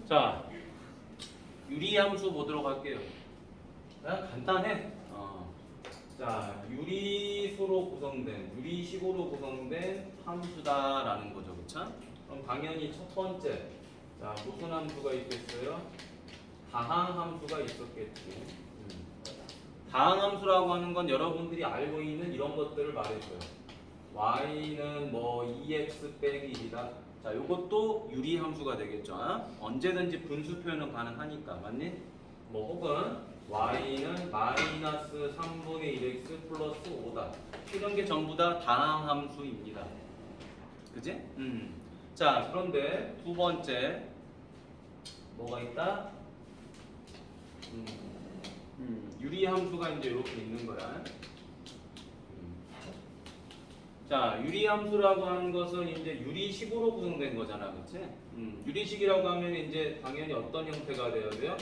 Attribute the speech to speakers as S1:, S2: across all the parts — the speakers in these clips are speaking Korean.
S1: 자, 유리함수 보도록 할게요. 간단해. 자, 유리수로 구성된, 유리식으로 구성된 함수다라는 거죠, 그쵸? 그럼 당연히 첫 번째, 자, 무슨 함수가 있겠어요? 다항함수가 있었겠지. 다항함수라고 하는 건 여러분들이 알고 있는 이런 것들을 말해줘요. y는 뭐 2x 빼기 1이다. 자, 이것도 유리함수가 되겠죠. 언제든지 분수 표현은 가능하니까, 맞니? 뭐 혹은 y는 마이너스 3분의 1x 플러스 5다. 이런 게 전부 다 다항함수입니다. 그지? 자, 그런데 두 번째 뭐가 있다? 유리함수가 이제 이렇게 있는 거야. 자, 유리함수라고 하는 것은 이제 유리식으로 구성된 거잖아, 그렇지? 유리식이라고 하면 이제 당연히 어떤 형태가 돼야 돼요?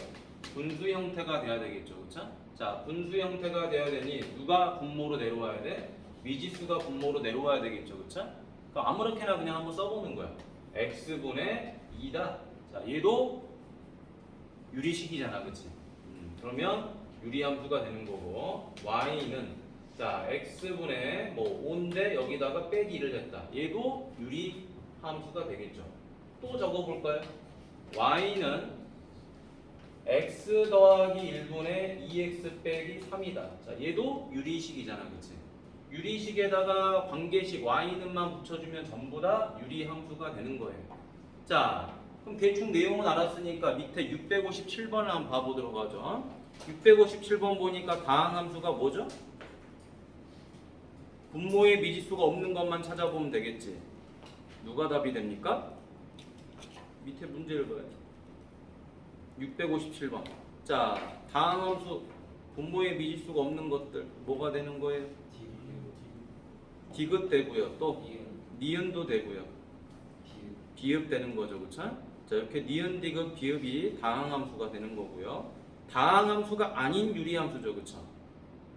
S1: 분수 형태가 돼야 되겠죠, 그렇죠? 자, 분수 형태가 돼야 되니 누가 분모로 내려와야 돼? 미지수가 분모로 내려와야 되겠죠, 그렇죠? 그럼 아무렇게나 그냥 한번 써보는 거야. x분의 2다. 자, 얘도 유리식이잖아, 그렇지? 그러면 유리함수가 되는 거고, y는 자, x분의 뭐 5인데 여기다가 빼기 1을 했다. 얘도 유리함수가 되겠죠. 또 적어볼까요? y는 x 더하기 1분의 2x 빼기 3이다. 자, 얘도 유리식이잖아, 그치? 유리식에다가 관계식 y는만 붙여주면 전부 다 유리함수가 되는 거예요. 자, 그럼 대충 내용은 알았으니까 밑에 657번을 한번 봐보도록 하죠. 657번 보니까 다항함수가 뭐죠? 분모의 미지수가 없는 것만 찾아보면 되겠지. 누가 답이 됩니까? 밑에 문제를 봐요. 657번. 자, 다항함수 분모의 미지수가 없는 것들 뭐가 되는 거예요? 디귿 되고요. 또 니은도 되고요. 비읍 되는 거죠, 그렇죠? 자, 이렇게 니은, 디귿, 비읍이 다항함수가 되는 거고요. 다항함수가 아닌 유리함수죠, 그렇죠?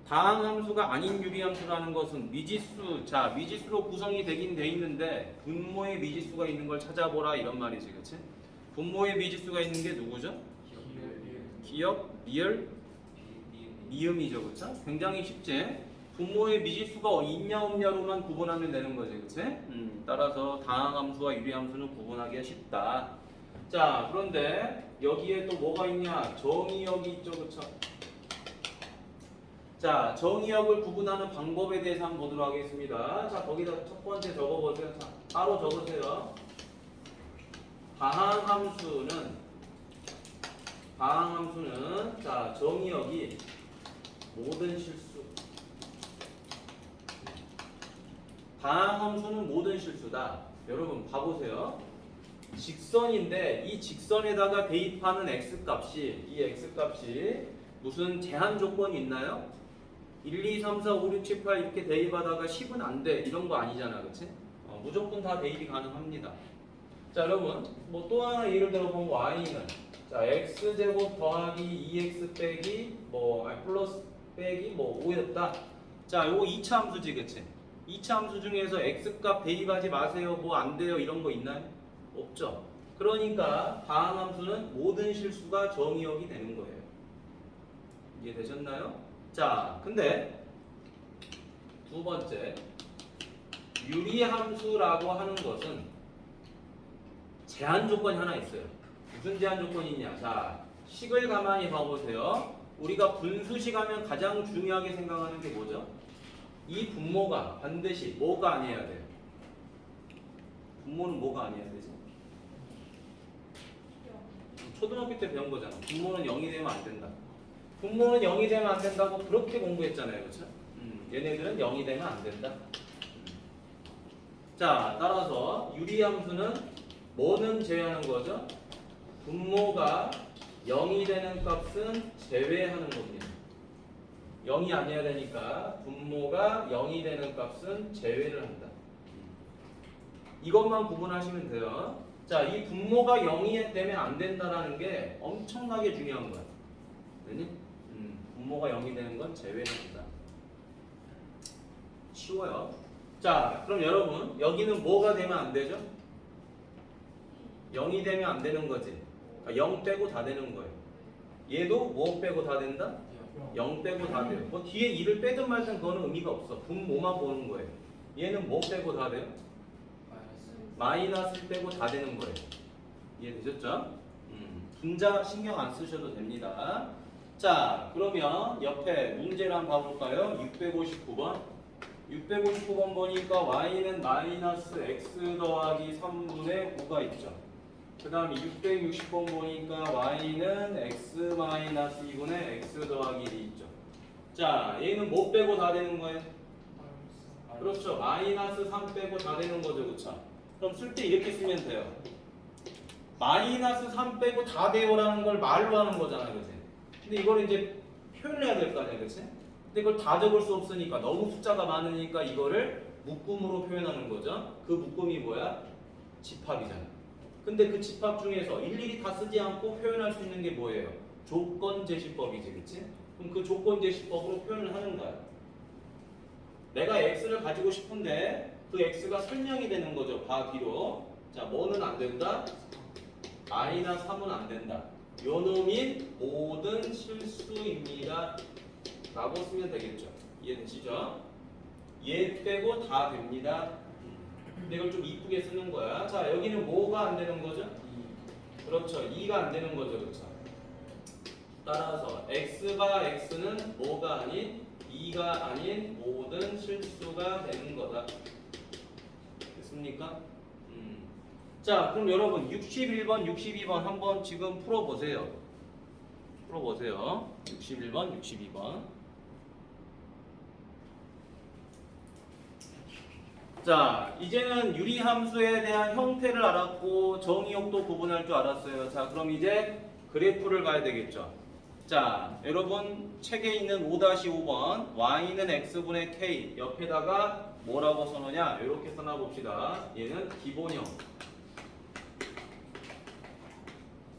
S1: 다항함수가 아닌 유리함수라는 것은 미지수, 자, 미지수로 구성이 되긴 돼 있는데 분모의 미지수가 있는 걸 찾아보라 이런 말이지, 그렇지? 분모의 미지수가 있는 게 누구죠? 기역, 리을, 미음이죠, 그렇죠? 굉장히 쉽지? 분모의 미지수가 있냐 없냐로만 구분하면 되는 거지, 그렇지? 따라서 다항함수와 유리함수는 구분하기가 쉽다. 자, 그런데 여기에 또 뭐가 있냐? 정의역이 있죠, 그렇죠? 자, 정의역을 구분하는 방법에 대해서 한번 보도록 하겠습니다. 자, 거기다 첫 번째 적어보세요. 자, 바로 적으세요. 다항함수는 자, 정의역이 모든 실수. 다항함수는 모든 실수다. 여러분 봐보세요. 직선인데 이 직선에다가 대입하는 x값이, 이 x값이 무슨 제한 조건이 있나요? 1, 2, 3, 4, 5, 6, 7, 8 이렇게 대입하다가 10은 안 돼. 이런 거 아니잖아. 그치? 무조건 다 대입이 가능합니다. 자, 여러분 뭐 또 하나 예를 들어보면 y는 자, x제곱 더하기 2x 빼기 뭐 플러스 빼기 뭐 5였다. 자, 요거 2차 함수지, 그치? 2차 함수 중에서 x값 대입하지 마세요. 뭐 안 돼요. 이런 거 있나요? 없죠. 그러니까 다항함수는 모든 실수가 정의역이 되는 거예요. 이해되셨나요? 자, 근데 두 번째 유리함수라고 하는 것은 제한 조건이 하나 있어요. 무슨 제한 조건이 있냐? 자, 식을 가만히 봐보세요. 우리가 분수식 하면 가장 중요하게 생각하는 게 뭐죠? 이 분모가 반드시 뭐가 아니어야 돼요? 분모는 뭐가 아니어야 되지? 초등학교 때 배운 거잖아. 분모는 0이 되면 안 된다. 분모는 0이 되면 안 된다고 그렇게 공부했잖아요, 그렇죠? 얘네들은 0이 되면 안 된다. 자, 따라서 유리함수는 뭐는 제외하는 거죠? 분모가 0이 되는 값은 제외하는 겁니다. 0이 아니어야 되니까 분모가 0이 되는 값은 제외를 한다. 이것만 구분하시면 돼요. 자, 이 분모가 0이 되면 안 된다라는 게 엄청나게 중요한 거야. 됐니? 분모가 0이 되는 건 제외를 한다. 쉬워요. 자, 그럼 여러분 여기는 뭐가 되면 안 되죠? 0이 되면 안 되는 거지. 그러니까 0 빼고 다 되는 거예요. 얘도 뭐 빼고 다 된다? 0 빼고 다 돼요. 뭐 뒤에 2를 빼든 말든 그거는 의미가 없어. 분모만 보는 거예요. 얘는 뭐 빼고 다 돼요? 마이너스 빼고 다 되는 거예요. 이해되셨죠? 분자 신경 안 쓰셔도 됩니다. 자, 그러면 옆에 문제를 한번 봐볼까요? 659번. 659번 보니까 y는 마이너스 x 더하기 3분의 9가 있죠. 그 다음에 660번 보니까 y는 x 마이너스 2분의 x 더하기 1이 있죠. 자, 얘는 뭐 빼고 다 되는 거예요? 그렇죠. 마이너스 3 빼고 다 되는 거죠. 그렇죠? 그럼 쓸 때 이렇게 쓰면 돼요. 마이너스 3 빼고 다 돼요라는 걸 말로 하는 거잖아요. 그치? 근데 이걸 이제 표현해야 될 거 아니야. 그치? 근데 이걸 다 적을 수 없으니까 너무 숫자가 많으니까 이거를 묶음으로 표현하는 거죠. 그 묶음이 뭐야? 집합이잖아. 근데 그 집합 중에서 일일이 다 쓰지 않고 표현할 수 있는 게 뭐예요? 조건제시법이지. 그치? 그럼 그 조건제시법으로 표현을 하는 거야. 내가 x를 가지고 싶은데 그 x가 설명이 되는 거죠. 바 뒤로. 자, 뭐는 안 된다? i나 3은 안 된다. 요 놈인 모든 실수입니다. 라고 쓰면 되겠죠. 이해되시죠? 얘 빼고 다 됩니다. 근데 이걸 좀 이쁘게 쓰는 거야. 자, 여기는 뭐가 안 되는 거죠? 그렇죠. 2가 안 되는 거죠. 그렇죠. 따라서 x가 x는 뭐가 아닌 2가 아닌 모든 실수가 되는 거다. 됐습니까? 자, 그럼 여러분 61번, 62번 한번 지금 풀어보세요. 풀어보세요. 61번, 62번. 자, 이제는 유리함수에 대한 형태를 알았고 정의역도 구분할 줄 알았어요. 자, 그럼 이제 그래프를 봐야 되겠죠. 자, 여러분 책에 있는 5-5번 y는 x분의 k 옆에다가 뭐라고 써놓냐? 이렇게 써놔봅시다. 얘는 기본형.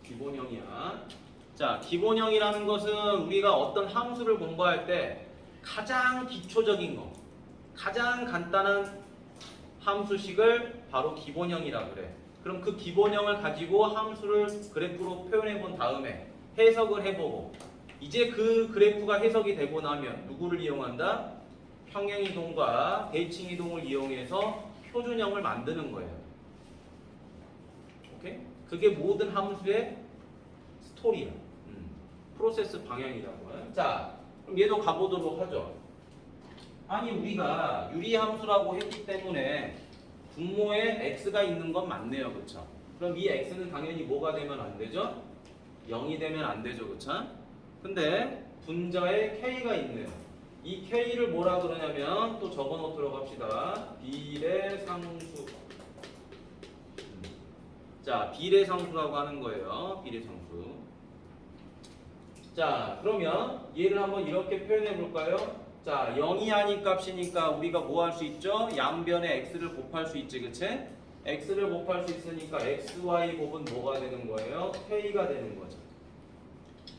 S1: 기본형이야. 자, 기본형이라는 것은 우리가 어떤 함수를 공부할 때 가장 기초적인 거, 가장 간단한 함수식을 바로 기본형이라 그래. 그럼 그 기본형을 가지고 함수를 그래프로 표현해 본 다음에 해석을 해보고 이제 그 그래프가 해석이 되고 나면 누구를 이용한다? 평행이동과 대칭이동을 이용해서 표준형을 만드는 거예요. 오케이? 그게 모든 함수의 스토리야. 프로세스 방향이라고 해요. 자, 그럼 얘도 가보도록 하죠. 아니 우리가 유리함수라고 했기 때문에 분모에 x가 있는 건 맞네요. 그쵸? 그럼 이 x는 당연히 뭐가 되면 안 되죠? 0이 되면 안 되죠. 그쵸? 근데 분자에 k가 있네요. 이 k를 뭐라 그러냐면 또 적어놓도록 합시다. 비례상수. 자, 비례상수라고 하는 거예요. 비례상수. 자, 그러면 얘를 한번 이렇게 표현해 볼까요? 자, 0이 아닌 값이니까 우리가 뭐 할 수 있죠? 양변에 x를 곱할 수 있지, 그치? x를 곱할 수 있으니까 xy 곱은 뭐가 되는 거예요? k가 되는 거죠.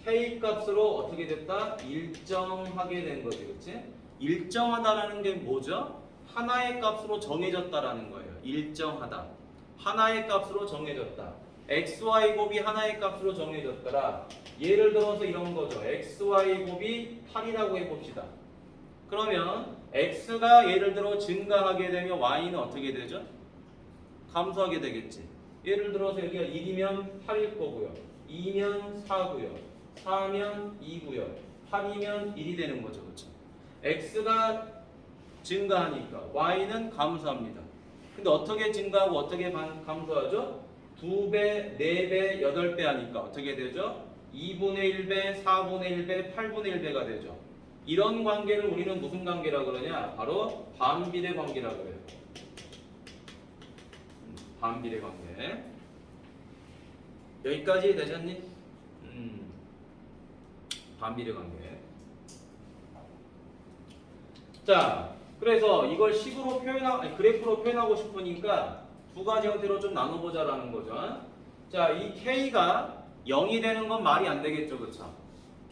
S1: k 값으로 어떻게 됐다? 일정하게 된 거지, 그치? 일정하다라는 게 뭐죠? 하나의 값으로 정해졌다라는 거예요. 일정하다. 하나의 값으로 정해졌다. xy 곱이 하나의 값으로 정해졌더라. 예를 들어서 이런 거죠. xy 곱이 8이라고 해봅시다. 그러면 x가 예를 들어 증가하게 되면 y는 어떻게 되죠? 감소하게 되겠지. 예를 들어서 여기가 1이면 8일 거고요. 2면 4고요. 4면 2고요. 8이면 1이 되는 거죠. 그렇죠? x가 증가하니까 y는 감소합니다. 근데 어떻게 증가하고 어떻게 감소하죠? 2배, 4배, 8배 하니까 어떻게 되죠? 2분의 1배, 4분의 1배, 8분의 1배가 되죠. 이런 관계를 우리는 무슨 관계라고 그러냐? 바로 반비례 관계라고 그래요. 반비례 관계. 여기까지 되셨니? 반비례 관계. 자, 그래서 이걸 식으로 그래프로 표현하고 싶으니까 두 가지 형태로 좀 나눠보자라는 거죠. 자, 이 k가 0이 되는 건 말이 안 되겠죠, 그렇죠?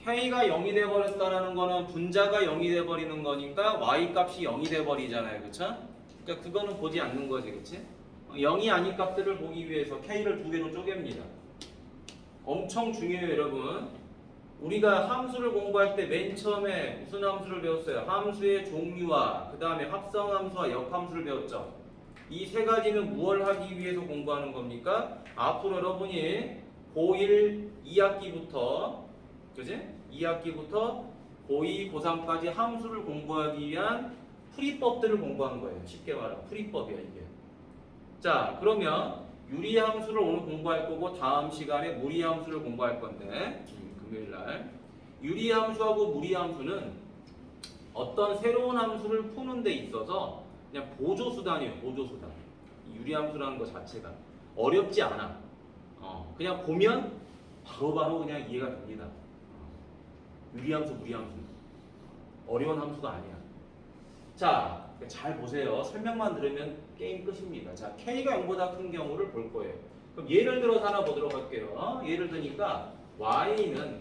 S1: k가 0이 돼버렸다라는 거는 분자가 0이 돼버리는 거니까 y 값이 0이 돼버리잖아요, 그렇죠? 그러니까 그거는 보지 않는 거지, 그렇지? 0이 아닌 값들을 보기 위해서 K를 두 개로 쪼갭니다. 엄청 중요해요, 여러분. 우리가 함수를 공부할 때 맨 처음에 무슨 함수를 배웠어요? 함수의 종류와 그 다음에 합성함수와 역함수를 배웠죠. 이 세 가지는 무엇을 하기 위해서 공부하는 겁니까? 앞으로 여러분이 고1 2학기부터 그지? 2학기부터 고2, 고3까지 함수를 공부하기 위한 풀이법들을 공부하는 거예요. 쉽게 말하면 풀이법이야 이게. 자, 그러면 유리함수를 오늘 공부할 거고 다음 시간에 무리함수를 공부할 건데 금요일날 유리함수하고 무리함수는 어떤 새로운 함수를 푸는 데 있어서 그냥 보조수단이에요. 보조수단. 유리함수라는 것 자체가 어렵지 않아. 그냥 보면 바로바로 그냥 이해가 됩니다. 유리함수, 무리함수 어려운 함수가 아니야. 자, 잘 보세요. 설명만 들으면 게임 끝입니다. 자, K가 0보다 큰 경우를 볼 거예요. 그럼 예를 들어서 하나 보도록 할게요. 예를 드니까 Y는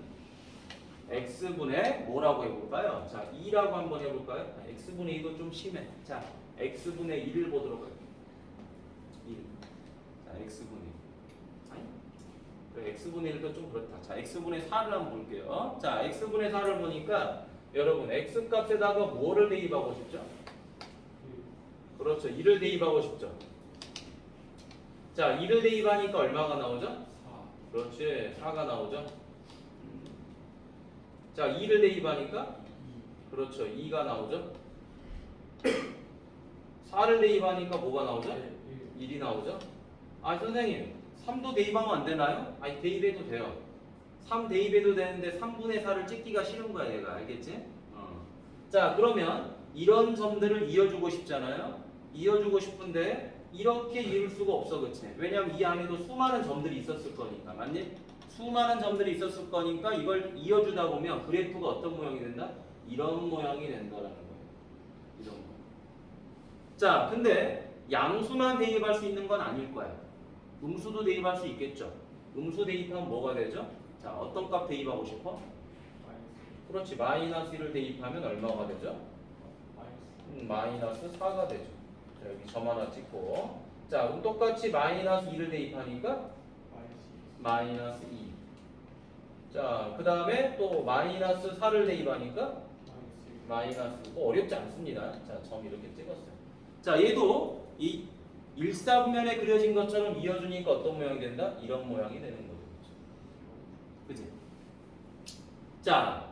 S1: X분의 뭐라고 해볼까요? 자, 2라고 한번 해볼까요? X분의 2도 좀 심해. 자, X분의 1을 보도록 할게요. 1. 자, X분의 2. 아니, X분의 1도 좀 그렇다. 자, X분의 4를 한번 볼게요. 자, X분의 4를 보니까 여러분 X값에다가 뭐를 대입하고 싶죠? 그렇죠. 2를 대입하고 싶죠. 자, 2를 대입하니까 얼마가 나오죠? 4. 그렇지. 4가 나오죠. 자, 2를 대입하니까 그렇죠. 2가 나오죠. 4를 대입하니까 뭐가 나오죠? 1이 나오죠. 아, 선생님 3도 대입하면 안 되나요? 아니, 대입해도 돼요. 3 대입해도 되는데 3분의 4를 찍기가 싫은 거야 얘가. 알겠지? 자, 그러면 이런 점들을 이어주고 싶잖아요. 이어주고 싶은데 이렇게 이을 수가 없어. 그치? 왜냐면 이 안에도 수많은 점들이 있었을 거니까. 맞니? 수많은 점들이 있었을 거니까 이걸 이어주다 보면 그래프가 어떤 모양이 된다? 이런 모양이 된다라는 거예요. 이런 모양. 자, 근데 양수만 대입할 수 있는 건 아닐 거야. 음수도 대입할 수 있겠죠. 음수 대입하면 뭐가 되죠? 자, 어떤 값 대입하고 싶어? 그렇지. 마이너스 1을 대입하면 얼마가 되죠? 마이너스 4가 되죠. 자, 여기 점 하나 찍고. 자, 그럼 똑같이 마이너스 2를 대입하니까 마이너스 2. 자, 그 다음에 또 마이너스 4를 대입하니까 마이너스 5. 어렵지 않습니다. 자, 점 이렇게 찍었어요. 자, 얘도 이 일사분면에 그려진 것처럼 이어주니까 어떤 모양이 된다? 이런 모양이 되는 거죠. 그치? 자,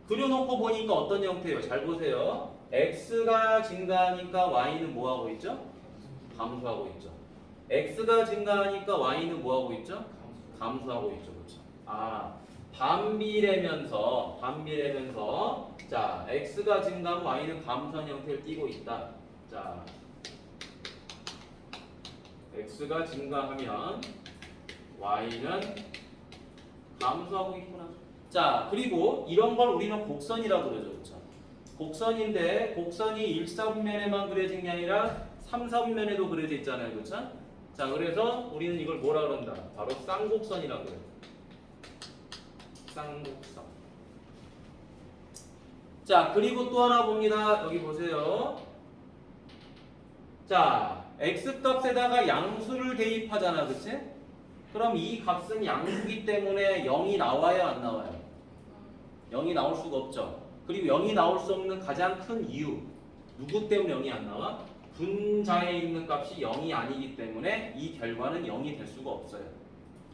S1: 그려놓고 보니까 어떤 형태예요? 잘 보세요. x가 증가하니까 y는 뭐하고 있죠? 감소하고 있죠. x가 증가하니까 y는 뭐하고 있죠? 감소하고 있죠. 그렇죠? 아, 반비례면서 자, x가 증가하면 y는 감소한 형태를 띠고 있다. 자, x가 증가하면 y는 감소하고 있구나. 자, 그리고 이런 걸 우리는 곡선이라고 그러죠. 그렇죠? 곡선인데 곡선이 1사분면에만 그려진 게 아니라 3사분면에도 그려져 있잖아요. 그렇죠? 자, 그래서 우리는 이걸 뭐라 그런다? 바로 쌍곡선이라고 그래요. 쌍곡선. 자, 그리고 또 하나 봅니다. 여기 보세요. 자, x값에다가 양수를 대입하잖아. 그치? 그럼 이 값은 양수기 때문에 0이 나와요? 안 나와요? 0이 나올 수가 없죠. 그리고 0이 나올 수 없는 가장 큰 이유. 누구 때문에 0이 안 나와? 분자에 있는 값이 0이 아니기 때문에 이 결과는 0이 될 수가 없어요.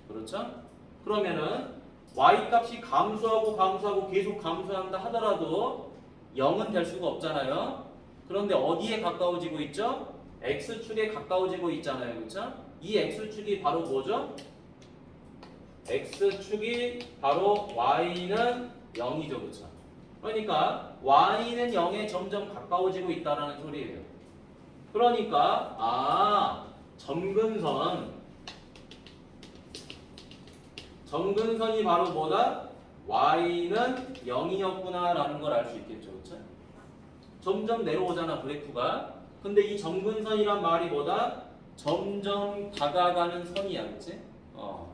S1: 그렇죠? 그러면은 y 값이 감소하고 계속 감소한다 하더라도 0은 될 수가 없잖아요. 그런데 어디에 가까워지고 있죠? x축에 가까워지고 있잖아요. 그렇죠? 이 x축이 바로 뭐죠? x축이 바로 y는 0이죠. 그렇죠? 그러니까 y는 0에 점점 가까워지고 있다는 소리예요. 그러니까 점근선이 바로 뭐다? y는 0이었구나 라는 걸 알 수 있겠죠. 그렇죠? 점점 내려오잖아 그래프가. 근데 이 점근선이란 말이 뭐다? 점점 다가가는 선이야. 그치?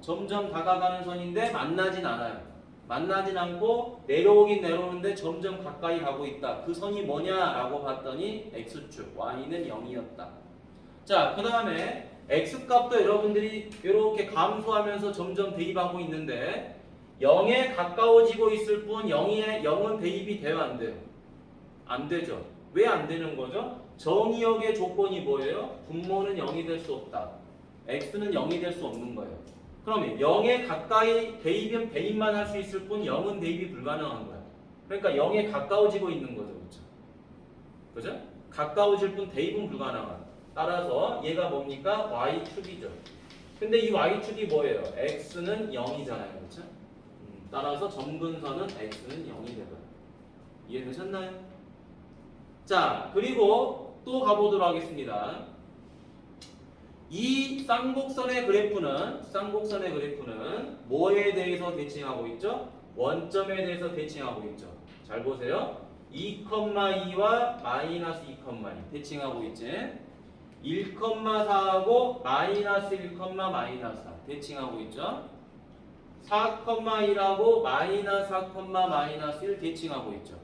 S1: 점점 다가가는 선인데 만나진 않아요. 만나진 않고 내려오긴 내려오는데 점점 가까이 가고 있다. 그 선이 뭐냐라고 봤더니 x축 y는 0이었다. 자, 그 다음에 x값도 여러분들이 이렇게 감소하면서 점점 대입하고 있는데 0에 가까워지고 있을 뿐 0은 대입이 돼요 안 돼요? 안 되죠. 왜 안 되는 거죠? 정의역의 조건이 뭐예요? 분모는 0이 될 수 없다. x는 0이 될 수 없는 거예요. 그러면 0에 가까이 대입은 대입만 할 수 있을 뿐 0은 대입이 불가능한 거야. 그러니까 0에 가까워지고 있는 거죠. 그렇죠? 그죠? 가까워질 뿐 대입은 불가능한. 따라서 얘가 뭡니까? y축이죠. 근데 이 y축이 뭐예요? x는 0이잖아요. 그렇죠? 따라서 점근선은 x는 0이 되고요. 이해되셨나요? 자, 그리고 또 가보도록 하겠습니다. 이 쌍곡선의 그래프는 뭐에 대해서 대칭하고 있죠? 원점에 대해서 대칭하고 있죠. 잘 보세요. 2,2와 마이너스 2,2 대칭하고 있지. 1,4하고 마이너스 1, 마이너스 4 대칭하고 있죠. 4,1하고 마이너스 4, 마이너스 1 대칭하고 있죠.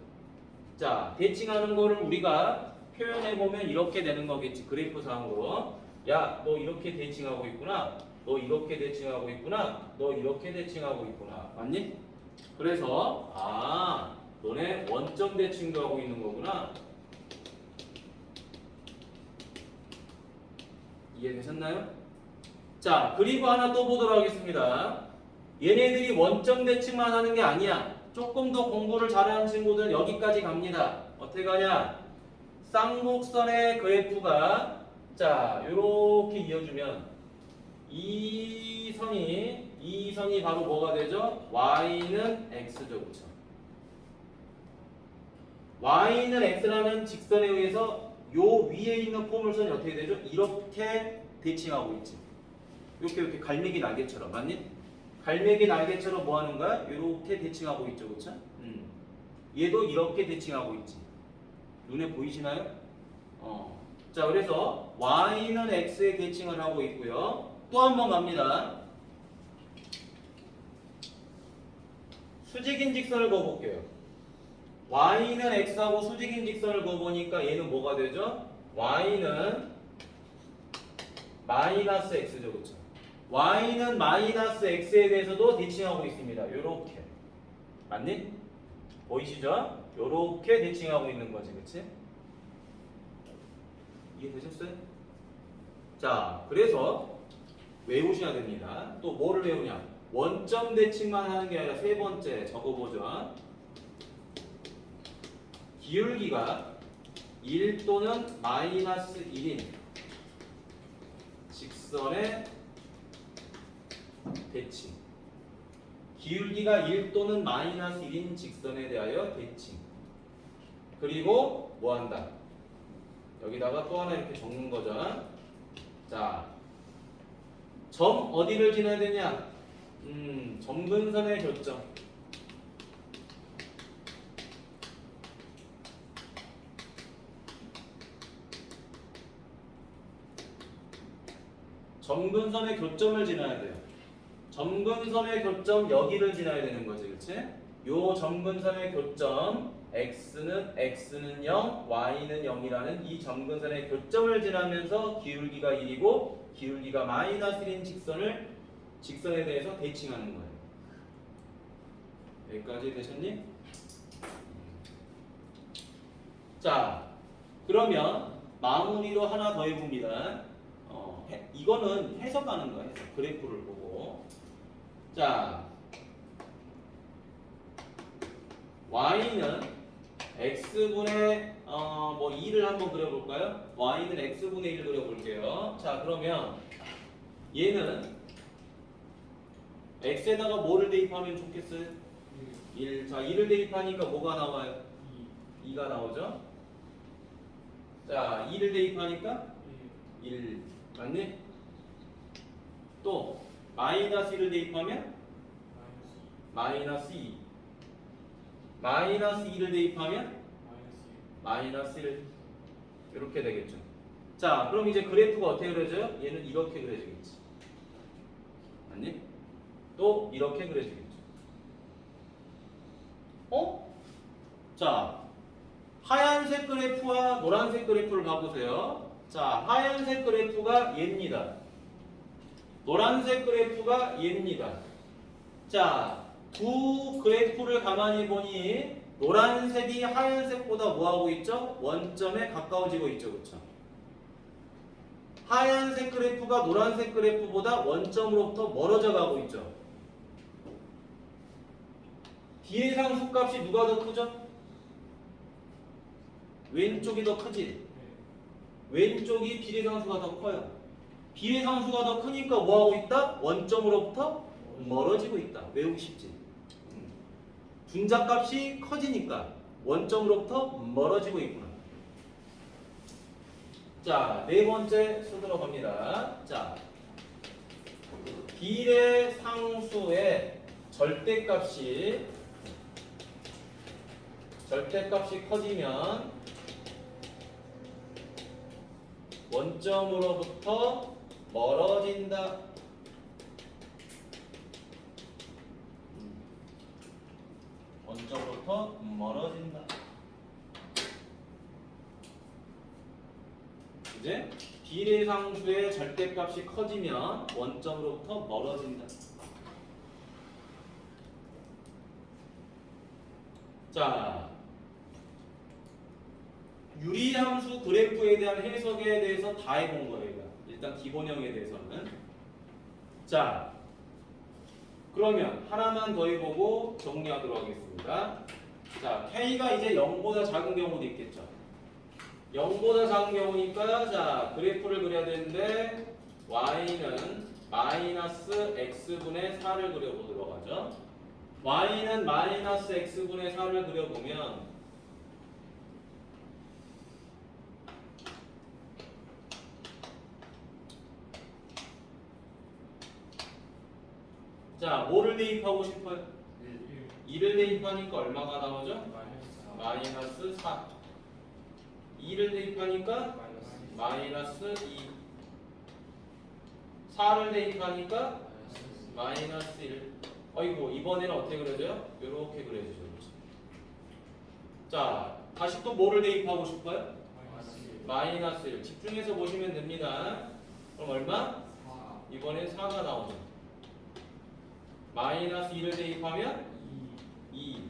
S1: 자, 대칭하는 거를 우리가 표현해보면 이렇게 되는 거겠지. 그래프상으로. 야, 너 이렇게 대칭하고 있구나. 너 이렇게 대칭하고 있구나. 너 이렇게 대칭하고 있구나. 맞니? 그래서 너네 원점 대칭도 하고 있는 거구나. 이해되셨나요? 자, 그리고 하나 또 보도록 하겠습니다. 얘네들이 원점 대칭만 하는 게 아니야. 조금 더 공부를 잘하는 친구들은 여기까지 갑니다. 어떻게 가냐? 쌍곡선의 그래프가 자, 요렇게 이어주면 이 선이 바로 뭐가 되죠? y는 x죠. 그쵸? y는 x라는 직선에 의해서 요 위에 있는 포물선이 어떻게 되죠? 이렇게 대칭하고 있지. 이렇게 갈매기 날개처럼. 맞니? 갈매기 날개처럼 뭐 하는 거야? 이렇게 대칭하고 있죠. 그쵸? 얘도 이렇게 대칭하고 있지. 눈에 보이시나요? 자, 그래서 y는 x에 대칭을 하고 있고요. 또 한 번 갑니다. 수직인 직선을 그어볼게요. y는 x하고 수직인 직선을 그어보니까 얘는 뭐가 되죠? y는 마이너스 x죠. 그쵸? y는 마이너스 x에 대해서도 대칭하고 있습니다. 요렇게. 맞니? 보이시죠? 요렇게 대칭하고 있는 거지. 그치? 이해되셨어요? 자, 그래서 외우셔야 됩니다. 또 뭐를 외우냐? 원점 대칭만 하는 게 아니라 세 번째 적어보죠. 기울기가 1 또는 마이너스 1인 직선의 대칭. 기울기가 1 또는 마이너스 1인 직선에 대하여 대칭. 그리고 뭐 한다? 여기다가 또 하나 이렇게 적는 거죠. 자, 점 어디를 지나야 되냐? 점근선의 교점. 점근선의 교점을 지나야 돼요. 점근선의 교점 여기를 지나야 되는 거지, 그렇지? 요 점근선의 교점 x는 0, y는 0이라는 이 점근선의 교점을 지나면서 기울기가 1이고 기울기가 마이너스 1인 직선에 대해서 대칭하는 거예요. 여기까지 되셨니? 자, 그러면 마무리로 하나 더 해봅니다. 이거는 해석하는 거예요. 그래프를 보고. 자, y는 x분의 2를 한번 그려볼까요? y는 x분의 1 그려볼게요. 자, 그러면 얘는 x에다가 뭐를 대입하면 좋겠어요? 1. 자, 2를 대입하니까 뭐가 나와요? 2가 나오죠? 자, 2를 대입하니까 1. 맞니? 또 마이너스 1을 대입하면 마이너스 2. 마이너스 2를 대입하면 마이너스 1. 이렇게 되겠죠. 자, 그럼 이제 그래프가 어떻게 그려져요? 얘는 이렇게 그려지겠지. 맞니? 또 이렇게 그려지겠죠. 자, 하얀색 그래프와 노란색 그래프를 봐보세요. 자, 하얀색 그래프가 얘입니다. 노란색 그래프가 얘입니다. 자, 두 그래프를 가만히 보니 노란색이 하얀색보다 뭐하고 있죠? 원점에 가까워지고 있죠. 그렇죠? 하얀색 그래프가 노란색 그래프보다 원점으로부터 멀어져 가고 있죠. 비례상수 값이 누가 더 크죠? 왼쪽이 더 크지? 왼쪽이 비례상수가 더 커요. 비례상수가 더 크니까 뭐하고 있다? 원점으로부터 멀어지고 있다. 외우기 쉽지? 분자값이 커지니까 원점으로부터 멀어지고 있구나. 자, 네 번째 수 들어갑니다. 자, 비례상수의 절대값이 커지면 원점으로부터 멀어진다. 원점으로부터 멀어진다. 이제 비례상수의 절대값이 커지면 원점으로부터 멀어진다. 자, 유리함수 그래프에 대한 해석에 대해서 다 해본 거예요. 일단 기본형에 대해서는. 자, 그러면 하나만 더 해보고 정리하도록 하겠습니다. 자, K가 이제 0보다 작은 경우도 있겠죠. 0보다 작은 경우니까 자, 그래프를 그려야 되는데 Y는 마이너스 X분의 4를 그려보도록 하죠. Y는 마이너스 X분의 4를 그려보면 자, 뭐를 대입하고 싶어요? 2를 대입하니까 얼마가 나오죠? 마이너스 4. 2를 대입하니까 마이너스 2. 4를 대입하니까 마이너스 1. 어이구, 이번에는 어떻게 그려져요? 이렇게 그려지죠. 자, 다시 또 뭐를 대입하고 싶어요? 마이너스 1. 집중해서 보시면 됩니다. 그럼 얼마? 이번엔 4가 나오죠. 마이너스 2를 대입하면 2.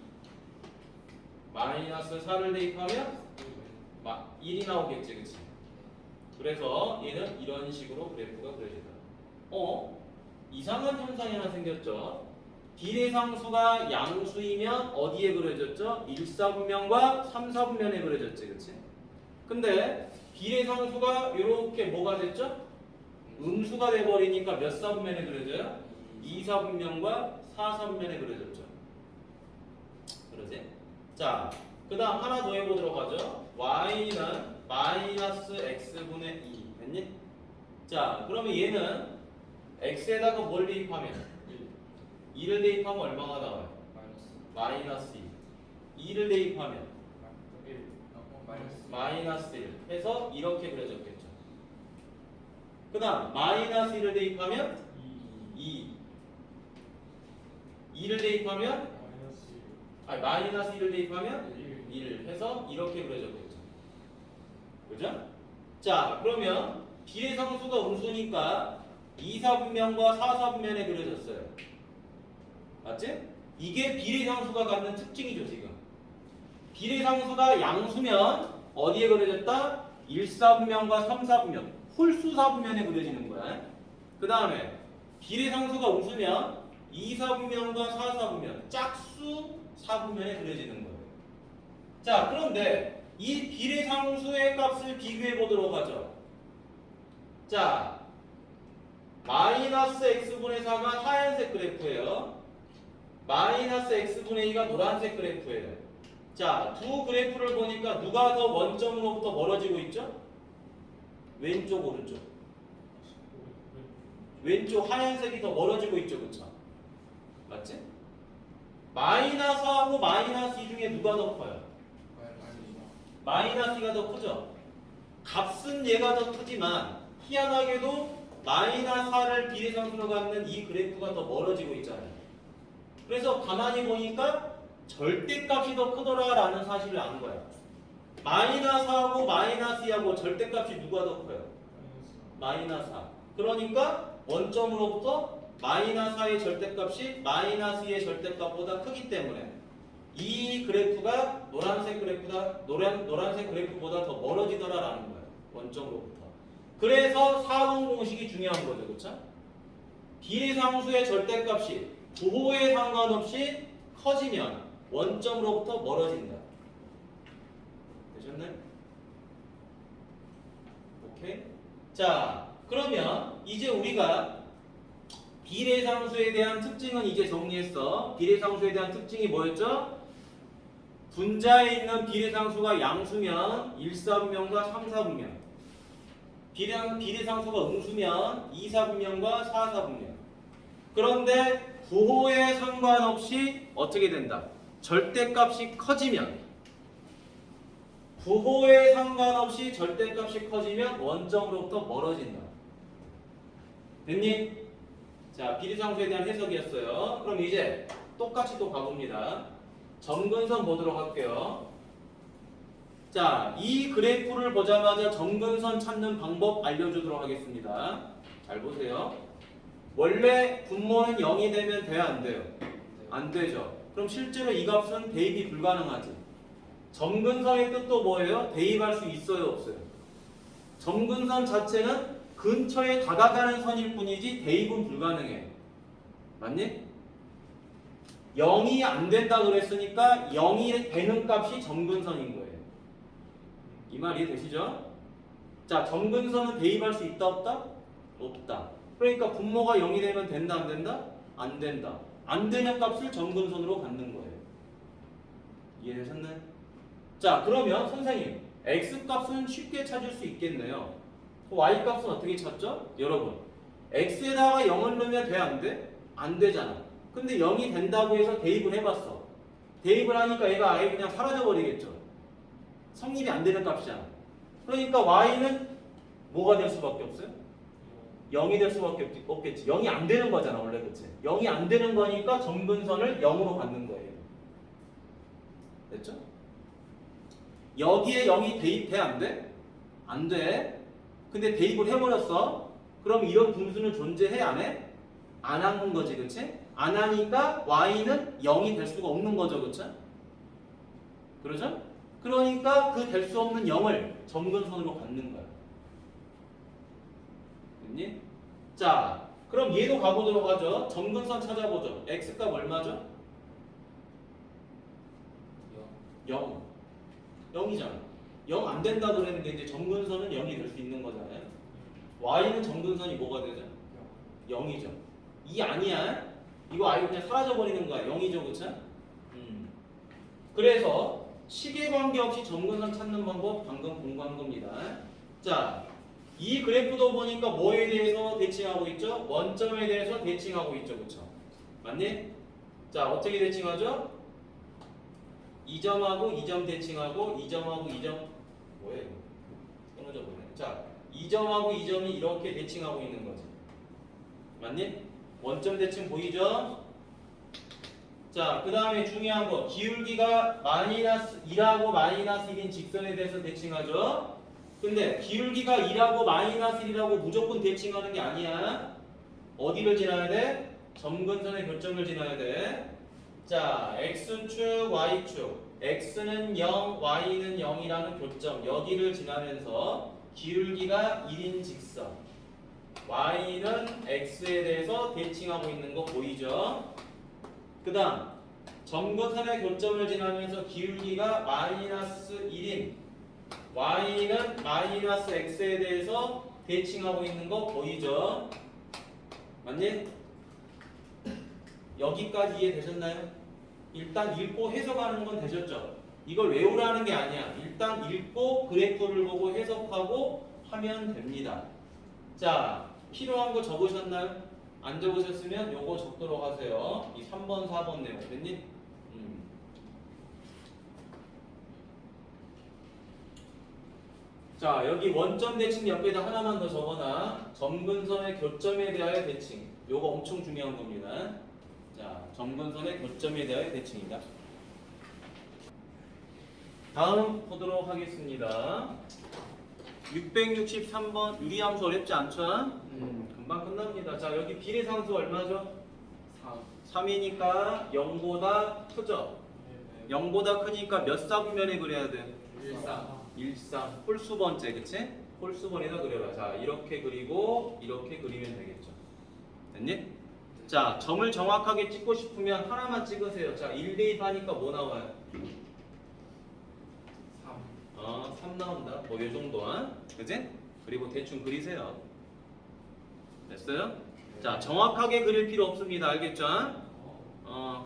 S1: 마이너스 4를 대입하면 1이 나오겠지, 그치? 그래서 얘는 이런 식으로 그래프가 그려진다. 이상한 현상이 하나 생겼죠. 비례상수가 양수이면 어디에 그려졌죠? 1사분면과 3사분면에 그려졌지, 그치? 근데 비례상수가 이렇게 뭐가 됐죠? 음수가 돼버리니까 몇 사분면에 그려져요? 2사분면과 4사분면에 그려졌죠. 그러지? 자, 그 다음 하나 더 해보도록 하죠. Y는 마이너스 X분의 2 됐니? 자, 그러면 얘는 X에다가 뭘 대입하면? 2를 대입하면 얼마가 나와요? 마이너스 2. 2를 대입하면? 마이너스 1 해서 이렇게 그려졌겠죠. 그 다음 마이너스 1을 대입하면? 2. 2를 대입하면? 마이너스 1을 대입하면? 1 해서 이렇게 그려졌겠죠. 그죠? 자, 그러면 비례상수가 음수니까 2사분면과 4사분면에 그려졌어요. 맞지? 이게 비례상수가 갖는 특징이죠, 지금. 비례상수가 양수면 어디에 그려졌다? 1사분면과 3사분면, 홀수사분면에 그려지는 거야. 그 다음에 비례상수가 음수면 2사분면과 4사분면, 짝수 사분면에 그려지는 거예요. 자, 그런데 이 비례상수의 값을 비교해 보도록 하죠. 자, 마이너스 X분의 4가 하얀색 그래프예요. 마이너스 X분의 2가 노란색 그래프예요. 자, 두 그래프를 보니까 누가 더 원점으로부터 멀어지고 있죠? 왼쪽, 오른쪽. 왼쪽 하얀색이 더 멀어지고 있죠, 그쵸? 맞지? 마이너스하고 마이너스 2 중에 누가 더 커요? 마이너스 2가 더 크죠? 값은 얘가 더 크지만 희한하게도 마이너스 4를 비례상수로 갖는 이 그래프가 더 멀어지고 있잖아요. 그래서 가만히 보니까 절대값이 더 크더라라는 사실을 안 거야. 마이너스 4하고 마이너스 2하고 절대값이 누가 더 커요? 마이너스 4. 그러니까 원점으로부터 마이너스 4의 절대값이 마이너스 2의 절대값보다 크기 때문에 이 그래프가 노란색 그래프보다 더 멀어지더라라는 거예요. 원점으로부터. 그래서 4번 공식이 중요한 거죠. 그렇죠? 비례상수의 절대값이 부호에 상관없이 커지면 원점으로부터 멀어진다. 되셨나요? 오케이? 자, 그러면 이제 우리가 비례상수에 대한 특징은 이제 정리했어. 비례상수에 대한 특징이 뭐였죠? 분자에 있는 비례상수가 양수면 1, 4분면과 3, 4분면, 비례상수가 음수면 2, 4분면과 4, 4분면. 그런데 부호에 상관없이 어떻게 된다? 절대값이 커지면, 부호에 상관없이 절대값이 커지면 원점으로부터 멀어진다. 됐니? 자, 비례상수에 대한 해석이었어요. 그럼 이제 똑같이 또 가봅니다. 점근선 보도록 할게요. 자, 이 그래프를 보자마자 점근선 찾는 방법 알려주도록 하겠습니다. 잘 보세요. 원래 분모는 0이 되면 돼요, 안 돼요? 안 되죠. 그럼 실제로 이 값은 대입이 불가능하지. 점근선의 뜻도 뭐예요? 대입할 수 있어요, 없어요? 점근선 자체는 근처에 다가가는 선일 뿐이지 대입은 불가능해. 맞니? 0이 안 된다 그랬으니까 0이 되는 값이 점근선인 거예요. 이 말 이해되시죠? 자, 점근선은 대입할 수 있다, 없다? 없다. 그러니까 분모가 0이 되면 된다, 안 된다? 안 된다. 안 되는 값을 점근선으로 갖는 거예요. 이해되셨나요? 자, 그러면 선생님, x값은 쉽게 찾을 수 있겠네요. y값은 어떻게 찾죠? 여러분, x에다가 0을 넣으면 돼, 안 돼? 안 되잖아. 근데 0이 된다고 해서 대입을 해봤어. 대입을 하니까 얘가 아예 그냥 사라져버리겠죠. 성립이 안 되는 값이잖아. 그러니까 y는 뭐가 될 수밖에 없어요? 0이 될 수밖에 없겠지. 0이 안 되는 거잖아, 원래. 그치? 0이 안 되는 거니까 점근선을 0으로 갖는 거예요. 됐죠? 여기에 0이 대입돼, 안 돼? 안 돼. 근데 대입을 해버렸어. 그럼 이런 분수는 존재해, 안 해? 안 하는 거지, 그치? 안 하니까 y는 0이 될 수가 없는 거죠, 그치? 그러죠? 그러니까 그 될 수 없는 0을 점근선으로 갖는 거야. 됐니? 자, 그럼 얘도 가보도록 하죠. 점근선 찾아보죠. x값 얼마죠? 0. 0이잖아. 0 안 된다 그랬는데 이제 점근선은 0이 될 수 있는 거잖아요. y는 점근선이 뭐가 되죠? 0이죠. 2 아니야. 이거 아예 그냥 사라져 버리는 거야. 0이죠, 그쵸? 그래서 시계 관계없이 점근선 찾는 방법 방금 공부한 겁니다. 자, 이 그래프도 보니까 뭐에 대해서 대칭하고 있죠? 원점에 대해서 대칭하고 있죠, 그쵸? 맞니? 자, 어떻게 대칭하죠? 2점하고 2점 대칭하고 2점하고 2점 뭐예요? 끊어져 버리네. 자, 2점하고 2점이 이렇게 대칭하고 있는 거지. 맞니? 원점 대칭 보이죠? 자, 그 다음에 중요한 거 기울기가 마이너스 2하고 마이너스 1인 직선에 대해서 대칭하죠. 근데 기울기가 2하고 마이너스 1이라고 무조건 대칭하는 게 아니야. 어디를 지나야 돼? 점근선의 교점을 지나야 돼. 자, x축, y축. x는 0, y는 0이라는 교점. 여기를 지나면서 기울기가 1인 직선. y는 x에 대해서 대칭하고 있는 거 보이죠? 그 다음, 점근선의 교점을 지나면서 기울기가 마이너스 1인 y는 마이너스 x에 대해서 대칭하고 있는 거 보이죠? 맞니? 여기까지 이해되셨나요? 일단 읽고 해석하는 건 되셨죠? 이걸 외우라는 게 아니야. 일단 읽고 그래프를 보고 해석하고 하면 됩니다. 자, 필요한 거 적으셨나요? 안 적으셨으면 요거 적도록 하세요. 이 3번, 4번 내용 됐니? 자, 여기 원점 대칭 옆에다 하나만 더 적어놔. 점근선의 교점에 대하여 대칭. 요거 엄청 중요한 겁니다. 자, 점근선의 교점에 대하여 대칭이다. 다음 보도록 하겠습니다. 663번 유리함수 어렵지 않죠? 금방 끝납니다. 자, 여기 비례상수 얼마죠?
S2: 3.
S1: 3이니까 0보다 크죠? 0보다 크니까 몇 사분면에 그려야 돼?
S2: 1.
S1: 1상 홀수번째, 그치? 홀수번에다 그려라. 자, 이렇게 그리고 이렇게 그리면 되겠죠. 됐니? 자, 점을 정확하게 찍고 싶으면 하나만 찍으세요. 자, 1대2 하니까 뭐 나와요?
S2: 3.
S1: 3 나온다. 뭐 요 정도만. 그치? 그리고 대충 그리세요. 됐어요? 자, 정확하게 그릴 필요 없습니다. 알겠죠?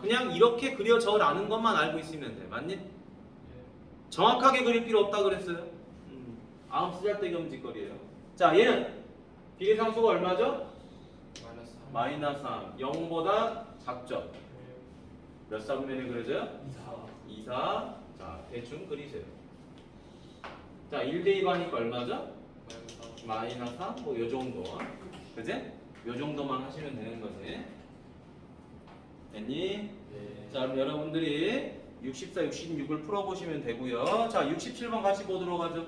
S1: 그냥 이렇게 그려져라는 것만 알고 있으면 돼. 맞니? 정확하게 그릴 필요 없다 그랬어요. 아무 쓰잘데기 없는 짓거리예요. 자, 얘는 비례상수가 얼마죠? 마이너스 3. 0보다 작죠? 몇 사분면에 그려져요? 2, 4. 자, 대충 그리세요. 자, 1대2 하니까 얼마죠? 마이너스 3. 뭐 요 정도. 그지? 요 정도만 하시면 되는 거지. 됐니? 자, 그럼 여러분들이 64, 66을 풀어보시면 되고요. 자, 67번 같이 보도록 하죠.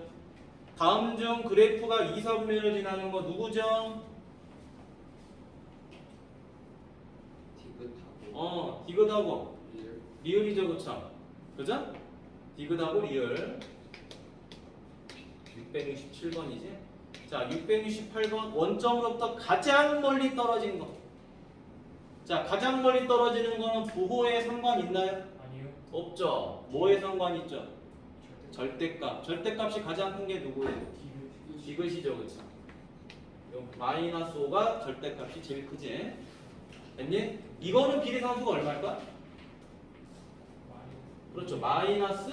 S1: 다음 중 그래프가 2, 4분면을 지나는 거 누구죠? 디귿하고 리을이죠, 그쵸? 그죠? 디귿하고 리을. 667번이지? 자, 668번 원점으로부터 가장 멀리 떨어지는 거. 자, 가장 멀리 떨어지는 거는 부호에 상관 있나요?
S2: 아니요.
S1: 없죠. 뭐에 상관 있죠? 절대값. 절대값이 가장 큰 게 누구예요? 디귿이죠, 그쵸? 마이너스 5가 절대값이 제일 크지? 됐니? 이거는 비례상수가 얼마일까? 그렇죠. 마이너스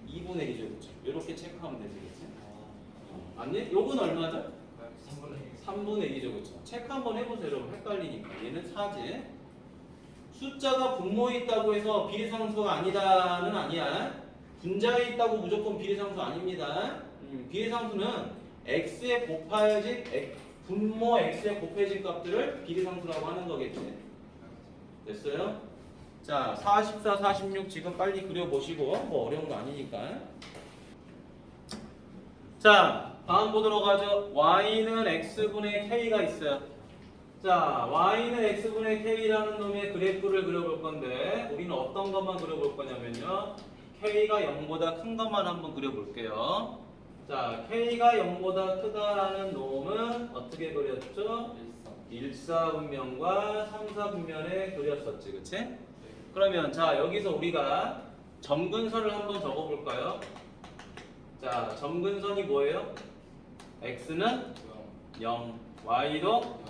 S1: 2분의 1이죠, 그쵸? 이렇게 체크하면 되지, 그치? 맞니? 요건 얼마죠? 3분의 2죠, 그쵸? 체크 한번 해보세요, 여러분. 헷갈리니까. 얘는 4지. 숫자가 분모에 있다고 해서 비례상수가 아니다는 아니야. 분자에 있다고 무조건 비례상수 아닙니다. 비례상수는 x에 곱해진 분모 x에 곱해진 값들을 비례상수라고 하는 거겠지. 됐어요? 자, 44, 46 지금 빨리 그려보시고 뭐 어려운 거 아니니까. 자, 다음 보도록 하죠. y는 x분의 k가 있어요. 자, y는 x분의 k라는 놈의 그래프를 그려볼 건데 우리는 어떤 것만 그려볼 거냐면요. k가 0보다 큰 것만 한번 그려볼게요. 자, k가 0보다 크다라는 놈은 어떻게 그렸죠? 1사분면과 3사분면에 그렸었지, 그치? 그러면 자, 여기서 우리가 점근선을 한번 적어볼까요? 자, 점근선이 뭐예요? x는 0, y도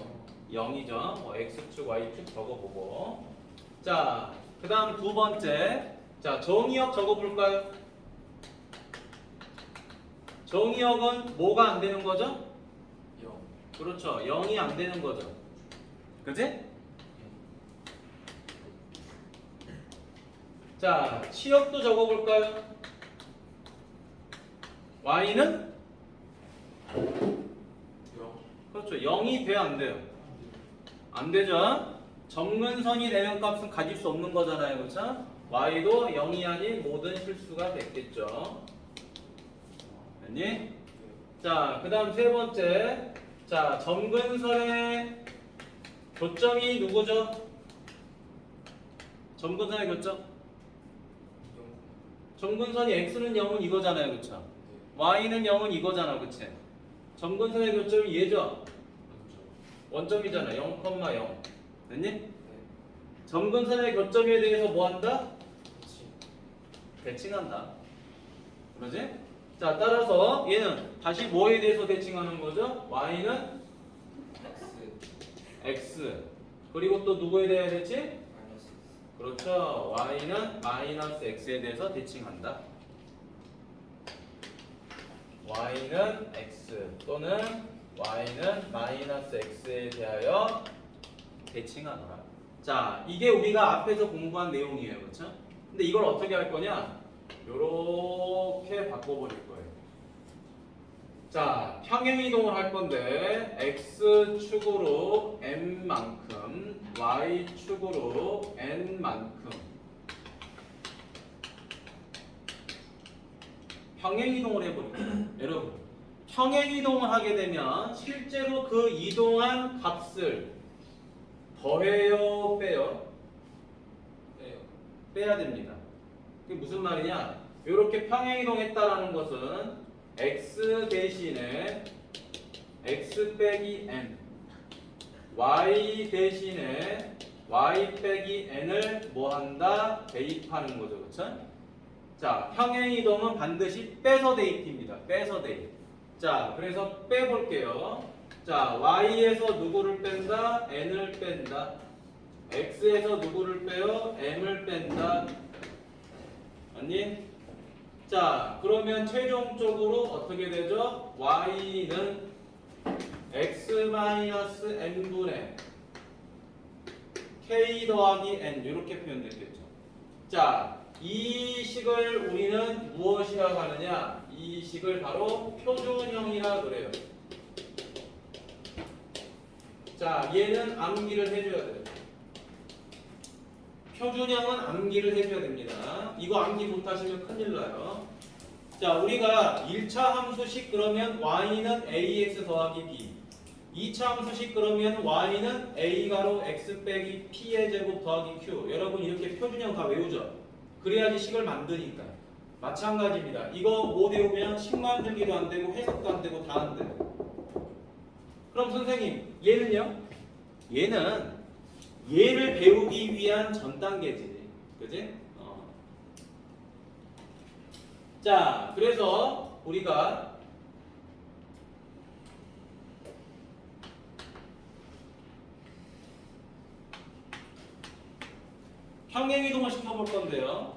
S1: 0이죠. 뭐 x축, y축 적어보고. 자, 그 다음 두 번째. 자, 정의역 적어볼까요? 정의역은 뭐가 안 되는 거죠?
S2: 0.
S1: 그렇죠. 0이 안 되는 거죠. 그지? 자, 치역도 적어볼까요? y는?
S2: 0.
S1: 그렇죠. 0이 돼야 안 돼요? 안 되죠? 점근선이 되는 값은 가질 수 없는 거잖아요. 그렇죠? y도 0이 아닌 모든 실수가 됐겠죠. 됐니? 자, 그 다음 세 번째. 자, 점근선의 교점이 누구죠? 점근선의 교점? 점근선이 x는 0은 이거잖아요. 그쵸? y는 0은 이거잖아. 그치? 점근선의 교점이 얘죠? 원점이잖아. 0,0. 됐니? 점근선의 교점에 대해서 뭐 한다? 대칭한다. 그러지? 자, 따라서 얘는 다시 뭐에 대해서 대칭하는 거죠? y는 x. 그리고 또 누구에 대해 대칭? 그렇죠. y는 마이너스 x에 대해서 대칭한다. y는 x 또는 y는 마이너스 x에 대하여 대칭하노라. 자, 이게 우리가 앞에서 공부한 내용이에요. 그렇죠? 근데 이걸 어떻게 할 거냐? 요렇게 바꿔버릴 거예요. 자, 평행이동을 할 건데 x축으로 n만큼 y축으로 n만큼 평행이동을 해버릴 거예요. 여러분, 평행 이동을 하게 되면 실제로 그 이동한 값을 더해요, 빼요?
S2: 빼요.
S1: 빼야 됩니다. 그게 무슨 말이냐? 이렇게 평행 이동했다라는 것은 x 대신에 x 빼기 n, y 대신에 y 빼기 n을 뭐 한다? 대입하는 거죠, 그렇죠? 자, 평행 이동은 반드시 빼서 대입입니다. 빼서 대입. 자, 그래서 빼볼게요. 자, y에서 누구를 뺀다? n을 뺀다. x에서 누구를 빼요? m을 뺀다. 아니? 자, 그러면 최종적으로 어떻게 되죠? y는 x-n분의 k 더하기 n 이렇게 표현됐겠죠. 자, 이 식을 우리는 무엇이라고 하느냐? 이 식을 바로 표준형이라 그래요. 자, 얘는 암기를 해줘야 돼요. 표준형은 암기를 해줘야 됩니다. 이거 암기 못하시면 큰일 나요. 자, 우리가 1차 함수식 그러면 y는 ax 더하기 b, 2차 함수식 그러면 y는 a 가로 x 빼기 p의 제곱 더하기 q. 여러분 이렇게 표준형 다 외우죠? 그래야지 식을 만드니까. 마찬가지입니다. 이거 못 외우면 식 만들기도 안 되고 해석도 안 되고 다 안 돼요. 그럼 선생님 얘는요? 얘는 얘를 배우기 위한 전 단계지, 그지? 자, 그래서 우리가 평행 이동을 시켜볼 건데요.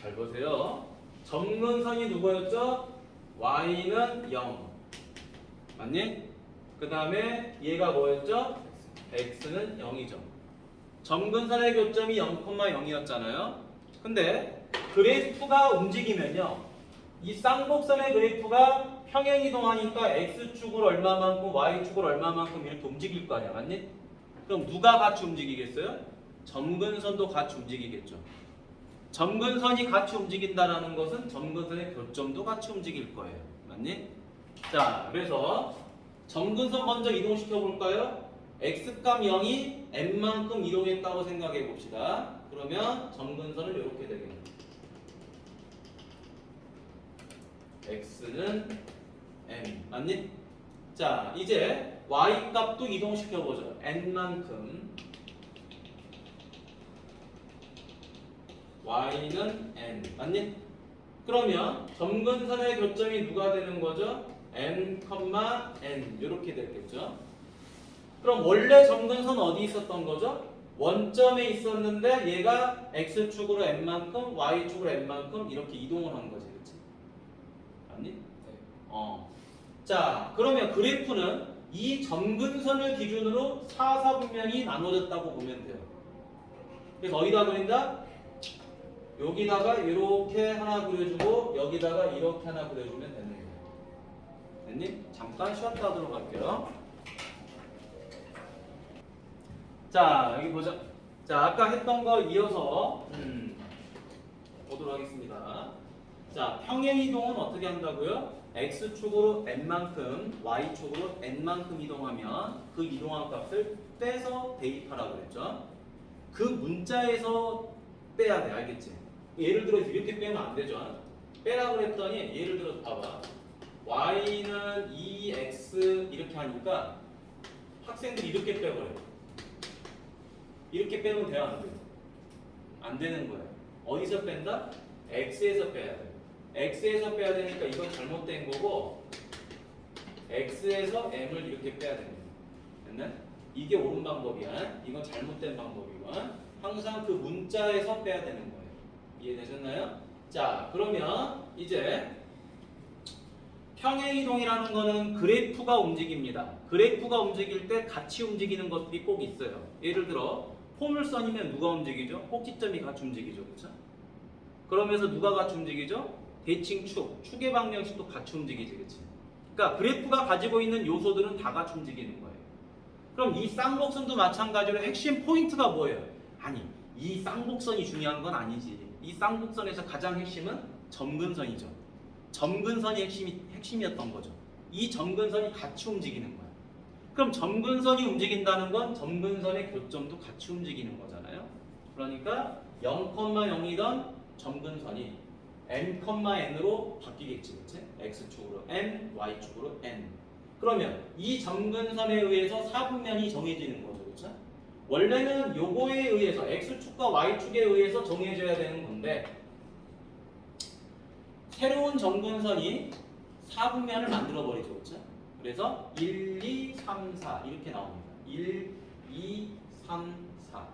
S1: 잘 보세요. 점근선이 누구였죠? y는 0, 맞니? 그 다음에 얘가 뭐였죠? x는 0이죠. 점근선의 교점이 0,0이었잖아요. 근데 그래프가 움직이면요, 이 쌍곡선의 그래프가 평행 이동하니까 x축을 얼마만큼 y축을 얼마만큼 이렇게 움직일 거 아니야, 맞니? 그럼 누가 같이 움직이겠어요? 점근선도 같이 움직이겠죠. 점근선이 같이 움직인다는 것은 점근선의 교점도 같이 움직일 거예요, 맞니? 자, 그래서 점근선 먼저 이동시켜 볼까요? x값 0이 n만큼 이동했다고 생각해 봅시다. 그러면 점근선은 이렇게 되겠네요. x는 n, 맞니? 자, 이제 y 값도 이동시켜 보죠. n만큼. y는 n, 맞니? 그러면 점근선의 교점이 누가 되는 거죠? n, n 이렇게 됐겠죠. 그럼 원래 점근선 어디 있었던 거죠? 원점에 있었는데 얘가 x축으로 n만큼 y축으로 n만큼 이렇게 이동을 한 거지, 그렇지? 맞니?
S2: 네.
S1: 자, 그러면 그래프는 이 점근선을 기준으로 사사분면이 나눠졌다고 보면 돼요. 그래서 어디다 그린다? 여기다가 이렇게 하나 그려주고 여기다가 이렇게 하나 그려주면 되는 거예요. 됐니? 잠깐 쉬었다 하도록 할게요. 자, 여기 보자. 자, 아까 했던 거 이어서 보도록 하겠습니다. 자, 평행 이동은 어떻게 한다고요? x축으로 n만큼, y축으로 n만큼 이동하면 그 이동한 값을 빼서 대입하라고 그랬죠. 그 문자에서 빼야 돼, 알겠지? 예를 들어 이렇게 빼면 안 되죠. 빼라고 그랬더니 예를 들어서 봐봐. y는 2x 이렇게 하니까 학생들이 이렇게 빼버려요. 이렇게 빼면 돼요, 안 돼요? 안 되는 거예요. 어디서 뺀다? x에서 빼야 돼요. x에서 빼야 되니까 이건 잘못된 거고 x에서 m을 이렇게 빼야 됩니다. 됐나? 이게 옳은 방법이야. 이건 잘못된 방법이건 항상 그 문자에서 빼야 되는 거예요. 이해되셨나요? 자, 그러면 이제 평행이동이라는 거는 그래프가 움직입니다. 그래프가 움직일 때 같이 움직이는 것들이 꼭 있어요. 예를 들어 포물선이면 누가 움직이죠? 꼭지점이 같이 움직이죠, 그렇죠? 그러면서 누가 같이 움직이죠? 대칭축, 축의 방정식도 같이 움직이지, 그렇지? 그러니까 그래프가 가지고 있는 요소들은 다 같이 움직이는 거예요. 그럼 이 쌍곡선도 마찬가지로 핵심 포인트가 뭐예요? 아니, 이 쌍곡선이 중요한 건 아니지. 이 쌍곡선에서 가장 핵심은 점근선이죠. 점근선이 핵심이었던 거죠. 이 점근선이 같이 움직이는 거야. 그럼 점근선이 움직인다는 건 점근선의 교점도 같이 움직이는 거잖아요. 그러니까 0,0이던 점근선이 n,n으로 바뀌겠지, 그치? x축으로 n, y축으로 n. 그러면 이 점근선에 의해서 사분면이 정해지는 거죠, 그쵸? 원래는 요거에 의해서 x축과 y축에 의해서 정해져야 되는 건데 새로운 점근선이 사분면을 만들어 버리죠, 그쵸? 그래서 1, 2, 3, 4 이렇게 나옵니다. 1, 2, 3, 4.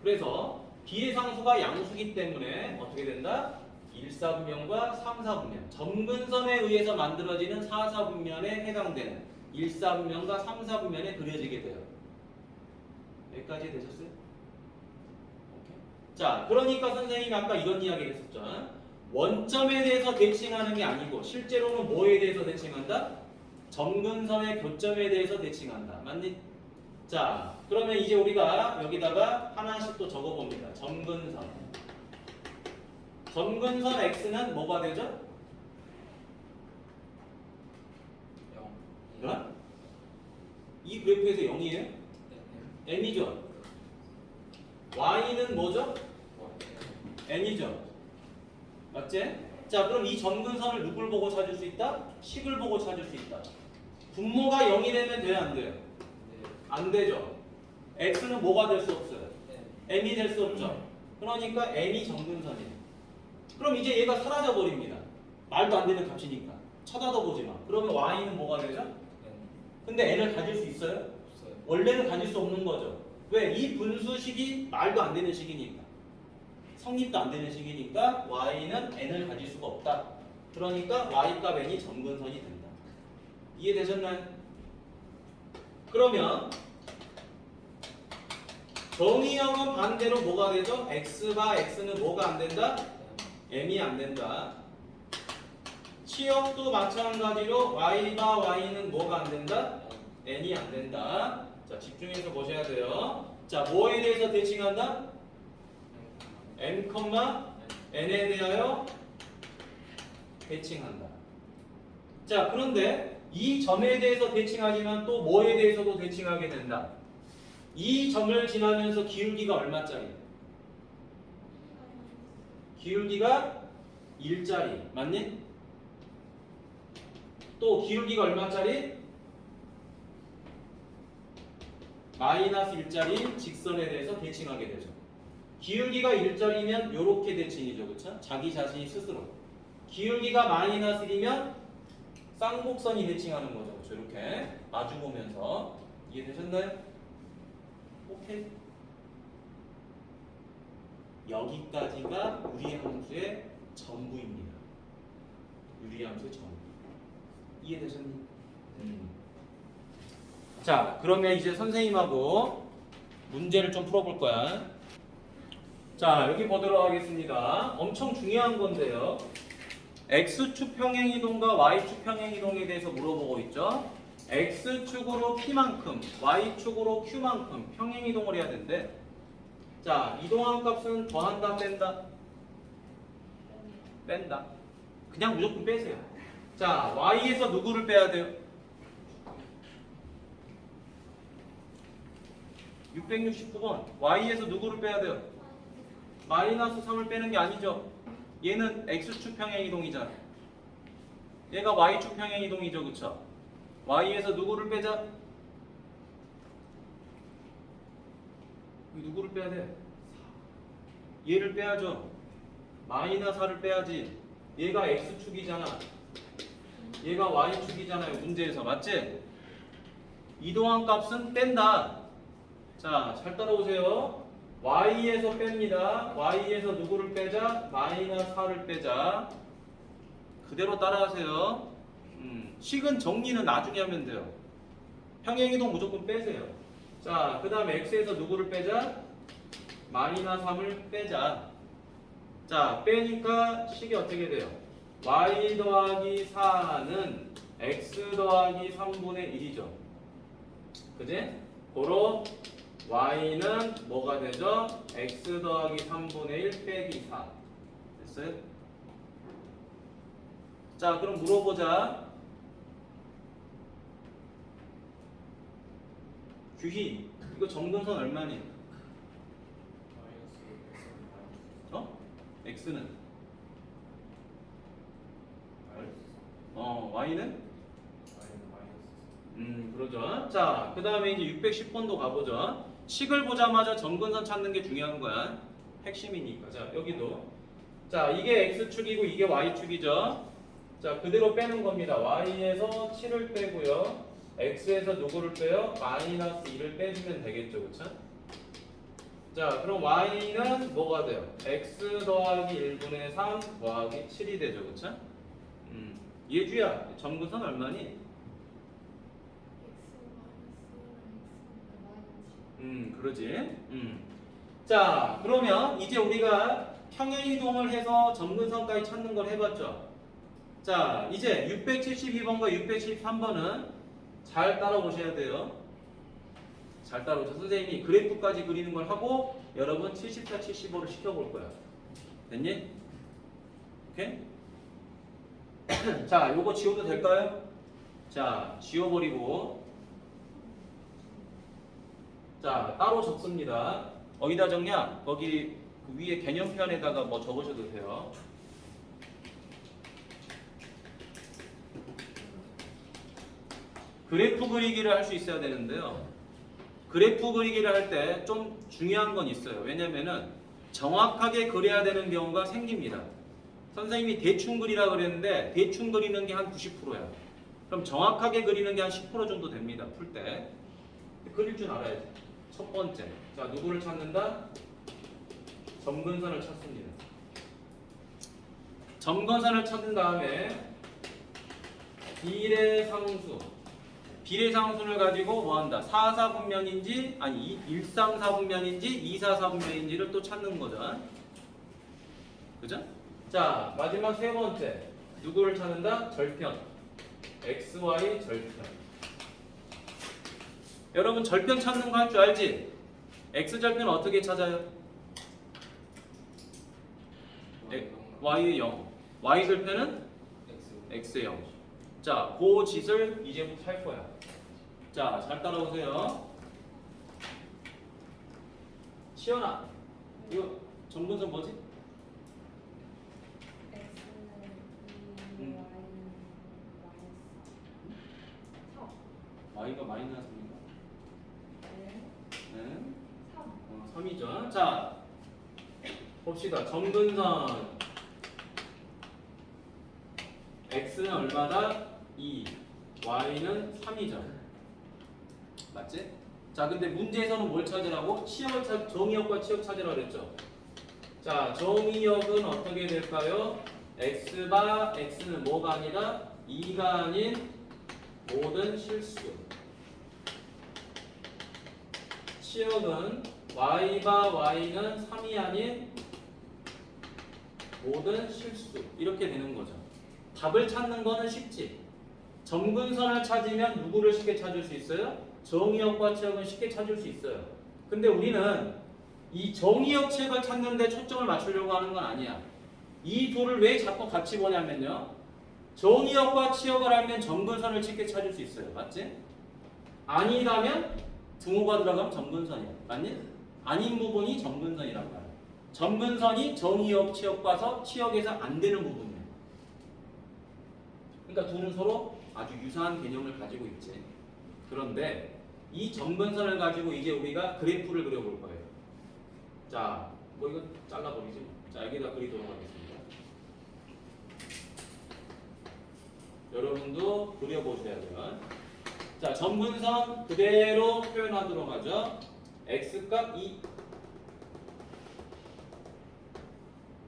S1: 그래서 비례상수가 양수기 때문에 어떻게 된다? 1, 4분면과 3, 4분면. 점근선에 의해서 만들어지는 4, 4분면에 해당되는 1, 4분면과 3, 4분면에 그려지게 돼요. 여기까지 되셨어요? 오케이. 자, 그러니까 선생님이 아까 이런 이야기 했었죠. 원점에 대해서 대칭하는 게 아니고 실제로는 뭐에 대해서 대칭한다? 점근선의 교점에 대해서 대칭한다. 맞니? 자, 그러면 이제 우리가 여기다가 하나씩 또 적어봅니다. 점근선. 점근선 x는 뭐가 되죠?
S2: 0.
S1: 어? 이 그래프에서 0이에요? m이죠? y는 뭐죠? n이죠? 맞지? 자, 그럼 이 점근선을 누굴 보고 찾을 수 있다? 식을 보고 찾을 수 있다. 분모가 0이 되면 돼요, 안 돼요? 안 되죠. x는 뭐가 될 수 없어요? m이 될 수 없죠. 그러니까 m이 점근선이에요. 그럼 이제 얘가 사라져 버립니다. 말도 안 되는 값이니까. 쳐다도 보지 마. 그러면 y는 뭐가 되죠? 근데 n을 가질 수 있어요?
S2: 없어요.
S1: 원래는 가질 수 없는 거죠. 왜? 이 분수식이 말도 안 되는 식이니까. 성립도 안 되는 식이니까 y는 n을 가질 수가 없다. 그러니까 y값 n이 점근선이 된다. 이해되셨나요? 그러면 정의형은 반대로 뭐가 되죠? x바 x는 뭐가 안 된다? m이 안 된다. 치역도 마찬가지로 y바 y는 뭐가 안 된다? n이 안 된다. 자, 집중해서 보셔야 돼요. 자, 뭐에 대해서 대칭한다? m, n에 대하여 대칭한다. 자, 그런데 이 점에 대해서 대칭하지만 또 뭐에 대해서도 대칭하게 된다. 이 점을 지나면서 기울기가 얼마짜리? 기울기가 1짜리. 맞니? 또 기울기가 얼마짜리? 마이너스 1짜리 직선에 대해서 대칭하게 되죠. 기울기가 1짜리면 이렇게 대칭이죠. 그쵸? 자기 자신이 스스로. 기울기가 마이너스 1이면 쌍곡선이 대칭하는 거죠. 그쵸? 이렇게 마주보면서. 이해되셨나요? 오케이. 여기까지가 유리함수의 전부입니다. 유리함수의 전부. 이해되셨니? 자, 그러면 이제 선생님하고 문제를 좀 풀어볼 거야. 자, 여기 보도록 하겠습니다. 엄청 중요한 건데요. X축 평행이동과 Y축 평행이동에 대해서 물어보고 있죠. X축으로 P만큼, Y축으로 Q만큼 평행이동을 해야 되는데, 자, 이동한 값은 더한다, 뺀다? 뺀다. 그냥 무조건 빼세요. 자, Y에서 누구를 빼야 돼요? 669번. Y에서 누구를 빼야 돼요? 마이너스 3을 빼는 게 아니죠. 얘는 X축 평행이동이잖아. 얘가 Y축 평행이동이죠. 그쵸? Y에서 누구를 빼자? 누구를 빼야 돼? 얘를 빼야죠. 마이너스 4를 빼야지. 얘가 X축이잖아. 얘가 Y축이잖아요. 문제에서. 맞지? 이동한 값은 뺀다. 자, 잘 따라오세요. Y에서 뺍니다. Y에서 누구를 빼자? 마이너스 4를 빼자. 그대로 따라하세요. 식은 정리는 나중에 하면 돼요. 평행이동 무조건 빼세요. 자, 그 다음에 X에서 누구를 빼자? 마이너스 3을 빼자. 자, 빼니까 식이 어떻게 돼요? Y 더하기 4는 X 더하기 3분의 1이죠. 그지? 고로 Y는 뭐가 되죠? X 더하기 3분의 1 빼기 4. 됐어요? 자, 그럼 물어보자. 규희 이거 점근선 얼마니? 어? x는? y는? 그러죠. 자, 그 다음에 이제 610번도 가보죠. 식을 보자마자 점근선 찾는 게 중요한 거야. 핵심이니까. 자, 여기도. 자, 이게 x축이고 이게 y축이죠. 자, 그대로 빼는 겁니다. y에서 7을 빼고요. x에서 누구를 빼요? 마이너스 2를 빼주면 되겠죠. 그쵸? 자, 그럼 y는 뭐가 돼요? x 더하기 1분의 3 더하기 7이 되죠. 그쵸? 예주야, 점근선 얼마니? 그러지. 자, 그러면 이제 우리가 평행이동을 해서 점근선까지 찾는 걸 해봤죠. 자, 이제 672번과 673번은 잘 따라오셔야 돼요. 잘 따라오셔서 선생님이 그래프까지 그리는 걸 하고 여러분 74, 75를 시켜볼 거야. 됐니? 오케이? 자, 요거 지워도 될까요? 자, 지워버리고 자, 따로 적습니다. 어디다 적냐? 거기 그 위에 개념편에다가 뭐 적으셔도 돼요. 그래프 그리기를 할 수 있어야 되는데요. 그래프 그리기를 할 때 좀 중요한 건 있어요. 왜냐면은 정확하게 그려야 되는 경우가 생깁니다. 선생님이 대충 그리라 그랬는데 대충 그리는 게 한 90%야. 그럼 정확하게 그리는 게 한 10% 정도 됩니다. 풀 때. 그릴 줄 알아야지. 첫 번째. 자, 누구를 찾는다? 점근선을 찾습니다. 점근선을 찾은 다음에 비례상수. 비례상수를 가지고 뭐 한다? 4사분면인지 아니 134분면인지 244분면인지를 또 찾는 거죠. 그죠? 자, 마지막 세 번째. 누구를 찾는다? 절편. XY 절편. 여러분 절편 찾는 거 할 줄 알지? X절편 어떻게 찾아요? Y의 0. Y절편은 X의 0. 자, 그 짓을 이제부터 할 거야. 자, 잘 따라오세요. 시연아, 이거 점근선 뭐지? Y가 마이너스입니다. 네. 3이죠. 자, 봅시다. 점근선 X는 얼마다? 2. Y는 3이죠. 맞지? 자, 근데 문제에서는 뭘 찾으라고? 정의역과 치역 찾으라고 그랬죠. 자, 정의역은 어떻게 될까요? X바 X는 뭐가 아니라 2가 아닌 모든 실수. 치역은 Y바 Y는 3이 아닌 모든 실수. 이렇게 되는 거죠. 답을 찾는 거는 쉽지. 점근선을 찾으면 누구를 쉽게 찾을 수 있어요? 정의역과 치역은 쉽게 찾을 수 있어요. 근데 우리는 이 정의역 치역을 찾는데 초점을 맞추려고 하는 건 아니야. 이 둘을 왜 자꾸 같이 보냐면요. 정의역과 치역을 알면 점근선을 쉽게 찾을 수 있어요. 맞지? 아니라면 등호가 들어가면 점근선이야. 맞니? 아닌 부분이 점근선이란 말이야. 점근선이 정의역, 치역 봐서 치역에서 안 되는 부분이야. 그러니까 둘은 서로 아주 유사한 개념을 가지고 있지. 그런데 이 점근선을 가지고 이제 우리가 그래프를 그려볼 거예요. 자, 뭐 이거 잘라버리지. 자, 여기다 그리도록 하겠습니다. 여러분도 그려보셔야 돼요. 자, 점근선 그대로 표현하도록 하죠. x값 2,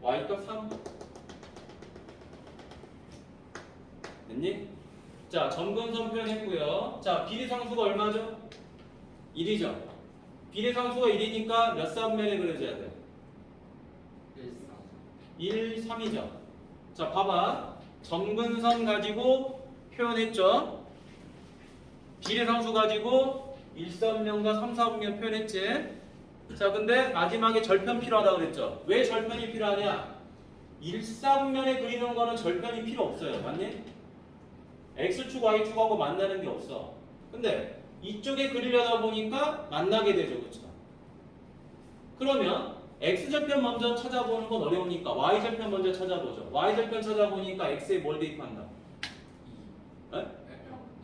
S1: y값 3. 됐니? 자, 점근선 표현했고요. 자, 비례상수가 얼마죠? 1이죠. 비례상수가 1이니까 몇 사분면에 그려져야 돼? 1, 3이죠. 자, 봐봐. 점근선 가지고 표현했죠. 비례상수 가지고 1사분면과 3사분면 표현했지. 자, 근데 마지막에 절편 필요하다고 그랬죠. 왜 절편이 필요하냐? 1사분면에 그리는 거는 절편이 필요 없어요. 맞니? X축, Y축하고 만나는 게 없어. 근데 이쪽에 그리려다 보니까 만나게 되죠. 그렇죠? 그러면 x절편 먼저 찾아보는 건 어려우니까 y절편 먼저 찾아보죠. y절편 찾아보니까 x에 뭘 대입한다?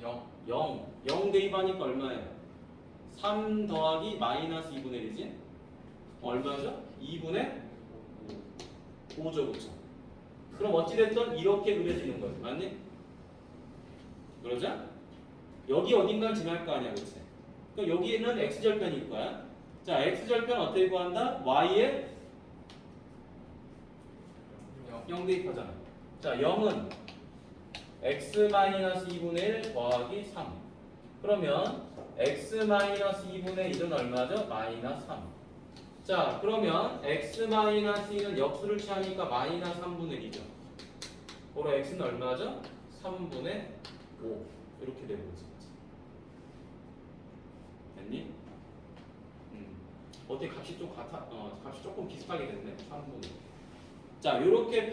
S2: 0.
S1: 0. 0 대입하니까 얼마예요? 3 더하기 마이너스 2분의 1이지? 얼마죠? 2분의 5죠. 그쵸? 그럼 어찌됐든 이렇게 그려지는 거예요. 맞니? 그러자? 여기 어딘가 지날 거 아니야. 그치? 그럼 여기는 x절편일 거야. 자, x절편 어떻게 구한다? y에 0 대입하잖아. 자, 0은 x-2분의 1 더하기 3. 그러면 x-2분의 1은 얼마죠? 마이너스 3. 자, 그러면 x-2는 역수를 취하니까 마이너스 3분의 1이죠. 그럼 x는 얼마죠? 3분의 5. 이렇게 되는 거지. 됐니? 어떻게 값이 좀 값이 조금 비슷하게 됐네. 3분의 1. 자, 이렇게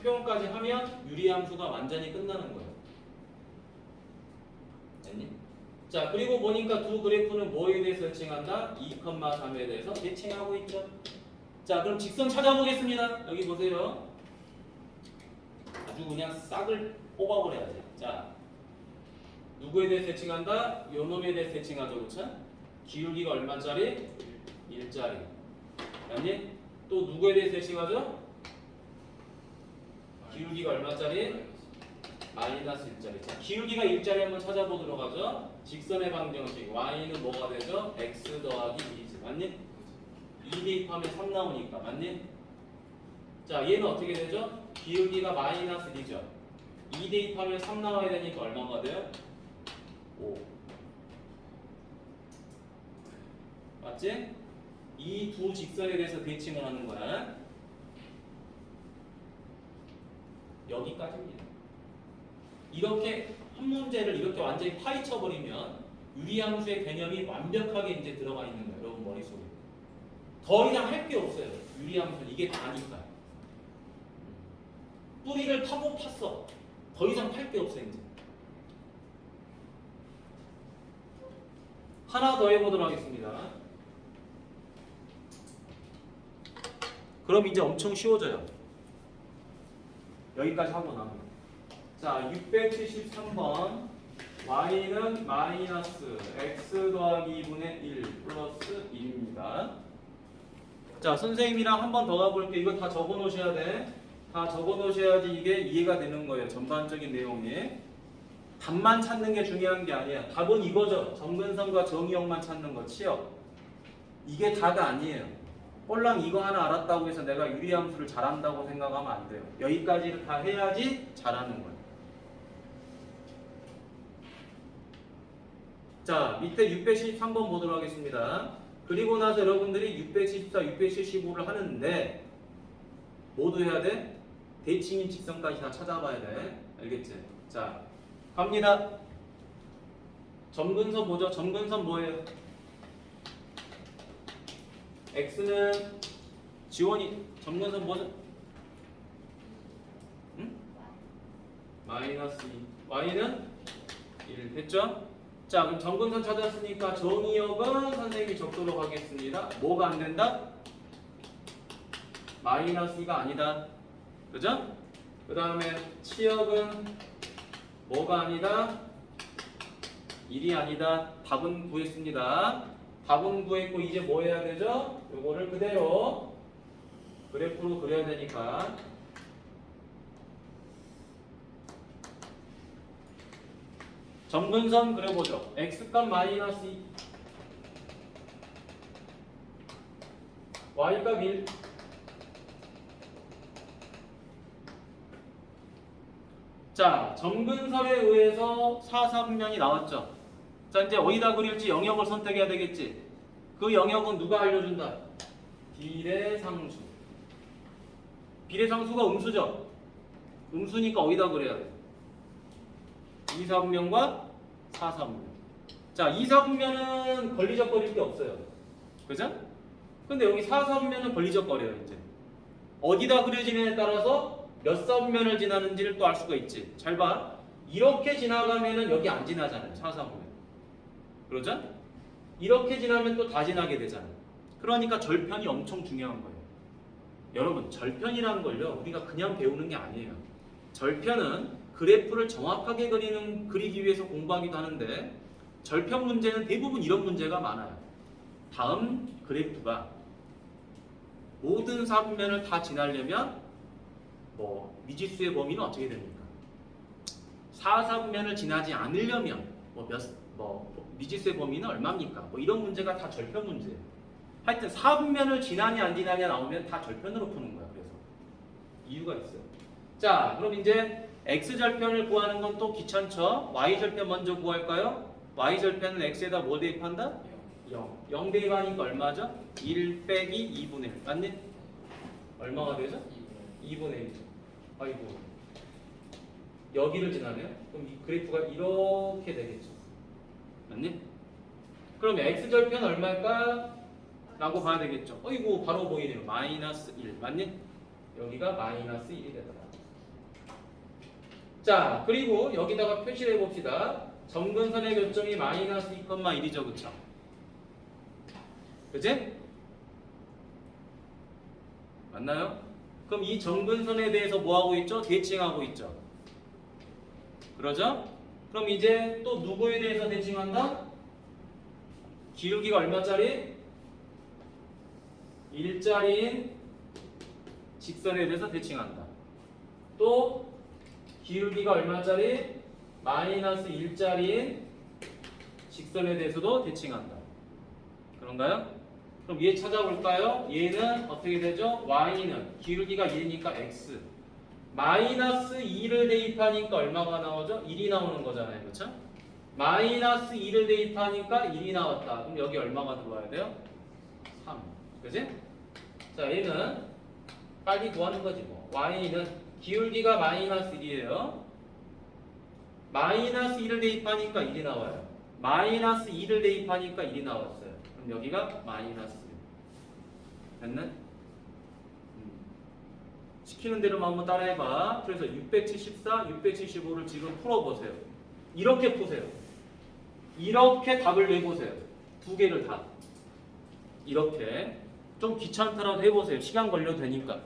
S1: 표현까지 하면 유리함수가 완전히 끝나는 거예요. 됐니? 자, 그리고 보니까 두 그래프는 뭐에 대해서 대칭한다? 2,3에 대해서 대칭하고 있죠. 자, 그럼 직선 찾아보겠습니다. 여기 보세요. 아주 그냥 싹을 뽑아버려야지. 자, 누구에 대해서 대칭한다? 요 놈에 대해서 대칭하죠. 그렇죠? 기울기가 얼마짜리? 1짜리. 맞니? 또 누구에 대해서 대칭하죠? 기울기가 얼마짜리? 마이너스 1짜리. 자, 기울기가 1짜리 한번 찾아보도록 하죠. 직선의 방정식 y는 뭐가 되죠? x 더하기 2지. 맞니? 2 대입하면 3 나오니까. 맞니? 자, 얘는 어떻게 되죠? 기울기가 마이너스 1이죠. 2 대입하면 3 나와야 되니까 얼마가 돼요? 5. 맞지? 이 두 직선에 대해서 대칭을 하는 거야. 여기까지입니다. 이렇게 한 문제를 이렇게 완전히 파헤쳐 버리면 유리함수의 개념이 완벽하게 이제 들어가 있는 거예요. 여러분 머릿속에. 더 이상 할 게 없어요. 유리함수는 이게 다니까. 뿌리를 파고 팠어. 더 이상 팔 게 없어요. 이제. 하나 더 해보도록 하겠습니다. 그럼 이제 엄청 쉬워져요. 여기까지 하고 나면. 자, 673번. y는 마이너스 x 더하기 2분의 1 플러스 1입니다. 자, 선생님이랑 한 번 더 가볼게요. 이거 다 적어 놓으셔야 돼. 다 적어 놓으셔야지 이게 이해가 되는 거예요. 전반적인 내용이. 답만 찾는 게 중요한 게 아니야. 답은 이거죠. 정근선과 정의역만 찾는 거. 치역. 이게 다가 아니에요. 꼴랑 이거 하나 알았다고 해서 내가 유리함수를 잘한다고 생각하면 안 돼요. 여기까지를 다 해야지 잘하는 거예요. 자, 밑에 673번 보도록 하겠습니다. 그리고 나서 여러분들이 674, 675를 하는데 모두 해야 돼? 대칭인 직선까지 다 찾아봐야 돼. 알겠지? 자, 갑니다. 점근선 보죠. 점근선 뭐예요? x는 지원이 점근선 뭐죠? 응? 마이너스 2. y는 1 됐죠? 자, 그럼 점근선 찾았으니까 정의역은 선생님이 적도록 하겠습니다. 뭐가 안 된다? 마이너스 2가 아니다. 그죠? 그 다음에 치역은 뭐가 아니다? 1이 아니다. 답은 구했습니다. 답은 구했고 이제 뭐 해야 되죠? 요거를 그대로 그래프로 그려야 되니까 점근선 그려보죠. x값 마이너스 2 y값 1 자, 점근선에 의해서 사사분면이 나왔죠. 자, 이제 어디다 그릴지 영역을 선택해야 되겠지. 그 영역은 누가 알려준다? 비례상수. 비례상수가 음수죠. 음수니까 어디다 그려야 돼? 2사분면과 4사분면. 자, 2사분면은 걸리적거릴 게 없어요. 그죠? 근데 여기 4사분면은 걸리적거려요. 이제 어디다 그려지느냐에 따라서 몇 사분면을 지나는지를 또 알 수가 있지. 잘 봐. 이렇게 지나가면은 여기 안 지나잖아요. 4사분면. 그러죠? 이렇게 지나면 또 다 지나게 되잖아. 그러니까 절편이 엄청 중요한 거예요. 여러분, 절편이라는 걸요, 우리가 그냥 배우는 게 아니에요. 절편은 그래프를 정확하게 그리기 위해서 공부하기도 하는데, 절편 문제는 대부분 이런 문제가 많아요. 다음 그래프가 모든 사분면을 다 지나려면 미지수의 범위는 어떻게 됩니까? 4사분면을 지나지 않으려면 미지수의 범위는 얼마입니까? 이런 문제가 다 절편 문제예요. 하여튼 4분면을 지나냐 안 지나냐 나오면 다 절편으로 푸는 거야. 그래서 이유가 있어요. 자, 그럼 이제 x절편을 구하는 건 또 귀찮죠? y절편 먼저 구할까요? y절편은 x에다 뭐 대입한다? 0. 0 대입하니까 얼마죠? 1 빼기 2분의 1. 맞니? 얼마가 되죠? 2분의 1이죠. 아이고. 여기를 지나네요? 그럼 이 그래프가 이렇게 되겠죠. 맞니? 그럼 x절편 얼마일까? 라고 봐야 되겠죠. 어이구, 바로 보이네요. 마이너스 1. 맞니? 여기가 마이너스 1이 되더라. 자, 그리고 여기다가 표시를 해봅시다. 점근선의 교점이 마이너스 2,1이죠. 그쵸? 그치? 맞나요? 그럼 이 점근선에 대해서 뭐 하고 있죠? 대칭하고 있죠. 그러죠? 그럼 이제 또 누구에 대해서 대칭한다? 기울기가 얼마짜리? 1짜리인 직선에 대해서 대칭한다. 또 기울기가 얼마짜리? 마이너스 1짜리인 직선에 대해서도 대칭한다. 그런가요? 그럼 얘 찾아볼까요? 얘는 어떻게 되죠? y는 기울기가 1이니까 x. 마이너스 2를 대입하니까 얼마가 나오죠? 1이 나오는 거잖아요. 그렇죠? 마이너스 2를 대입하니까 1이 나왔다. 그럼 여기 얼마가 들어와야 돼요? 3. 그지? 자, 얘는 빨리 구하는 거지 뭐. y는 기울기가 마이너스 1이에요. 마이너스 2를 대입하니까 1이 나와요. 마이너스 2를 대입하니까 1이 나왔어요. 그럼 여기가 마이너스 1. 됐네? 시키는 대로만 한번 따라해봐. 그래서 674, 675를 지금 풀어보세요. 이렇게 푸세요. 이렇게 답을 내보세요. 두 개를 다. 이렇게. 좀 귀찮더라도 해보세요. 시간 걸려도 되니까.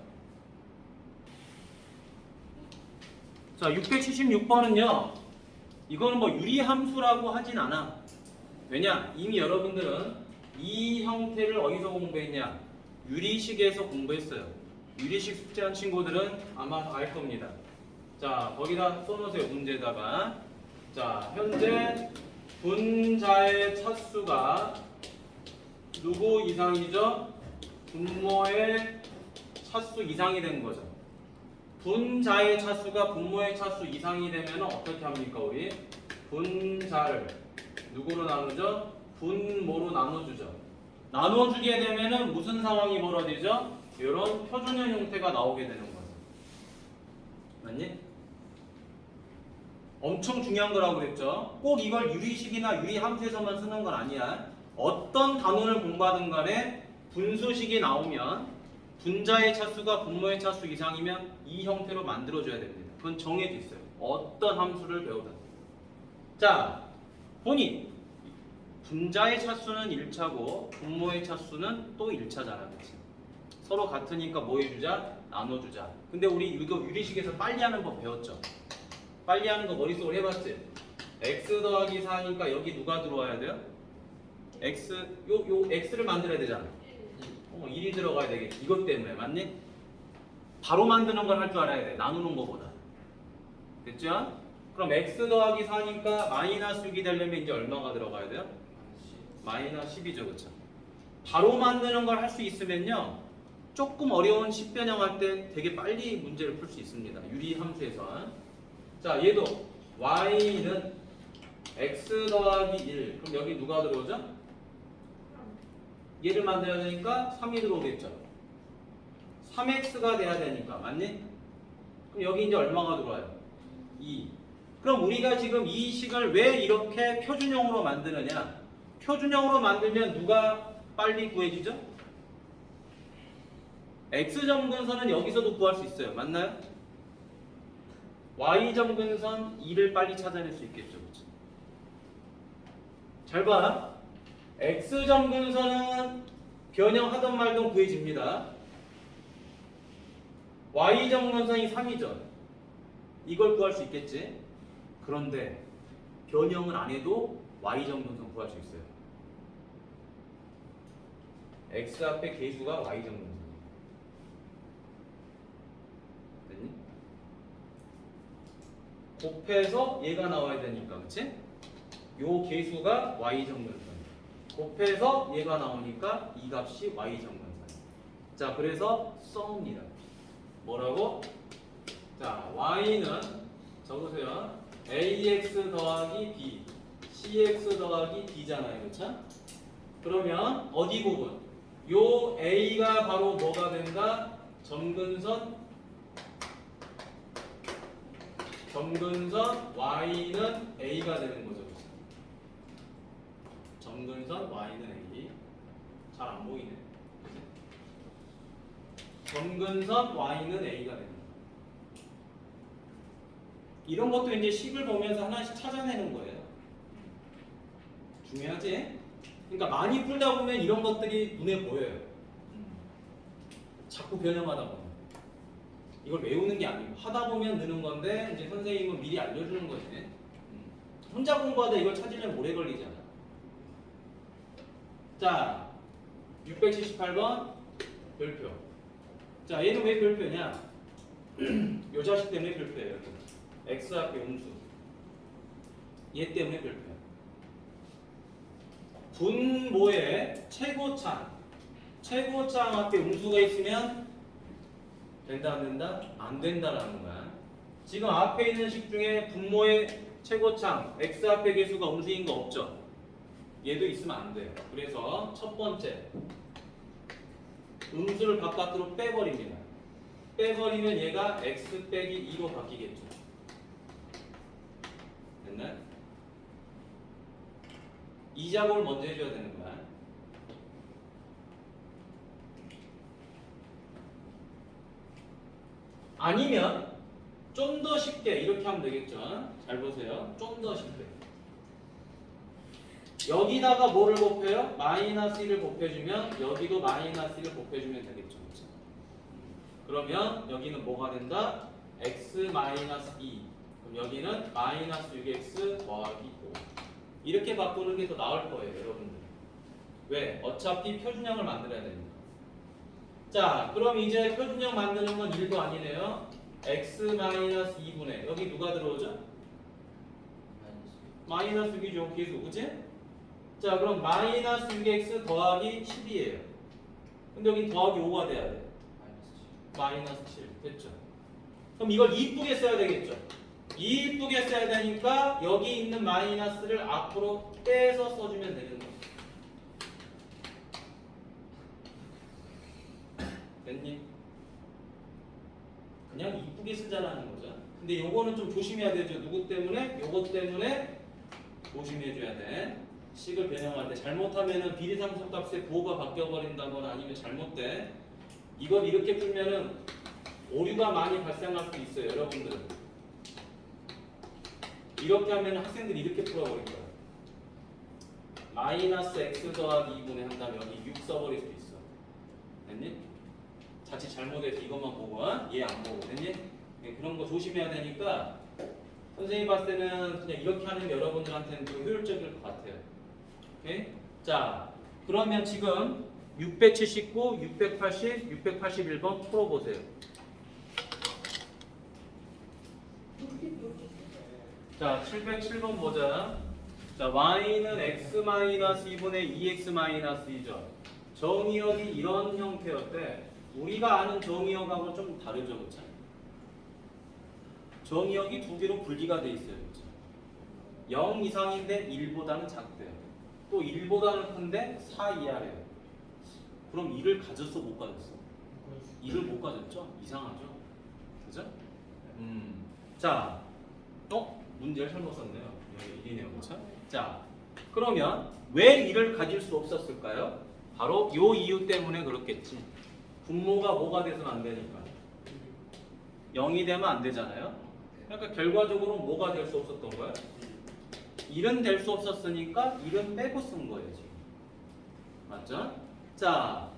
S1: 자, 676번은요. 이거는 뭐 유리함수라고 하진 않아. 왜냐? 이미 여러분들은 이 형태를 어디서 공부했냐? 유리식에서 공부했어요. 유리식 숙제한 친구들은 아마 알 겁니다. 자, 거기다 써놓으세요. 문제에다가. 자, 현재 분자의 차수가 누구 이상이죠? 분모의 차수 이상이 된 거죠. 분자의 차수가 분모의 차수 이상이 되면 어떻게 합니까? 우리 분자를 누구로 나누죠? 분모로 나눠주죠. 나눠주게 되면은 무슨 상황이 벌어지죠? 이런 표준형 형태가 나오게 되는 거죠. 맞니? 엄청 중요한 거라고 그랬죠. 꼭 이걸 유리식이나 유리함수에서만 쓰는 건 아니야. 어떤 단원을 공부하든 간에 분수식이 나오면 분자의 차수가 분모의 차수 이상이면 이 형태로 만들어줘야 됩니다. 그건 정해져 있어요. 어떤 함수를 배우든. 자, 보니 분자의 차수는 1차고 분모의 차수는 또 1차잖아. 그치? 서로 같으니까 뭐 해주자? 나눠주자. 근데 우리 이거 유리식에서 빨리 하는 법 배웠죠? 빨리 하는 거 머릿속으로 해봤지? x 더하기 4니까 여기 누가 들어와야 돼요? x, 요 x를 만들어야 되잖아. 1이 들어가야 되겠지. 이것 때문에. 맞니? 바로 만드는 걸 할 줄 알아야 돼. 나누는 거보다. 됐죠? 그럼 x 더하기 4니까 마이너스 6이 되려면 이제 얼마가 들어가야 돼요? 마이너스 10이죠. 그쵸? 바로 만드는 걸 할 수 있으면요. 조금 어려운 10변형 할 때 되게 빨리 문제를 풀 수 있습니다. 유리함수에서. 자, 얘도 y는 x 더하기 1. 그럼 여기 누가 들어오죠? 얘를 만들어야 되니까 3이 들어오겠죠. 3x가 돼야 되니까. 맞니? 그럼 여기 이제 얼마가 들어와요? 2. 그럼 우리가 지금 이 식을 왜 이렇게 표준형으로 만드느냐? 표준형으로 만들면 누가 빨리 구해지죠? x점근선은 여기서도 구할 수 있어요. 맞나요? y점근선 2를 빨리 찾아낼 수 있겠죠. 그렇죠? 잘 봐. x 점근선은 변형하던 말던 구해집니다. y 점근선이 3이죠. 이걸 구할 수 있겠지. 그런데 변형을 안 해도 y 점근선 구할 수 있어요. x 앞에 계수가 y 점근선이에요. 됐니? 곱해서 얘가 나와야 되니까, 그치? 요 계수가 y 점근선. 곱해서 얘가 나오니까 이 값이 y 정근선. 자, 그래서 썸입니다. 뭐라고? 자, y는 적으세요. ax 더하기 b, cx 더하기 d잖아요, 그렇죠? 그러면 어디 부분? 요 a가 바로 뭐가 된다? 점근선 y는 a가 되는 거죠. 점근선 y는 a. 잘 안 보이네. 점근선 y는 a가 됩니다. 이런 것도 이제 식을 보면서 하나씩 찾아내는 거예요. 중요하지? 그러니까 많이 풀다 보면 이런 것들이 눈에 보여요. 자꾸 변형하다 보면. 이걸 외우는 게 아니고 하다 보면 느는 건데 이제 선생님은 미리 알려주는 거지. 혼자 공부하다 이걸 찾으려면 오래 걸리잖아. 자, 678번 별표. 자, 얘는 왜 별표냐? 요 자식 때문에 별표예요. x 앞에 음수. 얘 때문에 별표야. 분모의 최고창 앞에 음수가 있으면 된다 안 된다? 안 된다라는 거야. 지금 앞에 있는 식 중에 분모의 최고창 x 앞에 계수가 음수인 거 없죠? 얘도 있으면 안 돼요. 그래서 첫 번째 음수를 바깥으로 빼버립니다. 빼버리면 얘가 x 빼기 2로 바뀌겠죠. 됐나요? 이 작업을 먼저 해줘야 되는 거야. 아니면 좀 더 쉽게 이렇게 하면 되겠죠. 잘 보세요. 좀 더 쉽게. 여기다가 뭐를 곱해요? 마이너스 1을 곱해주면 여기도 마이너스 1을 곱해주면 되겠죠. 그렇죠? 그러면 여기는 뭐가 된다? x 마이너스 2. 그럼 여기는 마이너스 6x 더하기 5. 이렇게 바꾸는 게 더 나을 거예요, 여러분들. 왜? 어차피 표준형을 만들어야 되니까. 자, 그럼 이제 표준형 만드는 건 1도 아니네요. x 마이너스 2분의 여기 누가 들어오죠? 마이너스 6이죠, 계수, 그치? 자, 그럼 마이너스 6x 더하기 10이에요. 근데 여기 더하기 5가 돼야 돼. 마이너스 7. 됐죠? 그럼 이걸 이쁘게 써야 되겠죠? 이쁘게 써야 되니까 여기 있는 마이너스를 앞으로 빼서 써주면 되는 거죠. 됐니? 그냥 이쁘게 쓰자라는 거죠. 근데 요거는 좀 조심해야 되죠. 누구 때문에? 요거 때문에 조심해줘야 돼. 식을 변형할 때 잘못하면은 비례상수값의 부호가 바뀌어버린다거나 아니면 잘못돼. 이걸 이렇게 풀면은 오류가 많이 발생할 수 있어요, 여러분들. 이렇게 하면 학생들이 이렇게 풀어버릴 거야. 마이너스 x 더하기 2분의 한다면 여기 6 써버릴 수 있어. 됐니? 자칫 잘못해서 이것만 보고 얘 안 보고 됐니? 그런 거 조심해야 되니까 선생님이 봤을 때는 그냥 이렇게 하는 게 여러분들한테는 좀 효율적일 것 같아요. 오케이? 자, 그러면 지금 679, 680, 681번 풀어보세요. 자, 707번 보자. 자, y는 x-2분의 2x-2죠. 정의역이 이런 형태였대. 우리가 아는 정의역하고 좀 다르죠, 그렇죠? 정의역이 두 개로 분리가 돼 있어요, 그렇죠? 0 이상인데 1보다는 작대요. 또 1보다는 큰데 4 이하래요. 그럼 2를 가졌어, 못 가졌어? 2를 못 가졌죠? 이상하죠? 그죠? 자, 문제를 잘못 썼네요. 여기 1이네요, 그렇죠? 자, 그러면 왜 2를 가질 수 없었을까요? 바로 요 이유 때문에 그렇겠지. 분모가 뭐가 돼서는 안 되니까. 0이 되면 안 되잖아요. 그러니까 결과적으로 뭐가 될 수 없었던 거야? 1은 될 수 없었으니까 1은 빼고 쓴 거예요 지금. 맞죠? 자,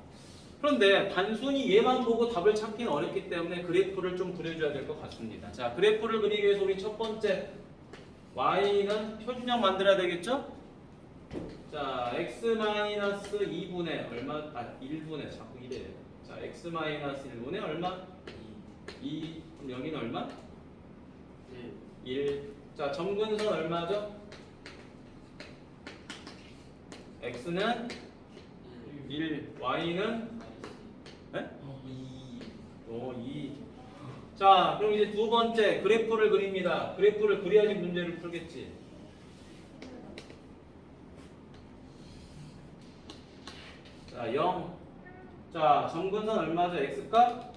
S1: 그런데 단순히 얘만 보고 답을 찾기는 어렵기 때문에 그래프를 좀 그려줘야 될 것 같습니다. 자, 그래프를 그리기 위해서 우리 첫 번째 y는 표준형 만들어야 되겠죠? 자, x-2분의 얼마? 1분의 자꾸 이래요. 자, x-1분의 얼마? 2. 그럼 여기는 얼마? 1. 자, 점근선 얼마죠? x는 1, y는 네? 2. 자, 그럼 이제 두 번째 그래프를 그립니다. 그래프를 그려야지 문제를 풀겠지. 자, 0. 자, 점근선 얼마죠? x값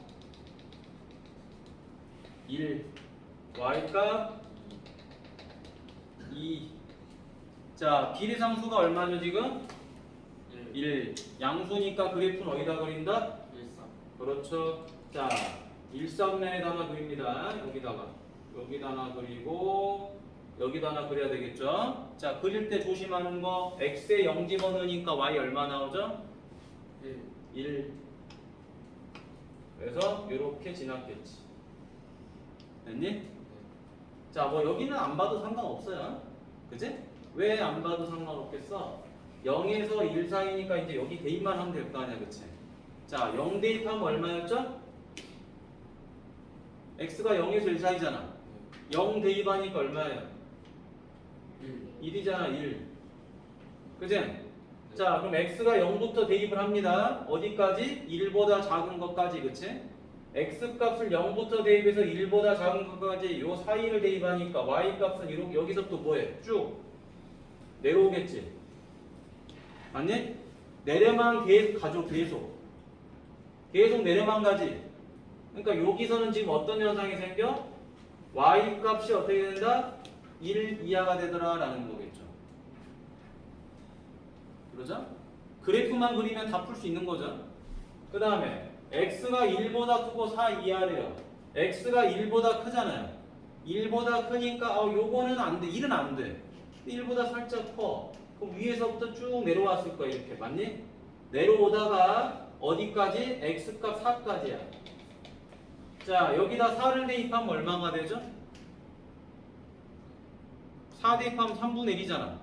S1: 1, y값 2. 자, 비례상수가 얼마죠 지금? 1. 양수니까 그래프는 어디다 그린다? 그렇죠. 자, 1,3내에다가 그립니다. 여기다 하나 그리고 여기다 하나 그려야 되겠죠. 자, 그릴 때 조심하는 거 x에 0 집어넣으니까 y 얼마 나오죠? 1. 그래서 이렇게 지났겠지. 됐니? 자, 뭐 여기는 안 봐도 상관없어요. 그치? 왜 안 봐도 상관없겠어? 0에서 1 사이니까 이제 여기 대입만 하면 될 거 아니야, 그치? 자, 0 대입하면 얼마였죠? x가 0에서 1 사이잖아. 0 대입하니까 얼마예요? 1이잖아, 1. 그치? 자, 그럼 x가 0부터 대입을 합니다. 어디까지? 1보다 작은 것까지, 그치? x값을 0부터 대입해서 1보다 작은 것까지 요 사이를 대입하니까 y값은 이렇게 여기서부터 뭐해? 쭉 내려오겠지? 맞니? 내려만 계속 가죠, 계속 내려만 가지. 그러니까 여기서는 지금 어떤 현상이 생겨? y값이 어떻게 된다? 1 이하가 되더라 라는 거겠죠. 그러죠? 그래프만 그리면 다 풀 수 있는 거죠. 그 다음에 x가 1보다 크고 4 이하래요. x가 1보다 크잖아요. 1보다 크니까 요거는 안 돼. 1은 안 돼. 1보다 살짝 커. 그럼 위에서부터 쭉 내려왔을 거야. 이렇게. 맞니? 내려오다가 어디까지? x값 4까지야. 자, 여기다 4를 대입하면 얼마가 되죠? 4 대입하면 3분의 1이잖아.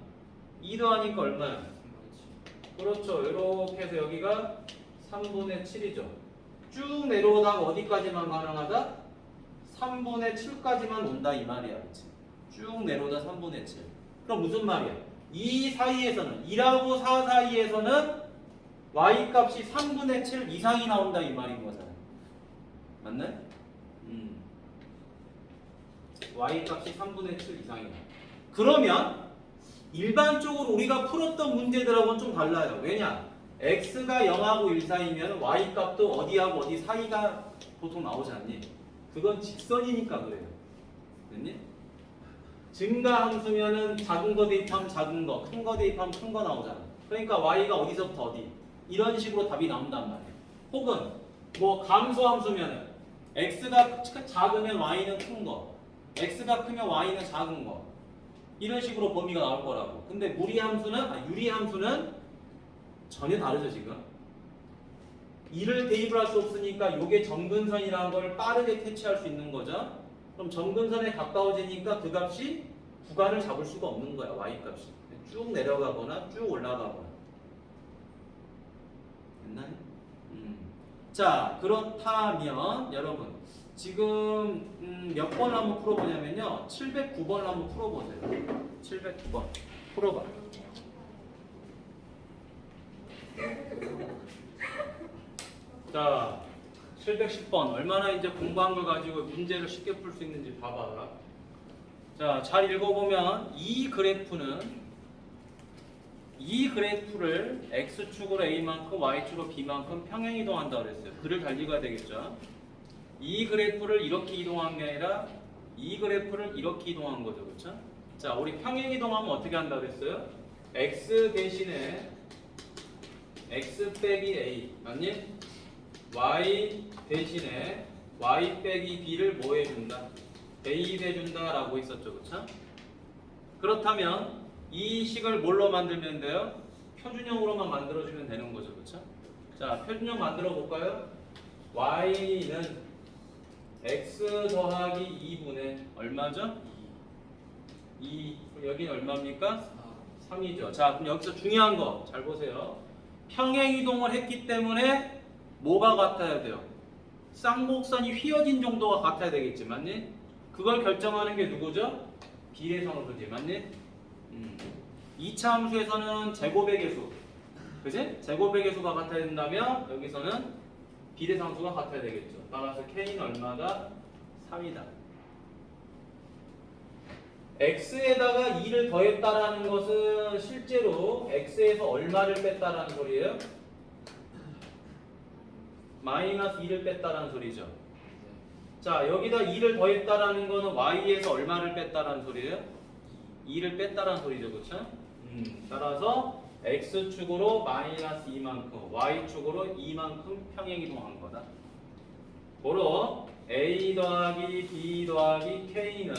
S1: 2 더하니까 얼마야? 그렇죠. 이렇게 해서 여기가 3분의 7이죠. 쭉 내려오다가 어디까지만 가능하다? 3분의 7까지만 온다 이 말이야. 그치? 쭉 내려오다 3분의 7. 그럼 무슨 말이야? 이 사이에서는 2하고 4 사이에서는 y값이 3분의 7 이상이 나온다 이 말인 거잖아. 맞네? y값이 3분의 7 이상이다. 그러면 일반적으로 우리가 풀었던 문제들하고는 좀 달라요. 왜냐? x가 0하고 1 사이면 y값도 어디하고 어디 사이가 보통 나오지 않니? 그건 직선이니까 그래요. 됐니? 증가함수면은 작은 거 대입하면 작은 거, 큰 거 대입하면 큰 거 나오잖아. 그러니까 y가 어디서부터 어디 이런 식으로 답이 나온단 말이에요. 혹은 뭐 감소함수면은 x가 작으면 y는 큰 거, x가 크면 y는 작은 거 이런 식으로 범위가 나올 거라고. 근데 유리함수는 전혀 다르죠 지금. 2를 대입을 할 수 없으니까 이게 점근선이라는 걸 빠르게 캐치할 수 있는 거죠. 그럼 점근선에 가까워지니까 그 값이 구간을 잡을 수가 없는 거야. y값이 쭉 내려가거나 쭉 올라가거나. 됐나요? 자, 그렇다면 여러분 지금 몇 번을 한번 풀어보냐면요 709번을 한번 풀어보세요. 709번 풀어봐. 자, 710번 얼마나 이제 공부한 걸 가지고 문제를 쉽게 풀 수 있는지 봐봐. 자, 잘 읽어보면 이 그래프를 x축으로 a만큼 y축으로 b만큼 평행 이동한다 그랬어요. 글을 잘 읽어야 되겠죠. 이 그래프를 이렇게 이동한 게 아니라 이 그래프를 이렇게 이동한 거죠. 그렇죠? 자, 우리 평행 이동하면 어떻게 한다 그랬어요? x 대신에 x 빼기 a 맞니? y 대신에 y 빼기 b를 뭐 해준다? 대입해준다 라고 했었죠. 그렇죠? 그렇다면 이 식을 뭘로 만들면 돼요? 표준형으로만 만들어주면 되는 거죠, 그렇죠? 자, 표준형 만들어 볼까요? y는 x 더하기 2분의 얼마죠? 2. 그럼 여기는 얼마입니까? 3이죠. 자, 그럼 여기서 중요한 거 잘 보세요. 평행 이동을 했기 때문에 뭐가 같아야 돼요? 쌍곡선이 휘어진 정도가 같아야 되겠지, 맞니? 그걸 결정하는 게 누구죠? 비례상수지, 맞니? 2차 함수에서는 제곱의 개수, 그지? 제곱의 개수가 같아야 된다면 여기서는 비례상수가 같아야 되겠죠. 따라서 k는 얼마다? 3이다. x에다가 2를 더했다라는 것은 실제로 x에서 얼마를 뺐다라는 소리예요? 마이너스 2를 뺐다라는 소리죠. 자, 여기다 2를 더했다라는 거는 y에서 얼마를 뺐다라는 소리예요? 2를 뺐다라는 소리죠, 그렇죠? 따라서 x축으로 마이너스 2만큼, y축으로 2만큼 평행이동한 거다. 고로 a 더하기 b 더하기 k는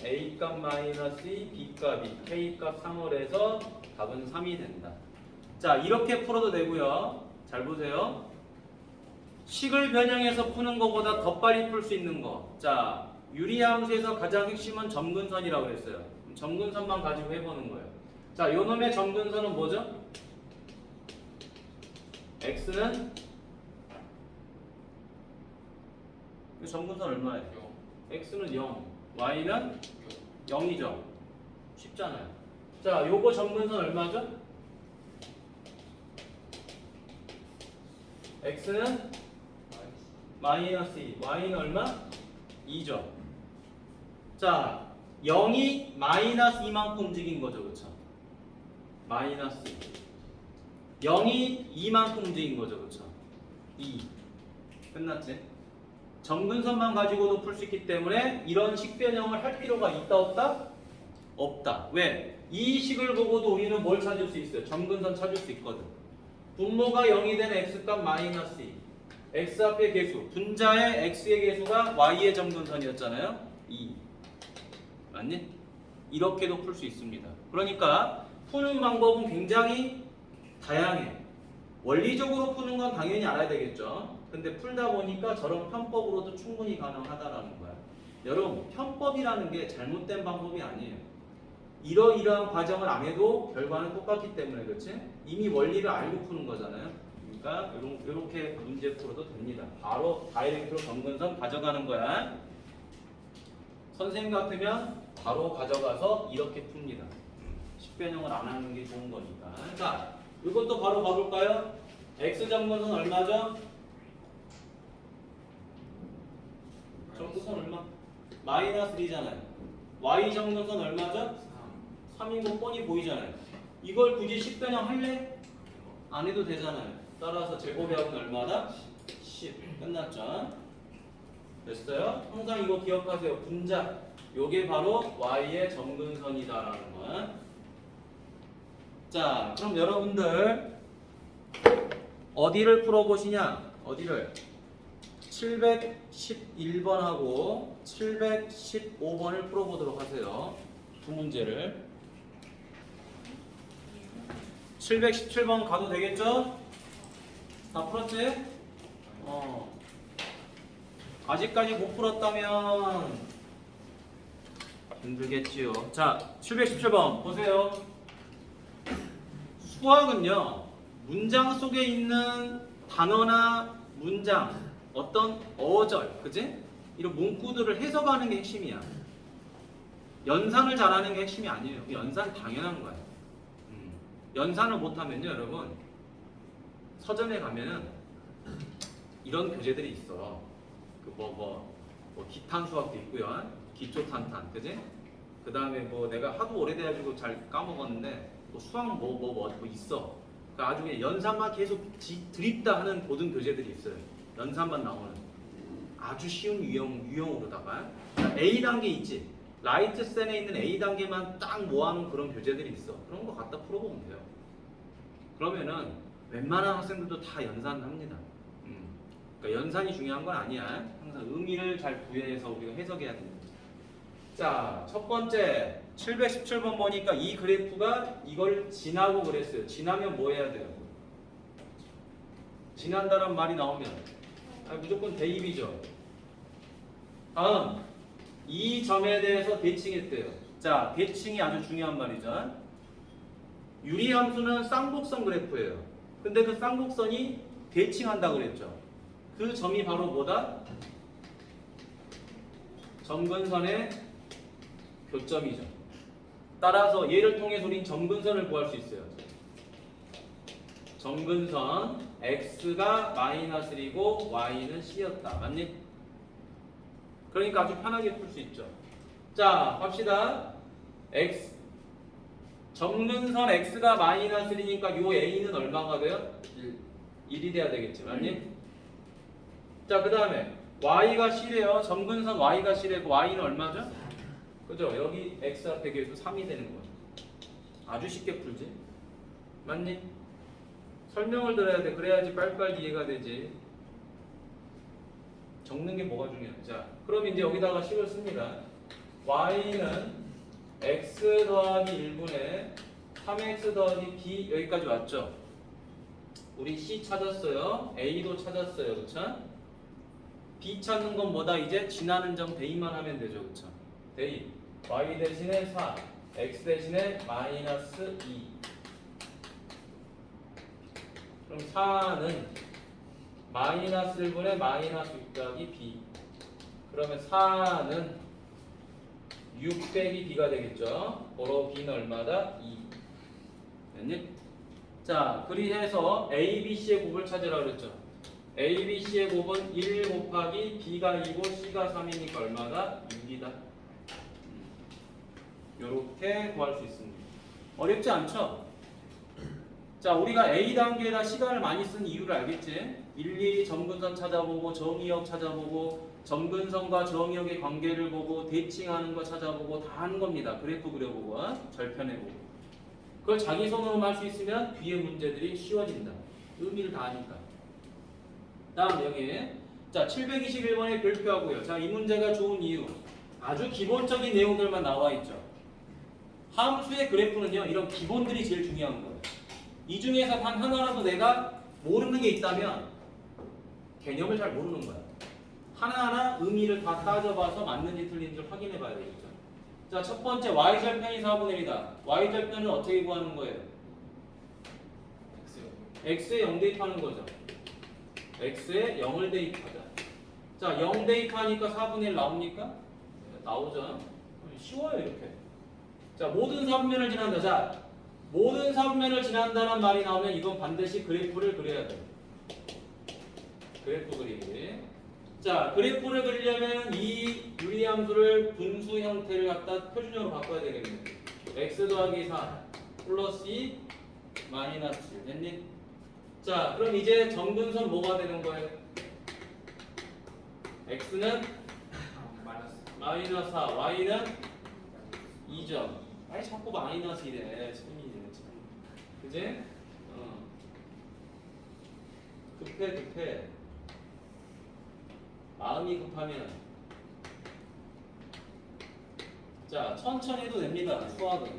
S1: a 값 마이너스 2, b 값이 k 값 3을 해서 답은 3이 된다. 자, 이렇게 풀어도 되고요. 잘 보세요. 식을 변형해서 푸는 것보다 더 빨리 풀 수 있는 거. 자, 유리함수에서 가장 핵심은 점근선이라고 그랬어요. 점근선만 가지고 해보는 거예요. 자, 요 놈의 점근선은 뭐죠? x는 점근선 얼마예요? x는 0, y는 0이죠. 쉽잖아요. 자, 요거 점근선 얼마죠? x는 마이너스 2, y는 얼마? 2죠. 자, 0이 마이너스 2만큼 움직인 거죠, 그렇죠? 마이너스 2. 0이 2만큼 움직인 거죠, 그렇죠? 2. 끝났지? 점근선만 가지고도 풀 수 있기 때문에 이런 식변형을 할 필요가 있다 없다? 없다. 왜? 이 식을 보고도 우리는 뭘 찾을 수 있어요? 점근선 찾을 수 있거든. 분모가 0이 된 x값 마이너스 2. x 앞의 개수, 분자의 x의 개수가 y의 점근선이었잖아요. 2. 맞니? 이렇게도 풀 수 있습니다. 그러니까 푸는 방법은 굉장히 다양해. 원리적으로 푸는 건 당연히 알아야 되겠죠. 근데 풀다 보니까 저런 편법으로도 충분히 가능하다라는 거야. 여러분, 편법이라는 게 잘못된 방법이 아니에요. 이러이러한 과정을 안 해도 결과는 똑같기 때문에, 그렇지? 이미 원리를 알고 푸는 거잖아요. 그러니까 이렇게 문제 풀어도 됩니다. 바로 다이렉트로 점근선 가져가는 거야. 선생님 같으면 바로 가져가서 이렇게 풉니다. 식변형을 안 하는 게 좋은 거니까. 자, 이것도 바로 가볼까요? x 점근선 얼마죠? 점근선 얼마? 마이너스 1이잖아요. y 점근선 얼마죠? 3인 거 뻔히 보이잖아요. 이걸 굳이 식변형 할래? 안 해도 되잖아요. 따라서 제곱의 합은 얼마다? 10. 끝났죠? 됐어요? 항상 이거 기억하세요. 분자. 요게 바로 y의 점근선이다라는 거야. 자, 그럼 여러분들 어디를 풀어보시냐? 어디를? 711번하고 715번을 풀어보도록 하세요. 두 문제를. 717번 가도 되겠죠? 다 풀었지? 아직까지 못 풀었다면 힘들겠지요. 자, 717번 보세요. 수학은요, 문장 속에 있는 단어나 문장, 어떤 어절, 그지? 이런 문구들을 해석하는 게 핵심이야. 연산을 잘하는 게 핵심이 아니에요. 연산 당연한 거야. 연산을 못하면요, 여러분, 서점에 가면은 이런 교재들이 있어. 기탄 수학도 있고요, 기초 탄탄, 그지? 그 다음에 내가 하도 오래돼가지고 잘 까먹었는데 수학 뭐 있어. 그러니까 아주 그냥 연산만 계속 드립다 하는 고등 교재들이 있어요. 연산만 나오는 아주 쉬운 유형으로다가 A 단계 있지. 라이트 센에 있는 A 단계만 딱 모아놓은 그런 교재들이 있어. 그런 거 갖다 풀어보면 돼요. 그러면은 웬만한 학생들도 다 연산합니다. 그러니까 연산이 중요한 건 아니야. 항상 의미를 잘 부여해서 우리가 해석해야 됩니다. 자, 첫 번째 717번 보니까 이 그래프가 이걸 지나고 그랬어요. 지나면 뭐 해야 돼요? 지난다는 말이 나오면 무조건 대입이죠. 다음 이 점에 대해서 대칭했대요. 자, 대칭이 아주 중요한 말이죠. 유리함수는 쌍곡선 그래프예요. 근데 그 쌍곡선이 대칭한다 그랬죠. 그 점이 바로 뭐다? 점근선의 교점이죠. 따라서 얘를 통해서 우린 점근선을 구할 수 있어요. 점근선 x가 -1이고 y는 c였다. 맞니? 그러니까 아주 편하게 풀 수 있죠. 자, 갑시다. x 점근선 x가 -1이니까 요 a는 얼마가 돼요? 1이 돼야 되겠지. 맞니? 자, 그 다음에 y가 c래요. 점근선 y가 c래고 y는 얼마죠? 그죠? 여기 x 앞에 계속 3이 되는 거죠. 아주 쉽게 풀지. 맞니? 설명을 들어야 돼. 그래야지 빨리빨리 이해가 되지. 적는 게 뭐가 중요해. 자, 그럼 이제 여기다가 식을 씁니다. y는 x 더하기 1분의 3x 더하기 b 여기까지 왔죠? 우리 c 찾았어요. a도 찾았어요. 그쵸? b 찾는 건 뭐다? 이제 지나는 점 대입만 하면 되죠. 그쵸? 대입 y 대신에 4 x 대신에 -2 그럼 4는 -1분의 -6 더하기 b 그러면 4는 6 빼기 b가 되겠죠. 바로 b는 얼마다? 2 됐니? 자, 그리해서 a, b, c의 곱을 찾으라 그랬죠. a, b, c의 곱은 1 곱하기 b가 2고 c가 3이니까 얼마다? 6이다. 요렇게 구할 수 있습니다. 어렵지 않죠? 자, 우리가 A 단계에다 시간을 많이 쓴 이유를 알겠지? 일일이 점근선 찾아보고 정의역 찾아보고 점근선과 정의역의 관계를 보고 대칭하는 거 찾아보고 다 하는 겁니다. 그래프 그려보고 절편해보고 그걸 자기 손으로만 할 수 있으면 뒤에 문제들이 쉬워진다. 의미를 다 아니까. 다음 여기 자 721번에 별표하고요. 자, 이 문제가 좋은 이유 아주 기본적인 내용들만 나와 있죠. 함수의 그래프는요 이런 기본들이 제일 중요한 거예요. 이 중에서 단 하나라도 내가 모르는 게 있다면 개념을 잘 모르는 거야. 하나하나 의미를 다 따져봐서 맞는지 틀린지 확인해 봐야 되겠죠. 자, 첫 번째 y절편이 4분의 1이다. y절편은 어떻게 구하는 거예요? x에 0 대입하는 거죠. x에 0을 대입하자. 자, 0 대입하니까 4분의 1 나옵니까? 나오죠. 쉬워요 이렇게. 자, 모든 4분면을 지난다. 자, 모든 4분면을 지난다는 말이 나오면 이건 반드시 그래프를 그려야 돼요. 그래프 그리기. 자, 그래프를 그리려면 이 유리함수를 분수 형태를 갖다 표준형으로 바꿔야 되겠네요. x 더하기 4 플러스 2 마이너스 1 됐니? 자, 그럼 이제 점근선 뭐가 되는 거예요? x는 마이너스 4 y는 2점. 아니 자꾸 마이너스 이래. 그지? 급해. 마음이 급하면 자 천천히 해도 됩니다. 수학은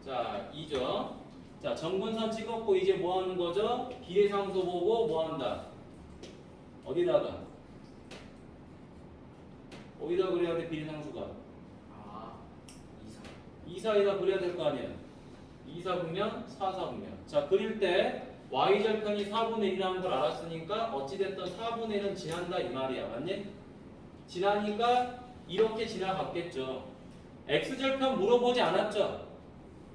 S1: 자 2죠. 자 점근선 찍었고 이제 뭐 하는 거죠? 비례상수 보고 뭐 한다? 어디다 그려야 돼? 비례상수가 2, 4에다 그려야 될 거 아니에요. 2, 4 분면 4, 4 분면. 자, 그릴 때 y절편이 4분의 1이라는 걸 알았으니까 어찌됐든 4분의 1은 지난다 이 말이야. 맞니? 지나니까 이렇게 지나갔겠죠. x절편 물어보지 않았죠?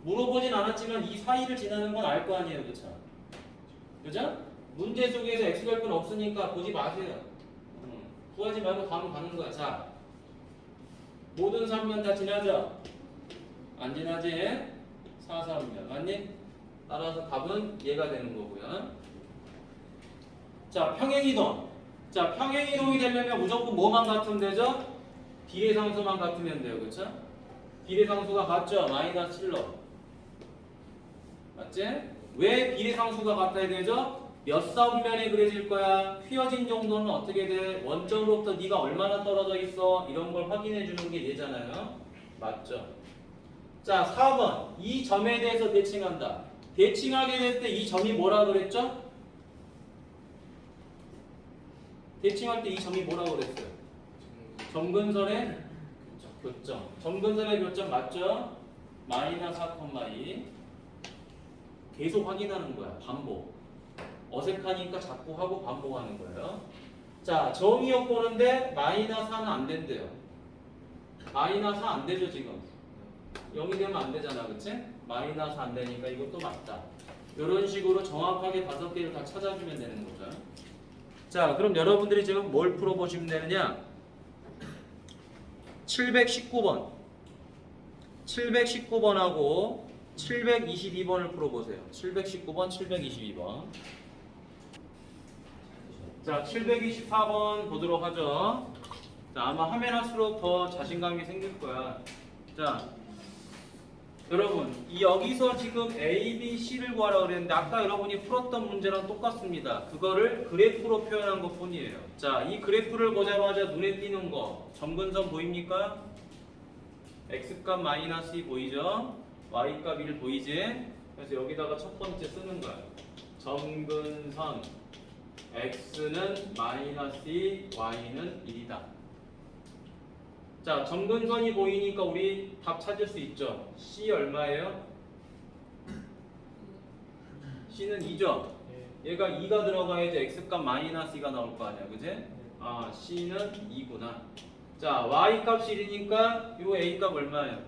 S1: 물어보진 않았지만 이 사이를 지나는 건 알 거 아니에요. 그쵸? 그죠? 문제 속에서 x절편 없으니까 보지 마세요. 구하지 말고 다음 가는 거야. 자, 모든 3면 다 지나죠? 안 지나지? 4, 4면 맞니? 따라서 답은 얘가 되는 거고요. 자, 평행이동. 자, 평행이동이 되려면 무조건 뭐만 같으면 되죠? 비례상수만 같으면 돼요. 그쵸? 비례상수가 같죠? 마이너스 7로. 맞지? 왜 비례상수가 같아야 되죠? 몇 사분면에 그려질 거야? 휘어진 정도는 어떻게 돼? 원점으로부터 네가 얼마나 떨어져 있어? 이런 걸 확인해 주는 게 얘잖아요. 맞죠? 자, 4번. 이 점에 대해서 대칭한다. 대칭하게 됐을 때 이 점이 뭐라 그랬죠? 대칭할 때 이 점이 뭐라 그랬어요? 점근선의 교점. 점근선의 교점 맞죠? 마이너스 4,2. 계속 확인하는 거야. 반복. 어색하니까 자꾸 하고 반복하는 거예요. 자, 정의역 보는데 마이너스 4는 안 된대요. 마이너스 4 안 되죠, 지금. 0이 되면 안 되잖아, 그치? 마이너스 안 되니까 이것도 맞다. 이런 식으로 정확하게 5개를 다 찾아주면 되는 거죠. 자, 그럼 여러분들이 지금 뭘 풀어보시면 되느냐? 719번. 719번하고 722번을 풀어보세요. 719번, 722번. 자, 724번 보도록 하죠. 자, 아마 하면 할수록 더 자신감이 생길 거야. 자, 여러분, 여기서 지금 A, B, C를 구하라고 그랬는데 아까 여러분이 풀었던 문제랑 똑같습니다. 그거를 그래프로 표현한 것 뿐이에요. 자, 이 그래프를 보자마자 눈에 띄는 거 점근선 보입니까? X값 마이너스 2 보이죠? Y값 1 보이지? 그래서 여기다가 첫 번째 쓰는 거야. 점근선 X는 마이너스 2, Y는 1이다. 자, 점근선이 보이니까 우리 답 찾을 수 있죠. C 얼마예요? C는 2죠. 얘가 2가 들어가야지 X값 마이너스 2가 나올 거 아니야, 그지? 아, C는 2구나. 자, Y값 1이니까 요 A값 얼마예요?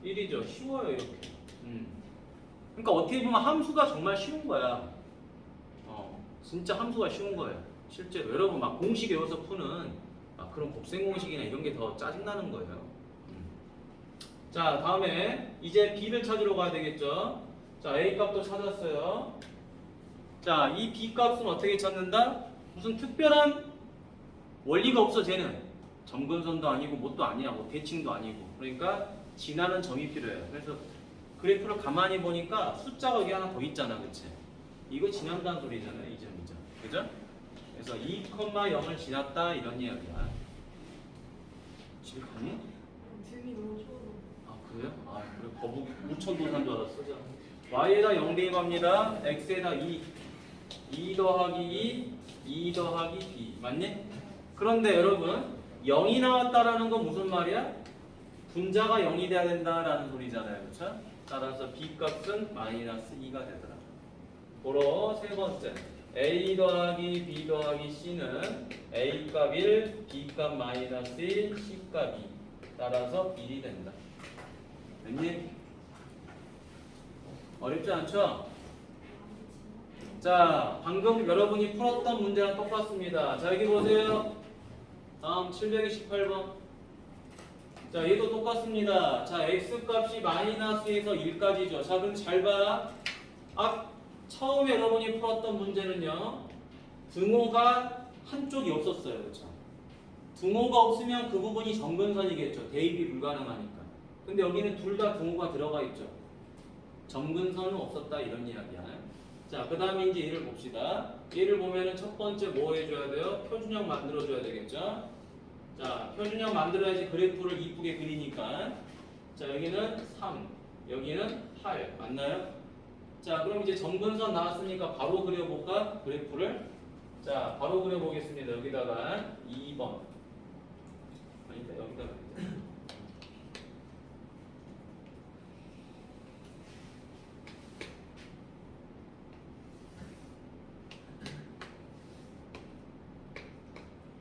S1: 1이죠. 쉬워요, 이렇게. 그러니까 어떻게 보면 함수가 정말 쉬운 거야. 진짜 함수가 쉬운 거예요. 실제로 여러분 막 공식 외워서 푸는 그런 곱셈 공식이나 이런 게 더 짜증나는 거예요. 자, 다음에 이제 B를 찾으러 가야 되겠죠. 자, A 값도 찾았어요. 자, 이 B 값은 어떻게 찾는다? 무슨 특별한 원리가 없어, 쟤는. 점근선도 아니고 뭣도 아니야, 뭐 대칭도 아니고. 그러니까 지나는 점이 필요해요. 그래서 그래프를 가만히 보니까 숫자가 여기 하나 더 있잖아, 그치? 이거 지난다는 소리잖아요, 이 점, 이 점. 그죠? 그래서 2,0을 지났다 이런 이야기야. 집에 가니?
S3: 등이 너무 추워.
S1: 아, 그래요? 아, 그래 거북이 우천도산 줄 알았어. 자, Y에다 0 대입합니다. X에다 2 더하기 2 더하기 B 맞니? 그런데 여러분 0이 나왔다라는 건 무슨 말이야? 분자가 0이 돼야 된다라는 소리잖아요, 그렇죠? 따라서 B 값은 마이너스 2가 되더라. 보러 세 번째 A 더하기 B 더하기 C는 A 값 1, B 값 마이너스 1, C 값 2 따라서 1이 된다. 됐니? 어렵지 않죠? 자, 방금 여러분이 풀었던 문제랑 똑같습니다. 자, 여기 보세요. 다음 728번. 자, 얘도 똑같습니다. 자, X값이 마이너스에서 1까지죠. 자, 그럼 잘 봐. 처음에 여러분이 풀었던 문제는요. 등호가 한쪽이 없었어요. 그렇죠? 등호가 없으면 그 부분이 점근선이겠죠. 대입이 불가능하니까. 근데 여기는 둘 다 등호가 들어가 있죠. 점근선은 없었다 이런 이야기야. 자, 그 다음에 이제 얘를 봅시다. 얘를 보면은 첫 번째 뭐 해줘야 돼요? 표준형 만들어줘야 되겠죠? 자, 표준형 만들어야지 그래프를 이쁘게 그리니까. 자, 여기는 3, 여기는 8 맞나요? 자, 그럼 이제 점근선 나왔으니까 바로 그려볼까? 그래프를. 자, 바로 그려보겠습니다. 여기다가 2번. 아니다, 여기다가.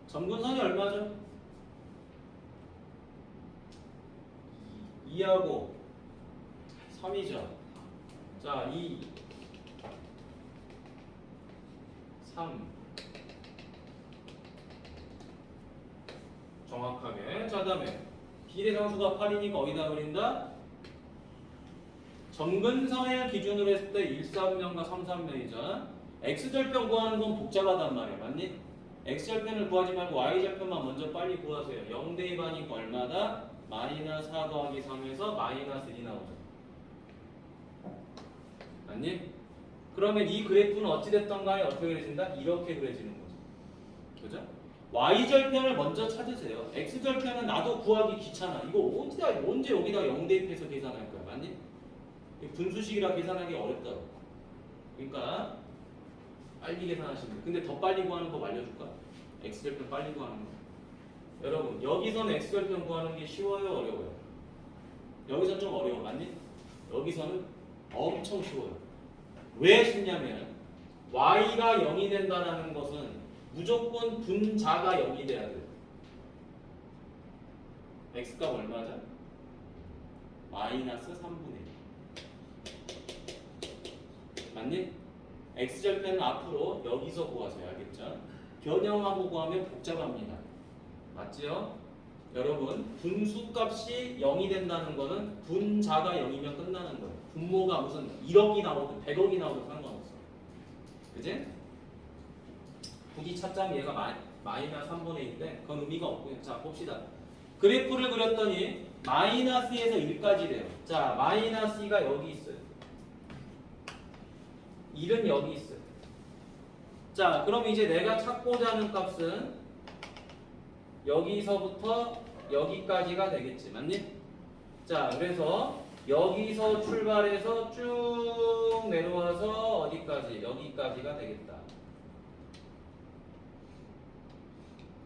S1: 점근선이 얼마죠? 2하고 3이죠. 자, 2, 3 정확하게. 자, 다음에 비례상수가 8이니까 어디다 그린다? 점근선을 기준으로 했을 때 1,3면과 3,3면이죠. X절편 구하는 건 복잡하단 말이야. 맞니? X절편을 구하지 말고 Y절편만 먼저 빨리 구하세요. 0 대입하니까 얼마다? 마이너스 4 더하기 3에서 마이너스 1이 나오죠. 맞니? 그러면 이 그래프는 어찌됐든 간에 어떻게 그려진다? 이렇게 그려지는 거죠. 그죠? y절편을 먼저 찾으세요. x절편은 나도 구하기 귀찮아. 이거 언제 여기다 0 대입해서 계산할 거야? 맞니? 분수식이라 계산하기 어렵다고. 그러니까 빨리 계산하시면 돼. 근데 더 빨리 구하는 법 알려줄까? x절편 빨리 구하는 거. 여러분 여기서는 x절편 구하는 게 쉬워요? 어려워요? 여기서 좀 어려워. 맞니? 여기서는 엄청 쉬워요. 왜 쉽냐면 y가 0이 된다는 것은 무조건 분자가 0이 돼야 돼요. x값 얼마죠? 마이너스 3분의 1. 맞니? x절편은 앞으로 여기서 구하세요. 알겠죠? 변형하고 구하면 복잡합니다. 맞지요? 여러분 분수값이 0이 된다는 거는 분자가 0이면 끝나는 거예요. 분모가 무슨 1억이 나오든 100억이 나오든 상관없어. 그지? 굳이 찾자면 얘가 마이너스 3분의 1인데 그건 의미가 없고요. 자 봅시다. 그래프를 그렸더니 마이너스에서 1까지 돼요. 자 마이너스 2가 여기 있어요. 1은 여기 있어요. 자 그럼 이제 내가 찾고자 하는 값은 여기서부터 여기까지가 되겠지. 맞니? 자 그래서 여기서 출발해서 쭉 내려와서 어디까지? 여기까지가 되겠다.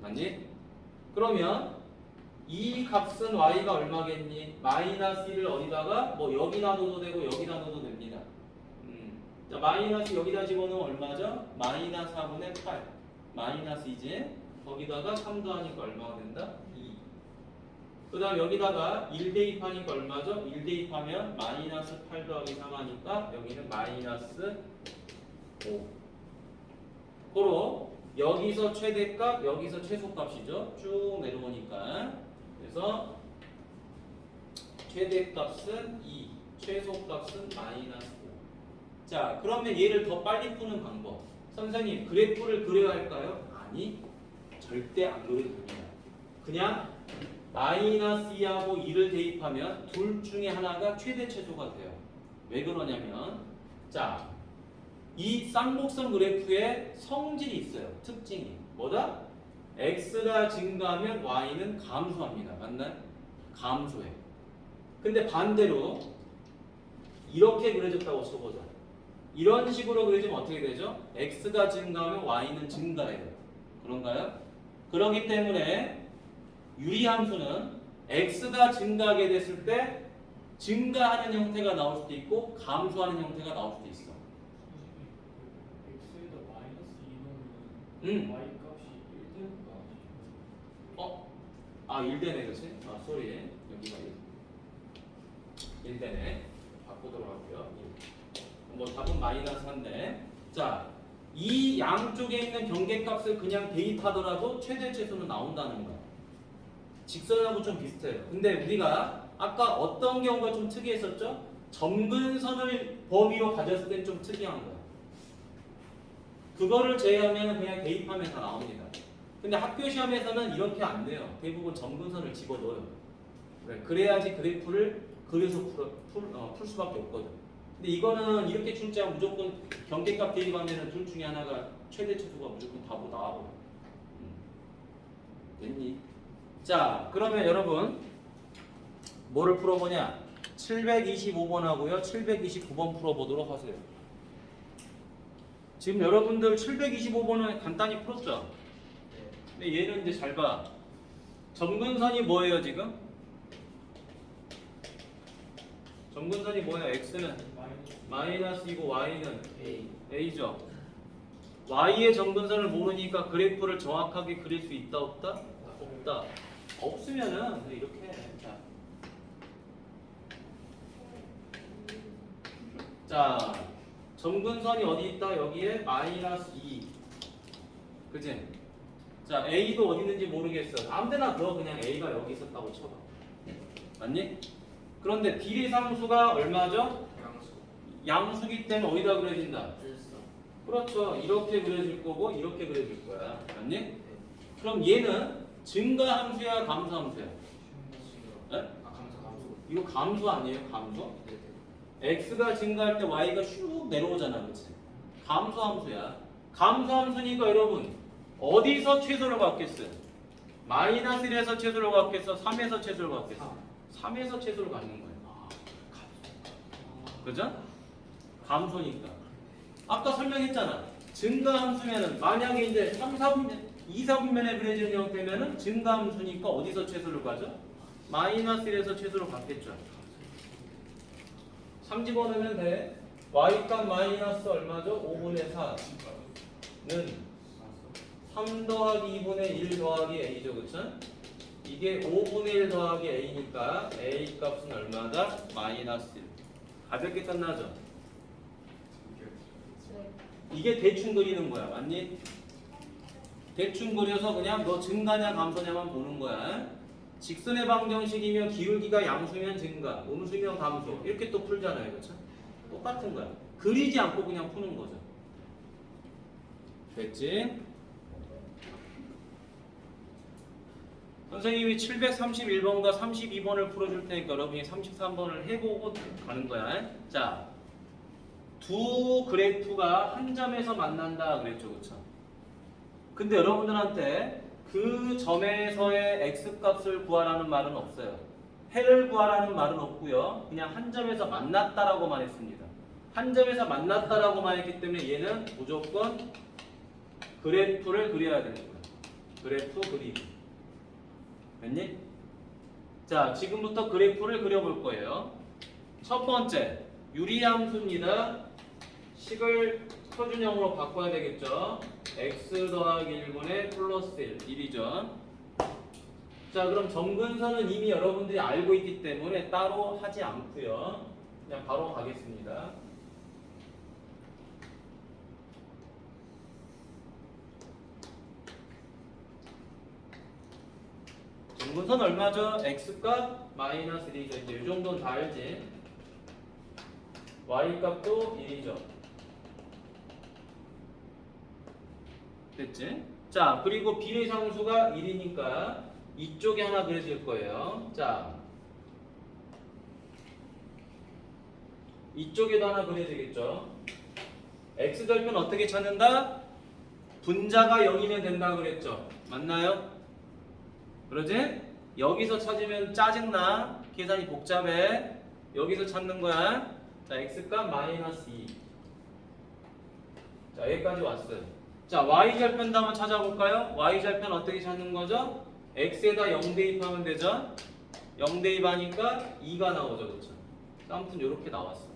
S1: 맞니? 그러면 이 값은 y가 얼마겠니? 마이너스 1을 어디다가 뭐 여기다 넣어도 되고 여기다 넣어도 됩니다. 자 마이너스 여기다 집어넣으면 얼마죠? 마이너스 4분의 8 마이너스 이제 거기다가 3 더하니까 얼마가 된다? 2. 그 다음 여기다가 1 대입하니까 얼마죠? 1 대입하면 마이너스 8 더하기 3 하니까 여기는 마이너스 5. 고로 여기서 최대값, 여기서 최소값이죠. 쭉 내려오니까. 그래서 최대값은 2, 최소값은 마이너스 5. 자, 그러면 얘를 더 빨리 푸는 방법. 선생님, 그래프를 그려야 할까요? 아니, 절대 안 그려도 됩니다. 그냥 마이너스 2하고 2를 대입하면 둘 중에 하나가 최대 최소가 돼요. 왜 그러냐면 자, 이 쌍곡선 그래프에 성질이 있어요. 특징이 뭐다? x가 증가하면 y는 감소합니다. 맞나요? 감소해. 근데 반대로 이렇게 그려졌다고 쳐보자. 이런 식으로 그려지면 어떻게 되죠? x가 증가하면 y는 증가해요. 그런가요? 그렇기 때문에 유리함수는 x가 증가하게 됐을 때 증가하는 형태가 나올 수도 있고 감소하는 형태가 나올 수도 있어.
S2: x에다 마이너스 2넣으면
S1: 응.
S2: y 값이 1 되는 거 아니에요?
S1: 아 1되네 그치? 아 쏘리 여기가 1되네. 바꾸도록 할게요. 뭐 답은 마이너스 3인데 자, 이 양쪽에 있는 경계값을 그냥 대입하더라도 최대 최소는 나온다는 거야. 직선하고 좀 비슷해요. 근데 우리가 아까 어떤 경우가 좀 특이했었죠? 점근선을 범위로 가졌을 땐 좀 특이한 거야. 그거를 제외하면 그냥 대입하면 다 나옵니다. 근데 학교 시험에서는 이렇게 안 돼요. 대부분 점근선을 집어넣어요. 그래야지 그래프를 그려서 풀 수밖에 없거든. 근데 이거는 이렇게 출제하면 무조건 경계값 대입하면 둘 중에 하나가 최대 최소가 무조건 답으로 나와버려. 됐니? 자, 그러면 여러분 뭐를 풀어보냐? 725번하고요 729번 풀어보도록 하세요. 지금 여러분들 725번은 간단히 풀었죠? 근데 얘는 이제 잘 봐. 점근선이 뭐예요 지금? 점근선이 뭐예요? x는 마이너스이고 y는 a죠. y의 점근선을 모르니까 그래프를 정확하게 그릴 수 있다 없다? 없다. 없으면은 이렇게 해. 자, 점근선이 어디 있다? 여기에 마이너스 2. 그치? 자, a도 어디 있는지 모르겠어. 아무데나 넣어. 그냥 a가 여기 있었다고 쳐봐. 맞니? 그런데 비례상수가 얼마죠? 양수기 때문에 어디다 그려진다? 그렇죠. 이렇게 그려질 거고 이렇게 그려질 거야. 맞니? 그럼 얘는 증가함수야 감소함수야? 네? 이거 감소 아니에요? 감소? x가 증가할 때 y가 슉 내려오잖아. 그치? 감소함수야. 감소함수니까 여러분 어디서 최소를 갖겠어요? 마이너스 1에서 최소를 갖겠어? 3에서 최소를 갖겠어? 3에서 최소를 갖는 거예요. 그죠? 감소니까. 아까 설명했잖아. 증가함수면은 만약에 이제 3, 4분면, 2, 4분면에 그려지는 형태면은 증가함수니까 어디서 최소를 가죠? 마이너스 1에서 최소를 갖겠죠. 3 집어넣으면 돼. y값 마이너스 얼마죠? 5분의 4는 3 더하기 2분의 1 더하기 a죠. 그쵸? 이게 5분의 1 더하기 a니까 a 값은 얼마다? 마이너스 1. 가볍게 끝나죠? 이게 대충 그리는 거야. 맞니? 대충 그려서 그냥 너 증가냐 감소냐만 보는 거야. 직선의 방정식이면 기울기가 양수면 증가, 음수면 감소 이렇게 또 풀잖아요. 그렇죠? 똑같은 거야. 그리지 않고 그냥 푸는 거죠. 됐지? 선생님이 731번과 32번을 풀어줄 테니까 여러분이 33번을 해보고 가는 거야. 자, 두 그래프가 한 점에서 만난다 그랬죠, 그렇죠? 근데 여러분들한테 그 점에서의 x값을 구하라는 말은 없어요. 해를 구하라는 말은 없고요. 그냥 한 점에서 만났다라고만 했습니다. 한 점에서 만났다라고만 했기 때문에 얘는 무조건 그래프를 그려야 되는 거예요. 그래프 그리기. 됐니? 자, 지금부터 그래프를 그려볼 거예요. 첫 번째, 유리함수입니다. 식을 표준형으로 바꿔야 되겠죠. x 더하기 1분의 플러스 1, 1이죠. 자, 그럼 점근선은 이미 여러분들이 알고 있기 때문에 따로 하지 않고요. 그냥 바로 가겠습니다. 점근선 얼마죠? x값 마이너스 1이죠. 이제 이 정도는 다 알지. y값도 1이죠. 됐지? 자, 그리고 비례상수가 1이니까 이쪽에 하나 그려질 거예요. 자, 이쪽에도 하나 그려지겠죠. x절편 어떻게 찾는다? 분자가 0이면 된다 그랬죠. 맞나요? 그러지? 여기서 찾으면 짜증나. 계산이 복잡해. 여기서 찾는 거야. 자, x값 마이너스 2. 자, 여기까지 왔어요. 자, y절편도 한번 찾아볼까요? y절편 어떻게 찾는 거죠? x에다 0 대입하면 되죠? 0 대입하니까 2가 나오죠. 그렇죠? 아무튼 이렇게 나왔어.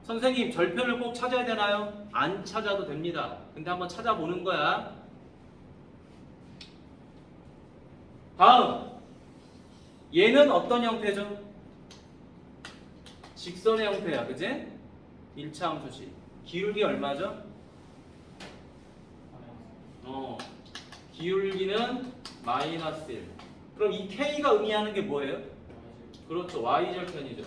S1: 선생님, 절편을 꼭 찾아야 되나요? 안 찾아도 됩니다. 근데 한번 찾아보는 거야. 다음, 얘는 어떤 형태죠? 직선의 형태야, 그지? 1차 함수식. 기울기 얼마죠? 기울기는 마이너스 1. 그럼 이 K가 의미하는 게 뭐예요? 그렇죠. Y절편이죠.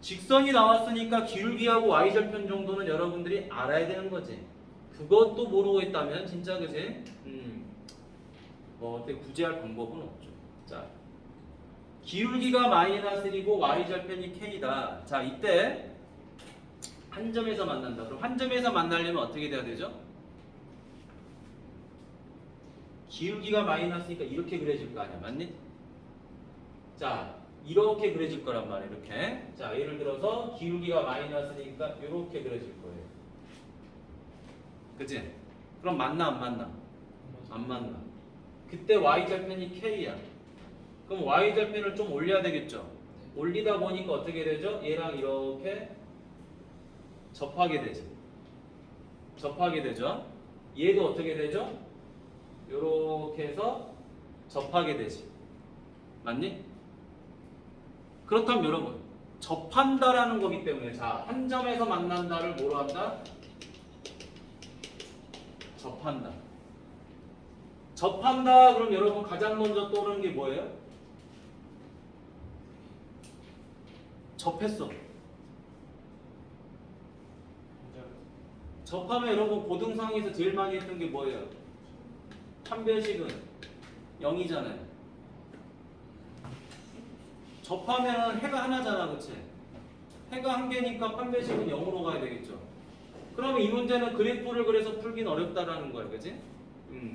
S1: 직선이 나왔으니까 기울기하고 Y절편 정도는 여러분들이 알아야 되는 거지. 그것도 모르고 있다면 진짜 그지? 뭐 어떻게 구제할 방법은 없죠. 자, 기울기가 마이너스 1이고 Y절편이 K다. 자, 이때 한 점에서 만난다. 그럼 한 점에서 만나려면 어떻게 돼야 되죠? 기울기가 마이너스니까 이렇게 그려질 거 아니야. 맞니? 자, 이렇게 그려질 거란 말이야. 이렇게. 자, 예를 들어서 기울기가 마이너스니까 이렇게 그려질 거예요. 그치? 그럼 만나 안 만나? 안 만나. 그때 y절편이 k야. 그럼 y절편을 좀 올려야 되겠죠? 올리다 보니까 어떻게 되죠? 얘랑 이렇게 접하게 되지. 접하게 되죠. 얘도 어떻게 되죠? 요렇게 해서 접하게 되지. 맞니? 그렇다면 여러분, 접한다라는 거기 때문에 자, 한 점에서 만난다를 뭐로 한다? 접한다. 접한다 그럼 여러분 가장 먼저 떠오르는 게 뭐예요? 접했어. 접하면 여러분 고등상에서 제일 많이 했던 게 뭐예요? 판별식은 0이잖아요. 접하면 해가 하나잖아, 그치? 해가 한 개니까 판별식은 0으로 가야 되겠죠. 그러면 이 문제는 그래프를 그래서 풀긴 어렵다라는 거야, 그지?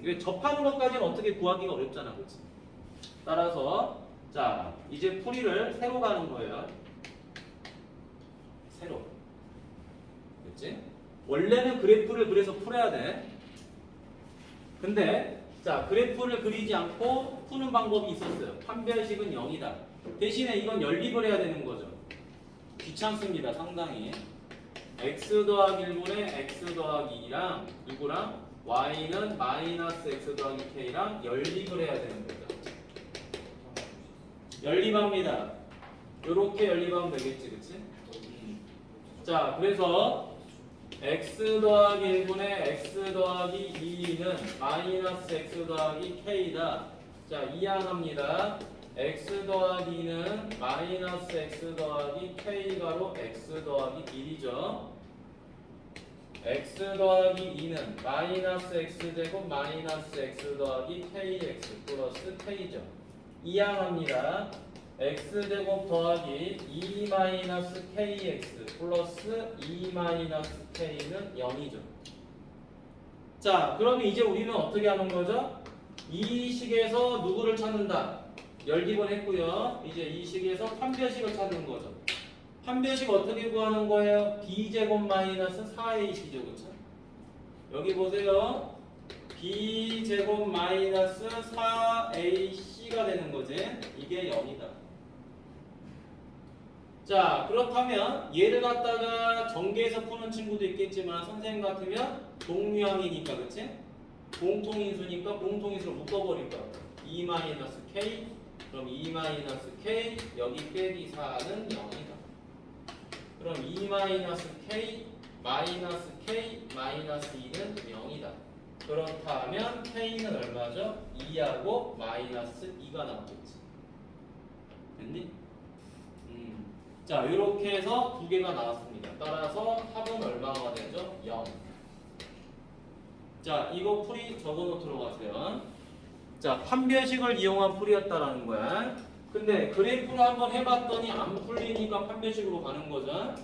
S1: 왜 접하는 것까지는 어떻게 구하기가 어렵잖아, 그지? 따라서 자 이제 풀이를 세로 가는 거예요. 세로. 그렇지? 원래는 그래프를 그래서 풀어야 돼. 근데 자 그래프를 그리지 않고 푸는 방법이 있었어요. 판별식은 0이다. 대신에 이건 연립을 해야 되는 거죠. 귀찮습니다, 상당히. x 더하기 1분의 x 더하기 2랑 누구랑 y는 마이너스 x 더하기 k랑 연립을 해야 되는 거죠. 연립합니다. 요렇게 연립하면 되겠지, 그치? 자, 그래서 x 더하기 1분의 x 더하기 2는 마이너스 x 더하기 k다. 자, 이항합니다. x 더하기 2는 마이너스 x 더하기 k가로 x 더하기 1이죠. x 더하기 2는 마이너스 x제곱 마이너스 x 더하기 kx 플러스 k죠. 이항합니다. x제곱 더하기 2 마이너스 kx 플러스 2 마이너스 k는 0이죠. 자, 그러면 이제 우리는 어떻게 하는 거죠? 이 식에서 누구를 찾는다? 연립을 했고요. 이제 이 식에서 판별식을 찾는 거죠. 판별식 어떻게 구하는 거예요? b제곱 마이너스 4ac죠. 그렇죠? 여기 보세요. b제곱 마이너스 4ac가 되는 거지. 이게 0이다. 자, 그렇다면 얘를 갖다가 전개해서 푸는 친구도 있겠지만 선생님 같으면 동류항이니까, 그치? 공통인수니까 공통인수로 묶어버릴 거야. 2-k, 그럼 2-k, 여기 빼기 4는 0이다. 그럼 2-k, 마이너스 k, 마이너스 2는 0이다. 그렇다면 k는 얼마죠? 2하고 마이너스 2가 나오겠지. 됐니? 자, 이렇게 해서 두 개가 나왔습니다. 따라서 합은 얼마가 되죠? 0. 자, 이거 풀이 적어놓도록 하세요. 자, 판별식을 이용한 풀이였다라는 거야. 근데 그래프를 한번 해봤더니 안 풀리니까 판별식으로 가는 거죠.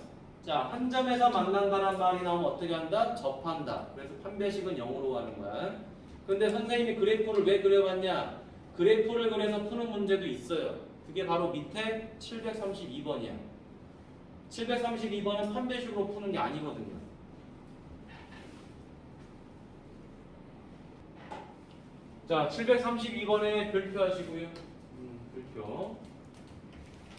S1: 자, 한 점에서 만난다는 말이 나오면 어떻게 한다? 접한다. 그래서 판별식은 0으로 가는 거야. 근데 선생님이 그래프를 왜 그려봤냐? 그래프를 그려서 푸는 문제도 있어요. 그게 바로 밑에 732번이야. 732번은 판별식으로 푸는 게 아니거든요. 자, 732번에 별표 하시고요. 별표.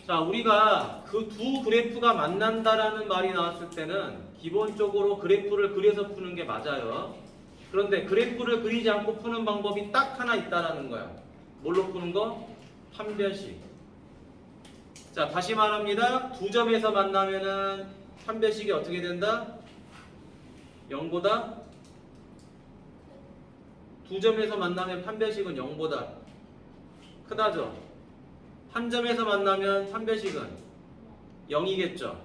S1: 자, 우리가 그 두 그래프가 만난다라는 말이 나왔을 때는 기본적으로 그래프를 그려서 푸는 게 맞아요. 그런데 그래프를 그리지 않고 푸는 방법이 딱 하나 있다라는 거야. 뭘로 푸는 거? 판별식. 자, 다시 말합니다. 두 점에서 만나면은 판별식이 어떻게 된다? 0보다 두 점에서 만나면 판별식은 0보다 크다죠. 한 점에서 만나면 판별식은 0이겠죠.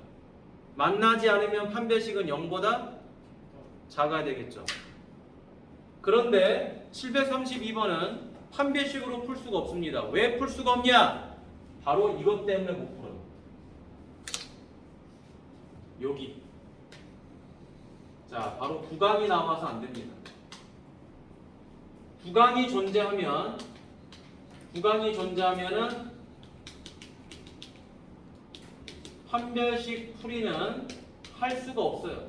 S1: 만나지 않으면 판별식은 0보다 작아야 되겠죠. 그런데 732번은 판별식으로 풀 수가 없습니다. 왜 풀 수가 없냐? 바로 이것 때문에 못 풀어요. 여기. 자, 바로 구강이 나와서 안 됩니다. 구강이 존재하면은 판별식 풀이는 할 수가 없어요.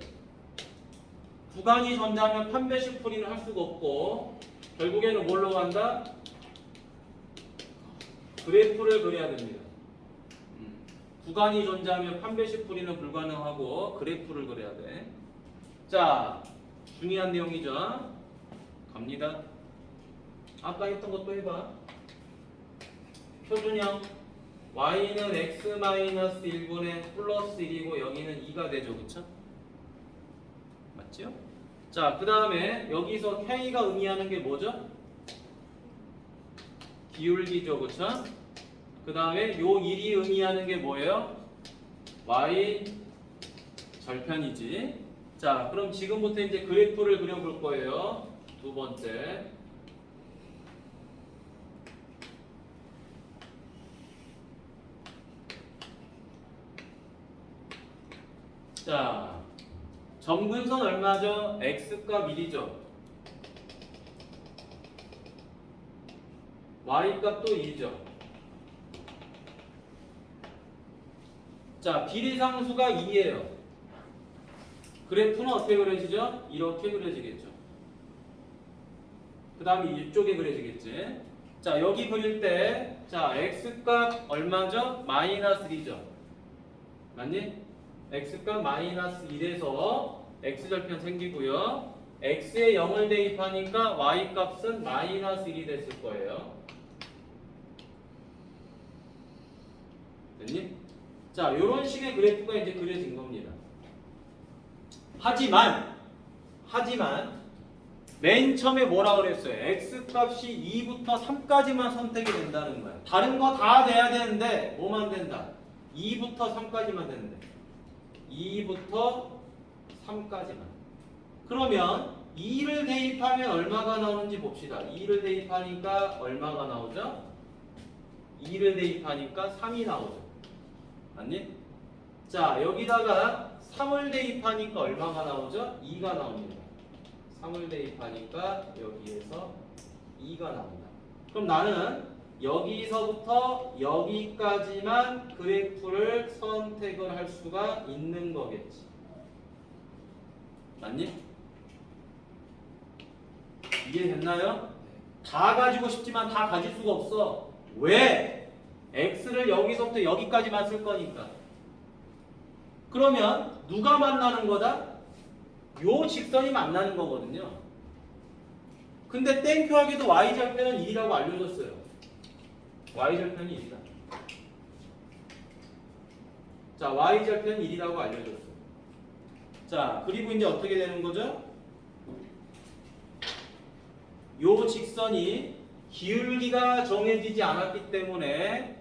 S1: 구강이 존재하면 판별식 풀이는 할 수가 없고 결국에는 뭘로 간다? 그래프를 그려야 됩니다. 구간이 존재하면 판별식 풀이는 불가능하고 그래프를 그려야 돼. 자, 중요한 내용이죠. 갑니다. 아까 했던 것도 해봐. 표준형 y는 x-1분의 플러스 1이고 여기는 2가 되죠. 그쵸? 맞죠? 자, 그 다음에 여기서 k가 의미하는 게 뭐죠? 기울기죠. 그쵸? 그 다음에 요 1이 의미하는 게 뭐예요? y 절편이지. 자, 그럼 지금부터 이제 그래프를 그려볼 거예요. 두 번째. 자, 점근선 얼마죠? x값 1이죠. y값도 2죠. 자, 비례상수가 2예요. 그래프는 어떻게 그려지죠? 이렇게 그려지겠죠. 그 다음에 이쪽에 그려지겠지. 자, 여기 그릴 때, 자, x값 얼마죠? 마이너스 1이죠. 맞니? x값 마이너스 1에서 x절편 생기고요. x에 0을 대입하니까 y값은 마이너스 1이 됐을 거예요. 됐니? 자, 요런 식의 그래프가 이제 그려진 겁니다. 하지만 맨 처음에 뭐라 그랬어요? x값이 2부터 3까지만 선택이 된다는 거야. 다른 거 다 돼야 되는데 뭐만 된다? 2부터 3까지만 되는데 2부터 3까지만. 그러면 2를 대입하면 얼마가 나오는지 봅시다. 2를 대입하니까 얼마가 나오죠? 2를 대입하니까 3이 나오죠. 맞니? 자, 여기다가 3을 대입하니까 얼마가 나오죠? 2가 나옵니다. 3을 대입하니까 여기에서 2가 나온다. 그럼 나는 여기서부터 여기까지만 그래프를 선택을 할 수가 있는 거겠지. 맞니? 이해됐나요? 다 가지고 싶지만 다 가질 수가 없어. 왜? x를 여기서부터 여기까지만 쓸 거니까. 그러면 누가 만나는 거다? 요 직선이 만나는 거거든요. 근데 땡큐하게도 y절편은 1이라고 알려줬어요. y절편이 1이다. 자, y절편은 1이라고 알려줬어요. 자, 그리고 이제 어떻게 되는 거죠? 요 직선이 기울기가 정해지지 않았기 때문에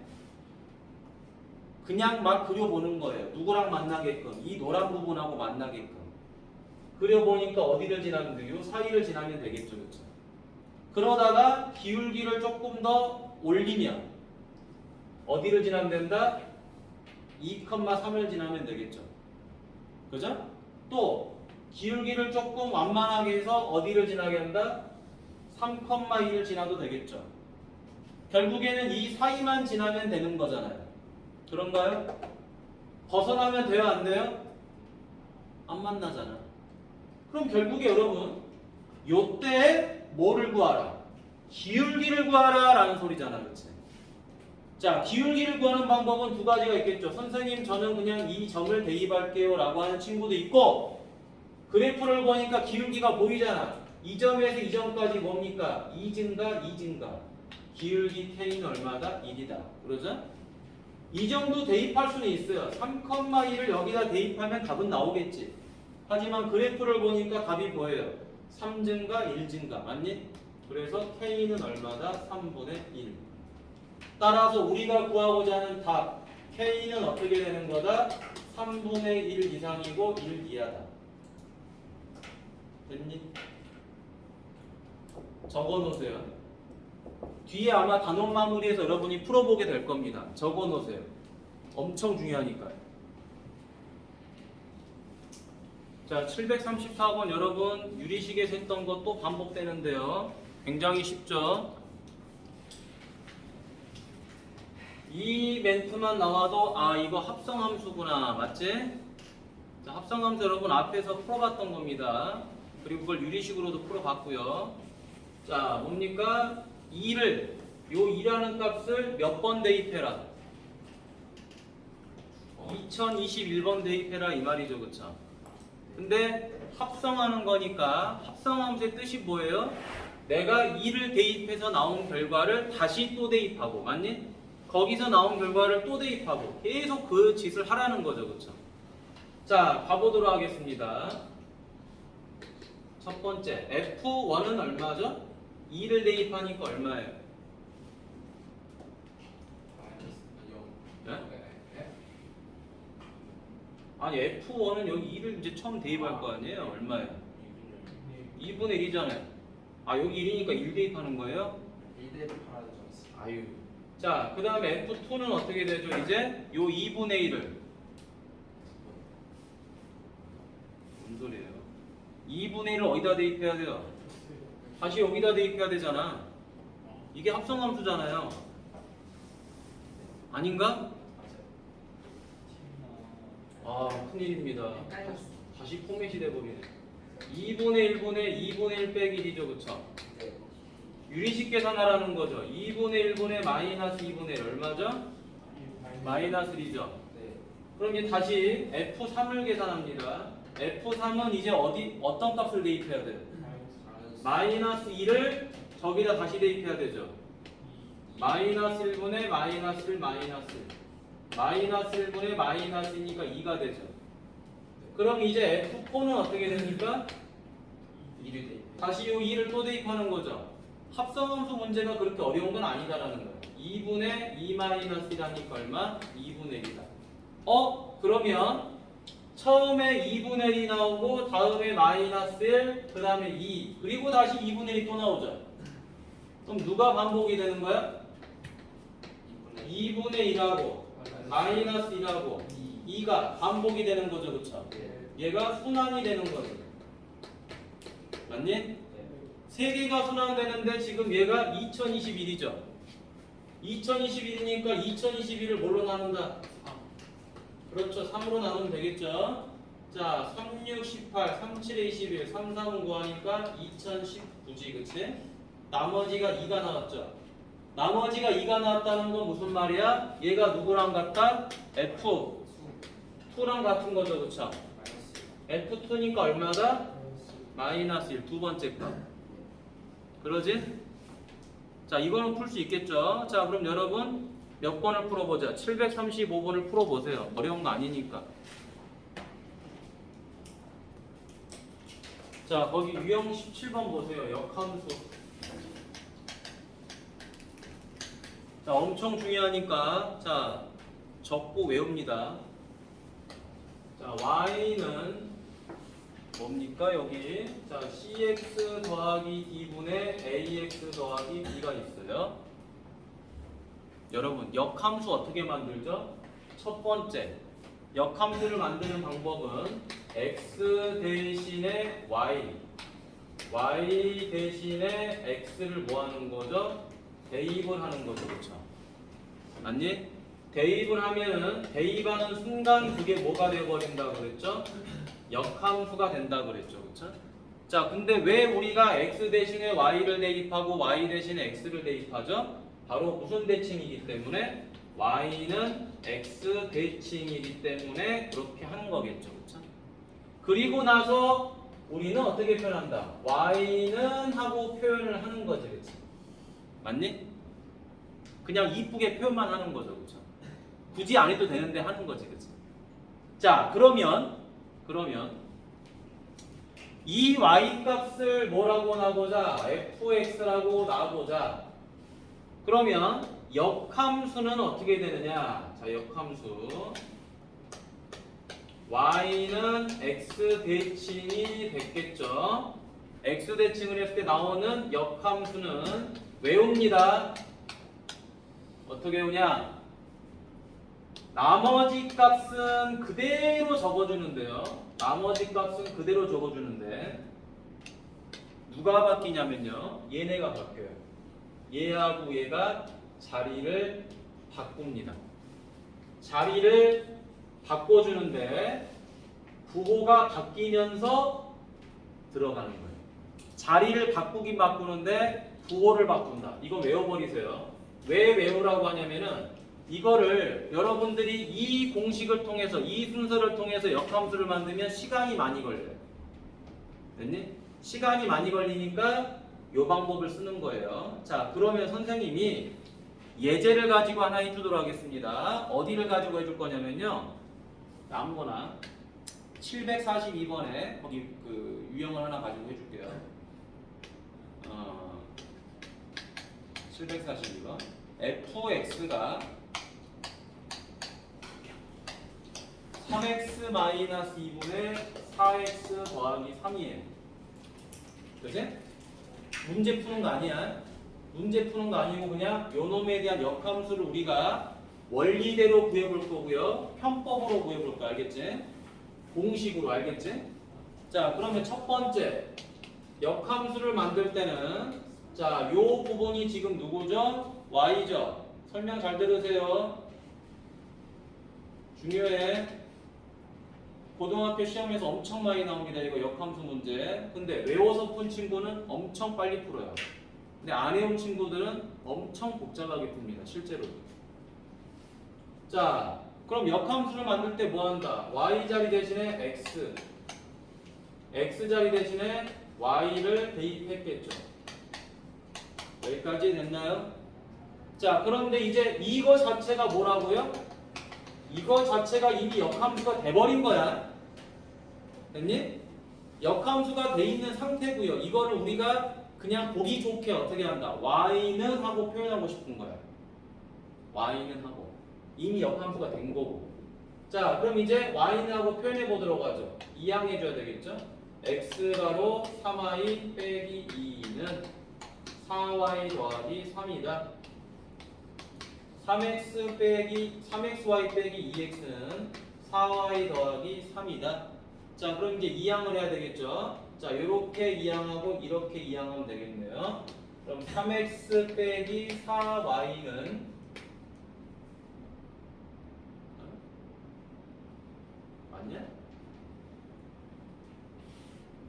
S1: 그냥 막 그려보는 거예요. 누구랑 만나게끔. 이 노란 부분하고 만나게끔. 그려보니까 어디를 지나면 돼요? 요 사이를 지나면 되겠죠. 그렇죠? 그러다가 기울기를 조금 더 올리면 어디를 지나면 된다? 2,3을 지나면 되겠죠. 그죠? 또 기울기를 조금 완만하게 해서 어디를 지나게 한다? 3,2를 지나도 되겠죠. 결국에는 이 사이만 지나면 되는 거잖아요. 그런가요? 벗어나면 돼요? 안 돼요? 안 만나잖아. 그럼 결국에 여러분 요때 뭐를 구하라? 기울기를 구하라 라는 소리잖아. 그렇지? 자, 기울기를 구하는 방법은 두 가지가 있겠죠. 선생님 저는 그냥 이 점을 대입할게요 라고 하는 친구도 있고, 그래프를 보니까 기울기가 보이잖아. 이 점에서 이 점까지 뭡니까? 2 증가 2 증가. 기울기 K는 얼마다? 1이다. 그러죠? 이 정도 대입할 수는 있어요. 3,2를 여기다 대입하면 답은 나오겠지. 하지만 그래프를 보니까 답이 보여요. 3 증가 1 증가. 맞니? 그래서 K는 얼마다? 3분의 1. 따라서 우리가 구하고자 하는 답 K는 어떻게 되는 거다? 3분의 1 이상이고 1 이하다. 됐니? 적어놓으세요. 뒤에 아마 단원 마무리해서 여러분이 풀어보게 될 겁니다. 적어놓으세요. 엄청 중요하니까요. 자, 734번 여러분 유리식에서 했던 것 또 반복되는데요. 굉장히 쉽죠? 이 멘트만 나와도 아 이거 합성함수구나. 맞지? 자, 합성함수 여러분 앞에서 풀어봤던 겁니다. 그리고 그걸 유리식으로도 풀어봤고요. 자, 뭡니까? 2를 요 2라는 값을 몇 번 대입해라? 2021번 대입해라 이 말이죠. 그쵸? 근데 합성하는 거니까 합성함수의 뜻이 뭐예요? 내가 2를 대입해서 나온 결과를 다시 또 대입하고, 맞니? 거기서 나온 결과를 또 대입하고 계속 그 짓을 하라는 거죠. 그쵸? 자, 가보도록 하겠습니다. 첫 번째 F1은 얼마죠? 2를 대입하니까 얼마예요? 네? 아니 F1은 여기 2를 이제 처음 대입할 거 아니에요? 얼마예요? 2분의 1이잖아요. 아 여기 1이니까 1 대입하는 거예요?
S2: 1대를 팔아야 되죠.
S1: 아유. 자, 그 다음에 F2는 어떻게 되죠? 이제 요 2분의 1을 무슨 소리예요? 2분의 1을 어디다 대입해야 돼요? 다시 여기다 대입해야 되잖아. 이게 합성함수잖아요. 아닌가? 아, 큰일입니다.
S2: 헷갈렸어.
S1: 다시 포맷이 돼버리네. 2분의 1분의 2분의 1 빼기 1이죠, 그쵸?
S2: 네.
S1: 유리식 계산하라는 거죠. 2분의 1분의 마이너스 2분의 1 얼마죠? 마이너스 1이죠.
S2: 네.
S1: 그럼 이제 다시 F3을 계산합니다. F3은 이제 어떤 값을 대입해야 돼요? 마이너스 2를 저기다 다시 대입해야 되죠. 마이너스 1분의 마이너스 1 마이너스 1. 마이너스 1분의 마이너스니까 2가 되죠. 그럼 이제 F4는 어떻게 됩니까?
S2: 2를 대입.
S1: 다시 이 2를 또 대입하는 거죠. 합성함수 문제가 그렇게 어려운 건 아니다라는 거예요. 2분의 2 마이너스 1하니까 얼마? 2분의 1이다. 그러면 처음에 2분의 1이 나오고 다음에 마이너스 1, 그 다음에 2, 그리고 다시 2분의 1이 또 나오죠. 그럼 누가 반복이 되는 거야? 2분의 1하고 마이너스 1하고 2가 반복이 되는 거죠. 그쵸? 얘가 순환이 되는 거죠. 맞니? 세 개가 순환되는데 지금 얘가 2021이죠. 2021이니까 2021을 뭘로 나눈다? 그렇죠. 3으로 나누면 되겠죠. 자, 3, 6, 18, 3, 7, 21, 3, 3은 구하니까 2019지, 그치? 나머지가 2가 나왔죠. 나머지가 2가 나왔다는 건 무슨 말이야? 얘가 누구랑 같다? F2랑 같은 거죠, 그쵸? F2니까 얼마다? 마이너스 1, 두 번째 값. 그러지? 자, 이거는 풀 수 있겠죠? 자, 그럼 여러분 몇 번을 풀어보자. 735번을 풀어보세요. 어려운 거 아니니까. 자, 거기 유형 17번 보세요. 역함수. 자, 엄청 중요하니까 자, 적고 외웁니다. 자, y는 뭡니까 여기? 자, cx 더하기 d분의 ax 더하기 b가 있어요. 여러분, 역함수 어떻게 만들죠? 첫 번째, 역함수를 만드는 방법은 x 대신에 y, y 대신에 x를 뭐 하는 거죠? 대입을 하는 거죠, 그렇죠? 맞니? 대입을 하면은 대입하는 순간 그게 뭐가 되어버린다 그랬죠? 역함수가 된다 그랬죠, 그렇죠? 자, 근데 왜 우리가 x 대신에 y를 대입하고 y 대신에 x를 대입하죠? 바로 무슨 대칭이기 때문에 y는 x 대칭이기 때문에 그렇게 하는 거겠죠, 그렇죠? 그리고 나서 우리는 어떻게 표현한다? y는 하고 표현을 하는 거지, 그렇지? 맞니? 그냥 이쁘게 표현만 하는 거죠, 그렇죠? 굳이 안 해도 되는데 하는 거지, 그렇지? 자, 그러면 이 y 값을 뭐라고 나보자? fx라고 나보자. 그러면 역함수는 어떻게 되느냐? 자, 역함수 y는 x 대칭이 됐겠죠. x 대칭을 했을 때 나오는 역함수는 외웁니다. 어떻게 외우냐? 나머지 값은 그대로 적어주는데요. 나머지 값은 그대로 적어주는데 누가 바뀌냐면요. 얘네가 바뀌어요. 얘하고 얘가 자리를 바꿉니다. 자리를 바꿔주는데 부호가 바뀌면서 들어가는 거예요. 자리를 바꾸긴 바꾸는데 부호를 바꾼다. 이거 외워버리세요. 왜 외우라고 하냐면은 이거를 여러분들이 이 공식을 통해서 이 순서를 통해서 역함수를 만들면 시간이 많이 걸려요. 됐니? 시간이 많이 걸리니까 이 방법을 쓰는 거예요. 자, 그러면 선생님이 예제를 가지고 하나 해주도록 하겠습니다. 어디를 가지고 해줄 거냐면요. 아무거나 742번에 거기 그 유형을 하나 가지고 해줄게요. 742번 fx가 3x-2분의 4x 더하기 3이에요. 그치? 문제 푸는 거 아니야. 문제 푸는 거 아니고 그냥 요 놈에 대한 역함수를 우리가 원리대로 구해볼 거고요. 편법으로 구해볼 거 알겠지? 공식으로 알겠지? 자, 그러면 첫 번째 역함수를 만들 때는 자, 요 부분이 지금 누구죠? y죠. 설명 잘 들으세요. 중요해. 고등학교 시험에서 엄청 많이 나옵니다. 이거 역함수 문제. 근데 외워서 푼 친구는 엄청 빨리 풀어요. 근데 안 외운 친구들은 엄청 복잡하게 풉니다. 실제로. 자, 그럼 역함수를 만들 때 뭐 한다? y 자리 대신에 x 자리 대신에 y를 대입했겠죠. 여기까지 됐나요? 자, 그런데 이제 이거 자체가 뭐라고요? 이거 자체가 이미 역함수가 돼버린 거야. 됐니? 역함수가 돼 있는 상태고요. 이거를 우리가 그냥 보기 좋게 어떻게 한다? y는 하고 표현하고 싶은 거야. y는 하고. 이미 역함수가 된 거고. 자, 그럼 이제 y는 하고 표현해 보도록 하죠. 이항해 줘야 되겠죠? x가로 3y 빼기 2는 4y 더하기 3이다. 3xy 빼기 2x는 4y 더하기 3이다. 자, 그럼 이제 이항을 해야 되겠죠? 자, 요렇게 이항하고 이렇게 이항하면 되겠네요. 그럼 3x 빼기 4y는 맞냐?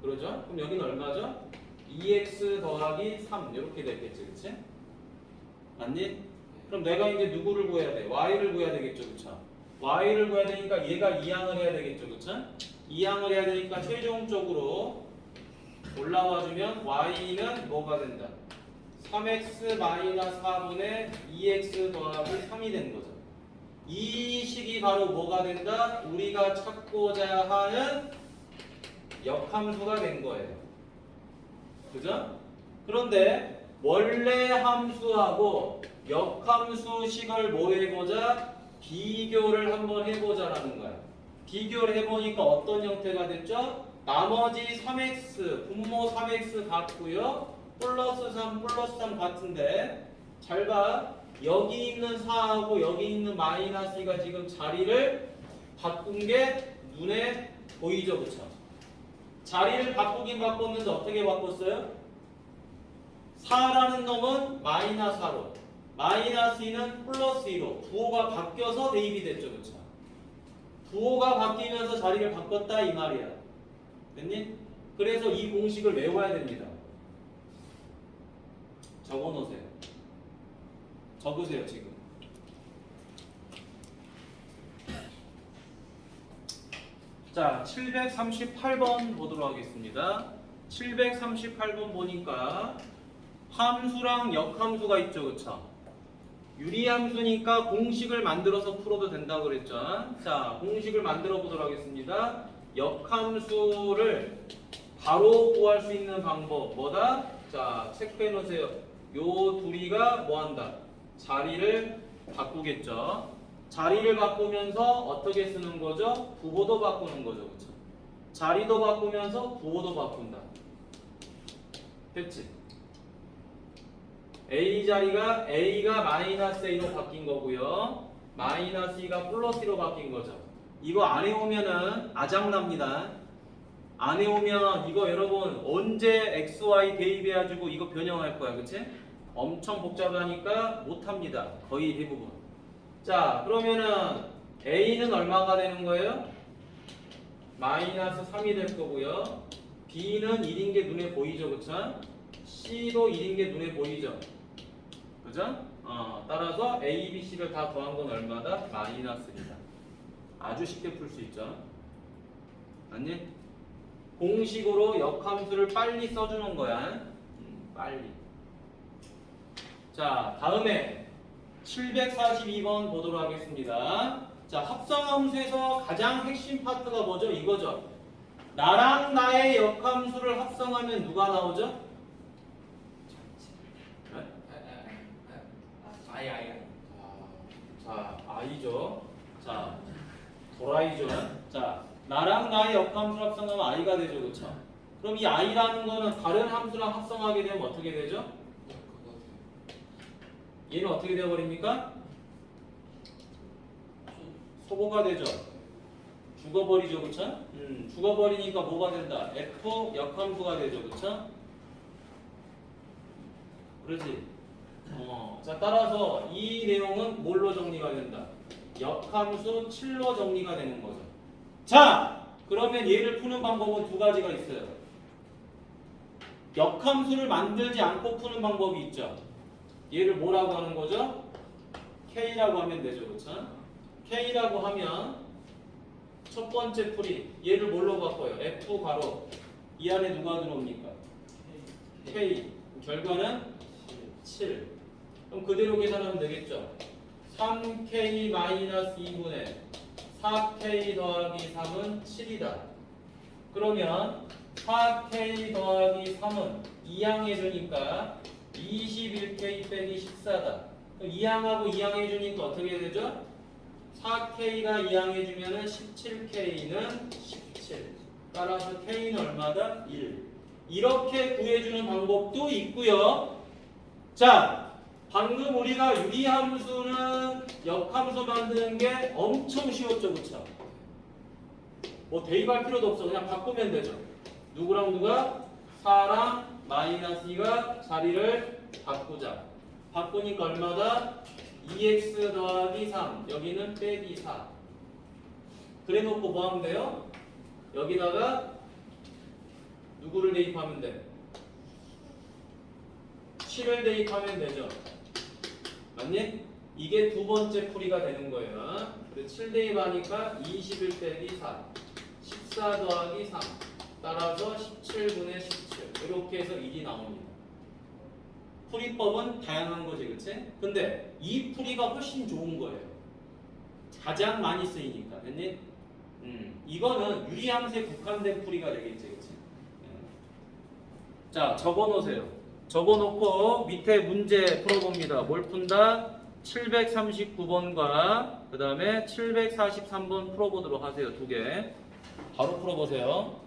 S1: 그러죠? 그럼 여기는 얼마죠? 2x 더하기 3 이렇게 됐겠지, 그치? 맞니? 그럼 내가 이제 누구를 구해야 돼? y를 구해야 되겠죠, 그쵸? y를 구해야 되니까 얘가 이항을 해야 되겠죠, 그쵸? 이항을 해야 되니까 최종적으로 올라와주면 y는 뭐가 된다? 3x 마이너스 4분의 2x 더하기 3이 되는 거죠. 이 식이 바로 뭐가 된다? 우리가 찾고자 하는 역함수가 된 거예요. 그죠? 그런데 원래 함수하고 역함수식을 뭐 해보자? 비교를 한번 해보자라는 거야. 비교를 해보니까 어떤 형태가 됐죠? 나머지 3x, 분모 3x 같고요. 플러스 3, 플러스 3 같은데 잘 봐. 여기 있는 4하고 여기 있는 마이너스 2가 지금 자리를 바꾼 게 눈에 보이죠? 그쵸? 자리를 바꾸긴 바꿨는데 어떻게 바꿨어요? 4라는 놈은 마이너스 4로 마이너스 2는 플러스 2로 부호가 바뀌어서 대입이 됐죠. 그쵸? 부호가 바뀌면서 자리를 바꿨다 이 말이야. 됐니? 그래서 이 공식을 외워야 됩니다. 적어놓으세요. 적으세요 지금. 자, 738번 보도록 하겠습니다. 738번 보니까 함수랑 역함수가 있죠, 그쵸? 유리함수니까 공식을 만들어서 풀어도 된다고 그랬죠. 자, 공식을 만들어 보도록 하겠습니다. 역함수를 바로 구할 수 있는 방법 뭐다? 자, 체크해 놓으세요. 요 둘이가 뭐한다? 자리를 바꾸겠죠. 자리를 바꾸면서 어떻게 쓰는 거죠? 부호도 바꾸는 거죠, 그쵸? 자리도 바꾸면서 부호도 바꾼다. 됐지? A 자리가 A가 마이너스 A로 바뀐 거고요. 마이너스 2가 플러스 2로 바뀐 거죠. 이거 안 해오면은 아장납니다. 안 해오면 이거 여러분 언제 XY 대입해가지고 이거 변형할 거야, 그치? 엄청 복잡하니까 못합니다. 거의 대부분. 자, 그러면은 A는 얼마가 되는 거예요? 마이너스 3이 될 거고요. B는 1인 게 눈에 보이죠, 그쵸? C도 1인 게 눈에 보이죠? 그죠? 따라서 A, B, C를 다 더한 건 얼마다? 마이너스 1이다. 아주 쉽게 풀 수 있죠. 아니? 공식으로 역함수를 빨리 써주는 거야. 빨리. 자, 다음에 742번 보도록 하겠습니다. 자, 합성함수에서 가장 핵심 파트가 뭐죠? 이거죠. 나랑 나의 역함수를 합성하면 누가 나오죠? 자, i죠. 자, 도라이죠. 자, 나랑 나의 역함수를 합성하면 i가 되죠, 그렇죠? 그럼 이 i라는 거는 다른 함수랑 합성하게 되면 어떻게 되죠? 얘는 어떻게 되어버립니까? 소거가 되죠. 죽어버리죠, 그쵸? 죽어버리니까 뭐가 된다? F 역함수가 되죠, 그쵸? 그러지? 자, 따라서 이 내용은 뭘로 정리가 된다? 역함수 7로 정리가 되는 거죠. 자, 그러면 얘를 푸는 방법은 두 가지가 있어요. 역함수를 만들지 않고 푸는 방법이 있죠. 얘를 뭐라고 하는 거죠? K라고 하면 되죠, 그쵸? K라고 하면 첫 번째 풀이 얘를 뭘로 바꿔요? F 가로 이 안에 누가 들어옵니까? K. 결과는 7. 그럼 그대로 계산하면 되겠죠? 3K-2분의 4K 더하기 3은 7이다. 그러면 4K 더하기 3은 2항 해주니까 21K 빼기 14다. 2항하고 2항 해주니까 어떻게 되죠? 4K가 2항 해주면 17K는 17. 따라서 K는 얼마다? 1. 이렇게 구해주는 방법도 있고요. 자, 방금 우리가 유리함수는 역함수 만드는 게 엄청 쉬웠죠, 그쵸? 뭐 대입할 필요도 없어. 그냥 바꾸면 되죠. 누구랑 누가? 4랑 마이너스 2가 자리를 바꾸자. 바꾸니까 얼마다? 2x 더하기 3. 여기는 빼기 4. 그래 놓고 뭐 하면 돼요? 여기다가 누구를 대입하면 돼? 7을 대입하면 되죠. 맞니? 이게 두 번째 풀이가 되는 거예요. 그래서 7 대입하니까 21 빼기 4. 14 더하기 3. 따라서 17분의 17. 이렇게 해서 1이 나옵니다. 풀이법은 다양한 거지, 그치? 근데 이 풀이가 훨씬 좋은 거예요. 가장 많이 쓰이니까. 됐니? 이거는 유리함수에 국한된 풀이가 되겠지, 그치? 자, 적어놓으세요. 적어놓고 밑에 문제 풀어봅니다. 뭘 푼다? 739번과 그 다음에 743번 풀어보도록 하세요. 두 개. 바로 풀어보세요.